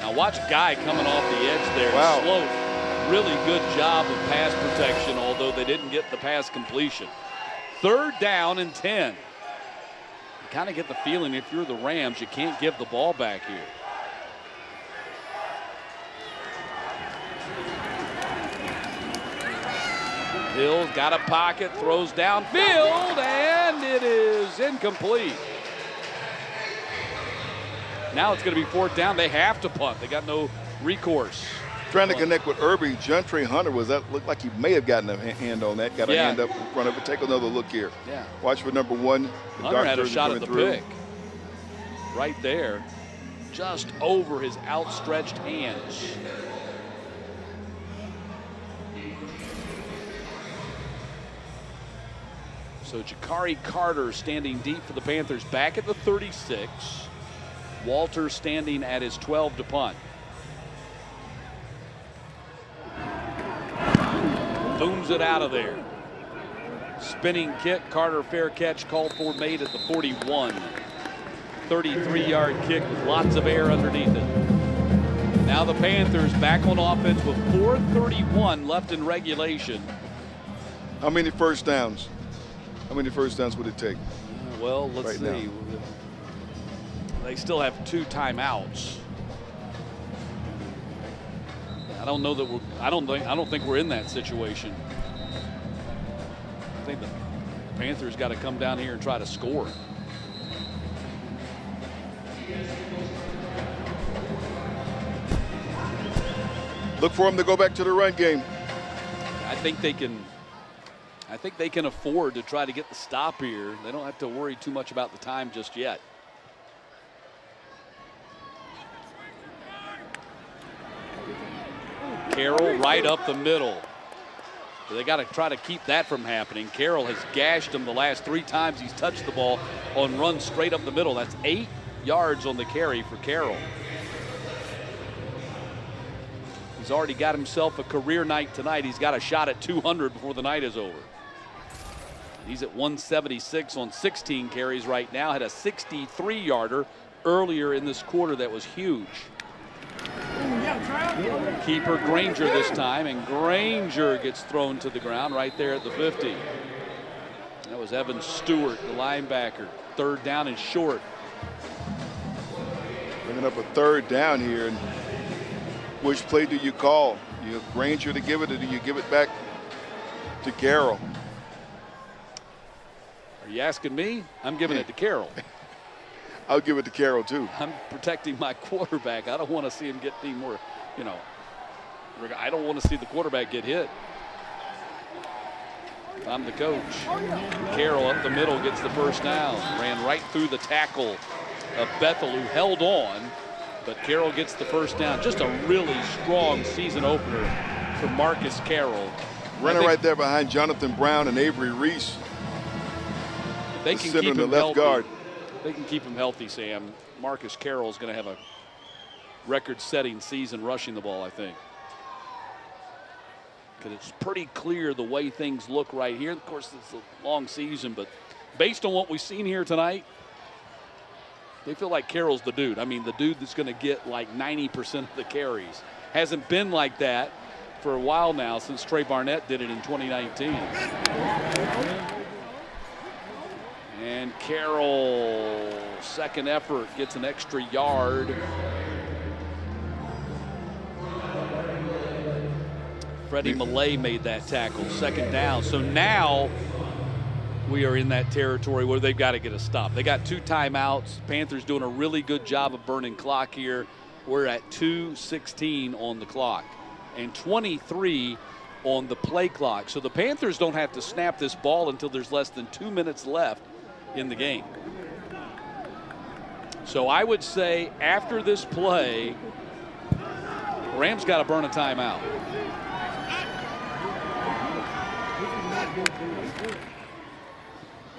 Now watch Guy coming off the edge there. Wow. Sloat, really good job of pass protection, although they didn't get the pass completion. Third down and 10. You kind of get the feeling if you're the Rams, you can't give the ball back here. Hill's got a pocket, throws downfield, and it is incomplete. Now it's going to be fourth down. They have to punt. They got no recourse. Trying to connect with Irby. Juntre Hunter looked like he may have gotten a hand on that. Got a hand up in front of it. Take another look here. Yeah. Watch for number 1. Hunter had a shot at the pick. Right there. Just over his outstretched hands. So Jakari Carter standing deep for the Panthers back at the 36. Walter standing at his 12 to punt. Booms it out of there. Spinning kick, Carter fair catch called for, made at the 41. 33-yard kick with lots of air underneath it. Now the Panthers back on offense with 4:31 left in regulation. How many first downs? How many first downs would it take? Well, let's see. Now. They still have 2 timeouts. I don't know that we're. I don't think we're in that situation. I think the Panthers got to come down here and try to score. Look for them to go back to the run game. I think they can. I think they can afford to try to get the stop here. They don't have to worry too much about the time just yet. Carroll right up the middle. They got to try to keep that from happening. Carroll has gashed him the last 3 times he's touched the ball on runs straight up the middle. That's 8 yards on the carry for Carroll. He's already got himself a career night tonight. He's got a shot at 200 before the night is over. He's at 176 on 16 carries right now. Had a 63-yarder earlier in this quarter that was huge. Keeper Granger this time, and Granger gets thrown to the ground right there at the 50. That was Evan Stewart, the linebacker. third down and short. Bringing up a third down here. And which play do you call? You have Granger to give it, or do you give it back to Carroll? Are you asking me? I'm giving it to Carroll. I'll give it to Carroll too. I'm protecting my quarterback. I don't want to see him get any more, I don't want to see the quarterback get hit. I'm the coach. Carroll up the middle gets the first down. Ran right through the tackle of Bethel, who held on, but Carroll gets the first down. Just a really strong season opener for Marcus Carroll. Running right there behind Jonathan Brown and Avery Reese. They can keep him healthy. Guard. They can keep him healthy, Sam. Marcus Carroll is going to have a record-setting season rushing the ball, I think. Because it's pretty clear the way things look right here. Of course, it's a long season, but based on what we've seen here tonight, they feel like Carroll's the dude. I mean, the dude that's going to get like 90% of the carries. Hasn't been like that for a while now, since Trey Barnett did it in 2019. And Carroll, second effort, gets an extra yard. Freddie Millay made that tackle, second down. So now we are in that territory where they've got to get a stop. They got 2 timeouts. Panthers doing a really good job of burning clock here. We're at 2:16 on the clock and 23 on the play clock. So the Panthers don't have to snap this ball until there's less than 2 minutes left in the game. So I would say after this play, Rams got to burn a timeout.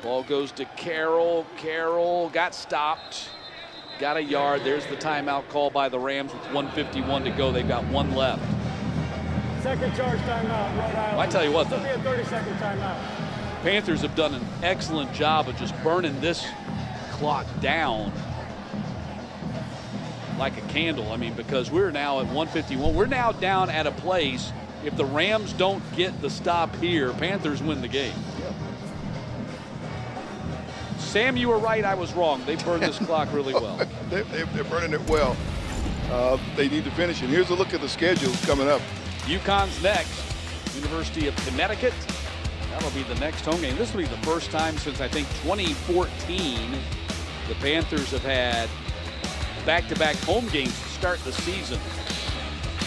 Ball goes to Carroll. Carroll got stopped, got a yard. There's the timeout call by the Rams with 1:51 to go. They've got 1 left. Second charge timeout, Rhode Island. Well, I tell you what, This will be a 30-second timeout. Panthers have done an excellent job of just burning this clock down like a candle. I mean, because we're now at 1:51. We're now down at a place, if the Rams don't get the stop here, Panthers win the game. Sam, you were right. I was wrong. They burned this clock really well. They're burning it well. They need to finish it. Here's a look at the schedule coming up. UConn's next. University of Connecticut. That'll be the next home game. This will be the first time since, I think, 2014 the Panthers have had back-to-back home games to start the season.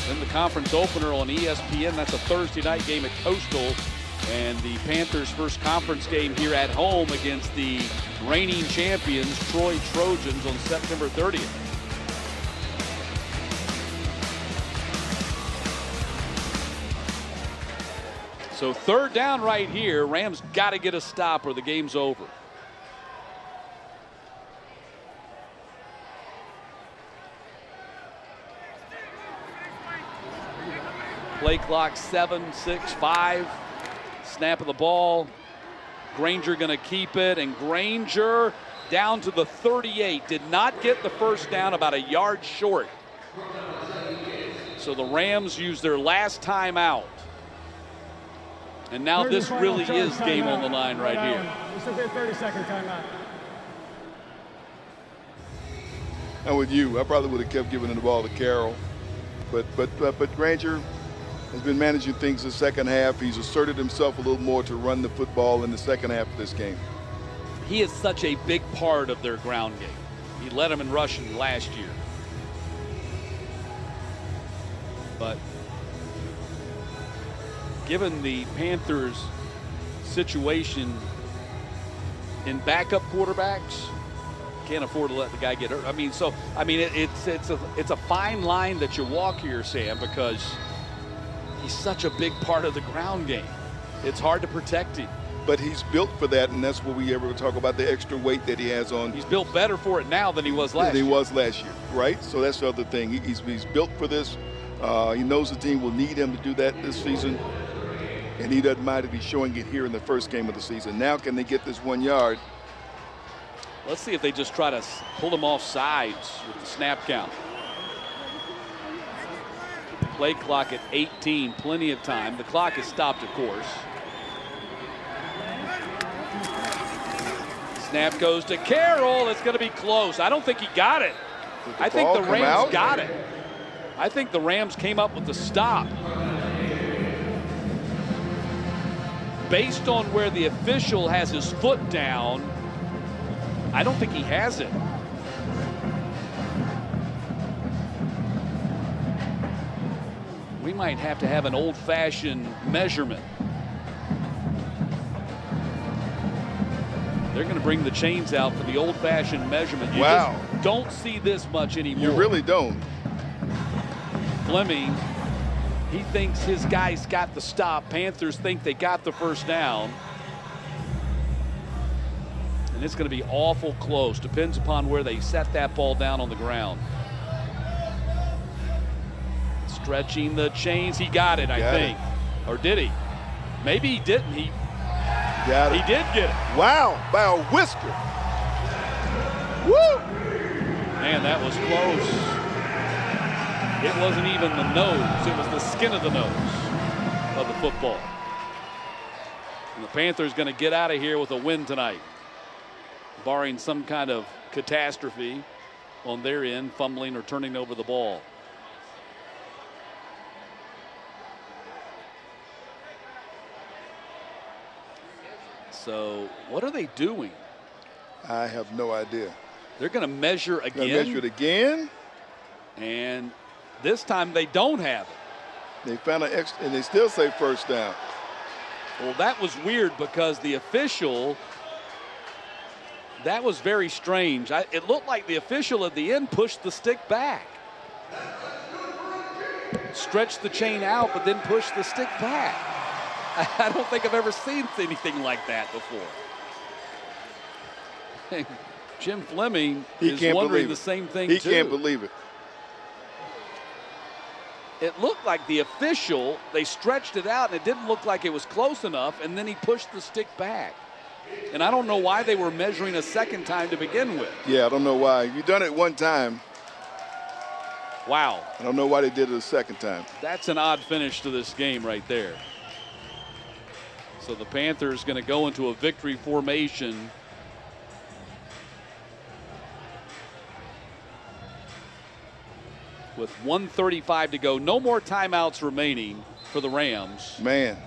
Then the conference opener on ESPN. That's a Thursday night game at Coastal. And the Panthers' first conference game here at home against the reigning champions, Troy Trojans, on September 30th. So third down right here. Rams got to get a stop or the game's over. Play clock 7, 6, 5. Snap of the ball. Granger going to keep it, and Granger down to the 38. Did not get the first down, about a yard short. So the Rams use their last timeout. And now this really is game on the line right here. This will be a 30-second timeout. I'm with you. I probably would have kept giving the ball to Carroll. But Granger has been managing things the second half. He's asserted himself a little more to run the football in the second half of this game. He is such a big part of their ground game. He led them in rushing last year. But given the Panthers' situation in backup quarterbacks, can't afford to let the guy get hurt. It's a fine line that you walk here, Sam, because he's such a big part of the ground game. It's hard to protect him. But he's built for that, and that's what we ever talk about, the extra weight that he has on. He's built better for it now than he was last year. Right? So that's the other thing. He's built for this. He knows the team will need him to do that this season, and he doesn't mind if he's showing it here in the first game of the season. Now can they get this 1 yard? Let's see if they just try to pull him off sides with the snap count. Play clock at 18, plenty of time. The clock is stopped, of course. Snap goes to Carroll. It's going to be close. I don't think he got it. I think the Rams got it. I think the Rams came up with the stop. Based on where the official has his foot down, I don't think he has it. We might have to have an old-fashioned measurement. They're going to bring the chains out for the old-fashioned measurement. You just don't see this much anymore. You really don't. Fleming, he thinks his guys got the stop. Panthers think they got the first down. And it's going to be awful close. Depends upon where they set that ball down on the ground. Stretching the chains. He got it, I think. Or did he? Maybe he didn't. He got it. He did get it. Wow, by a whisker. Woo! Man, that was close. It wasn't even the nose. It was the skin of the nose of the football. And the Panthers going to get out of here with a win tonight, barring some kind of catastrophe on their end, fumbling or turning over the ball. So what are they doing? I have no idea. They're going to measure again. Measure it again. And this time they don't have it. They found an extra, and they still say first down. Well, that was weird because the official, that was very strange. It looked like the official at the end pushed the stick back. Stretched the chain out, but then pushed the stick back. I don't think I've ever seen anything like that before. Jim Fleming is wondering the same thing, He too. can't believe it. It looked like the official, they stretched it out, and it didn't look like it was close enough, and then he pushed the stick back. And I don't know why they were measuring a second time to begin with. Yeah, I don't know why. You've done it one time. Wow. I don't know why they did it a second time. That's an odd finish to this game right there. So the Panthers going to go into a victory formation. With 1:35 to go. No more timeouts remaining for the Rams. Man.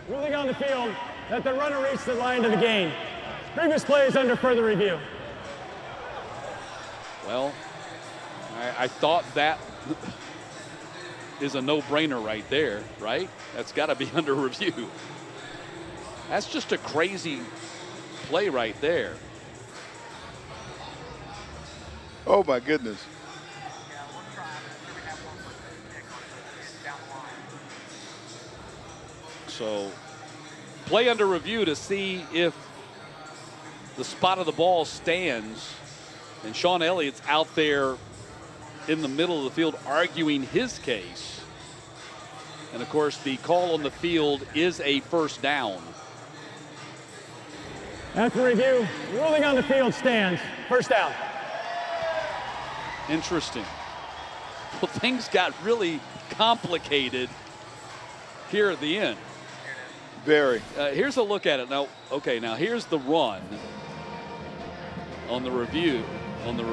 Ruling on the field that the runner reached the line of the gain. Previous play is under further review. Well, I thought that is a no-brainer right there, right? That's got to be under review. That's just a crazy play right there. Oh, my goodness. So, play under review to see if the spot of the ball stands. And Sean Elliott's out there in the middle of the field arguing his case. And, of course, the call on the field is a first down. After review, ruling on the field stands. First down. Interesting. Well, things got really complicated here at the end. Very. Here's a look at it. Now, okay, now here's the run on the review, on the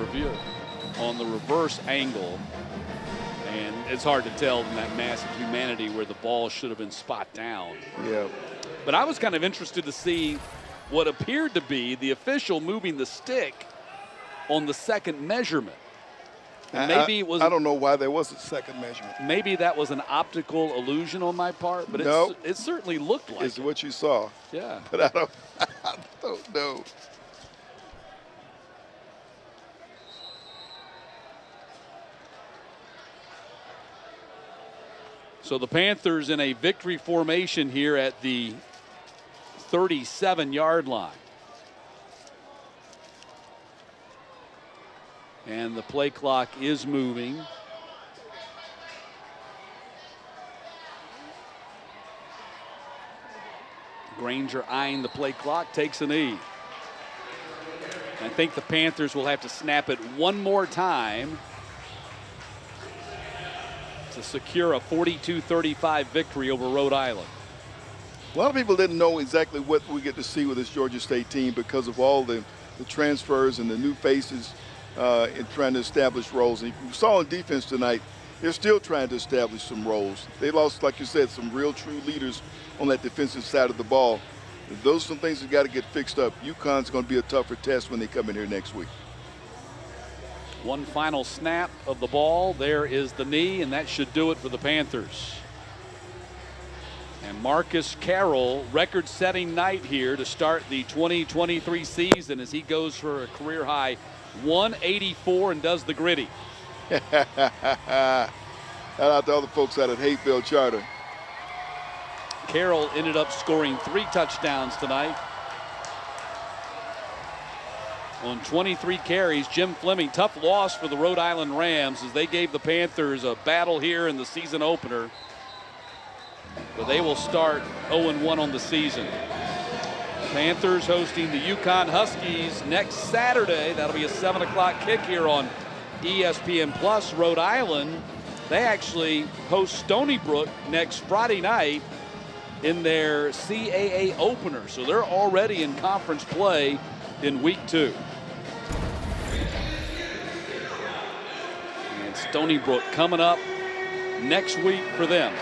reverse angle. And it's hard to tell in that massive humanity where the ball should have been spot down. Yeah. But I was kind of interested to see what appeared to be the official moving the stick on the second measurement. And maybe it was. I don't know why there was a second measurement. Maybe that was an optical illusion on my part, but it certainly looked like it's what you saw. Yeah. But I don't know. So the Panthers in a victory formation here at the 37-yard line. And the play clock is moving. Granger eyeing the play clock, takes a knee. I think the Panthers will have to snap it one more time to secure a 42-35 victory over Rhode Island. A lot of people didn't know exactly what we get to see with this Georgia State team because of all the transfers and the new faces in trying to establish roles. And you saw on defense tonight, they're still trying to establish some roles. They lost, like you said, some real true leaders on that defensive side of the ball. Those are some things that got to get fixed up. UConn's going to be a tougher test when they come in here next week. One final snap of the ball. There is the knee, and that should do it for the Panthers. And Marcus Carroll, record-setting night here to start the 2023 season as he goes for a career-high 184 and does the gritty. Shout out to all the folks out at Hayfield Charter. Carroll ended up scoring 3 touchdowns tonight. On 23 carries, Jim Fleming, tough loss for the Rhode Island Rams as they gave the Panthers a battle here in the season opener. But they will start 0-1 on the season. Panthers hosting the UConn Huskies next Saturday. That'll be a 7 o'clock kick here on ESPN Plus. Rhode Island, they actually host Stony Brook next Friday night in their CAA opener. So they're already in conference play in week 2. And Stony Brook coming up next week for them.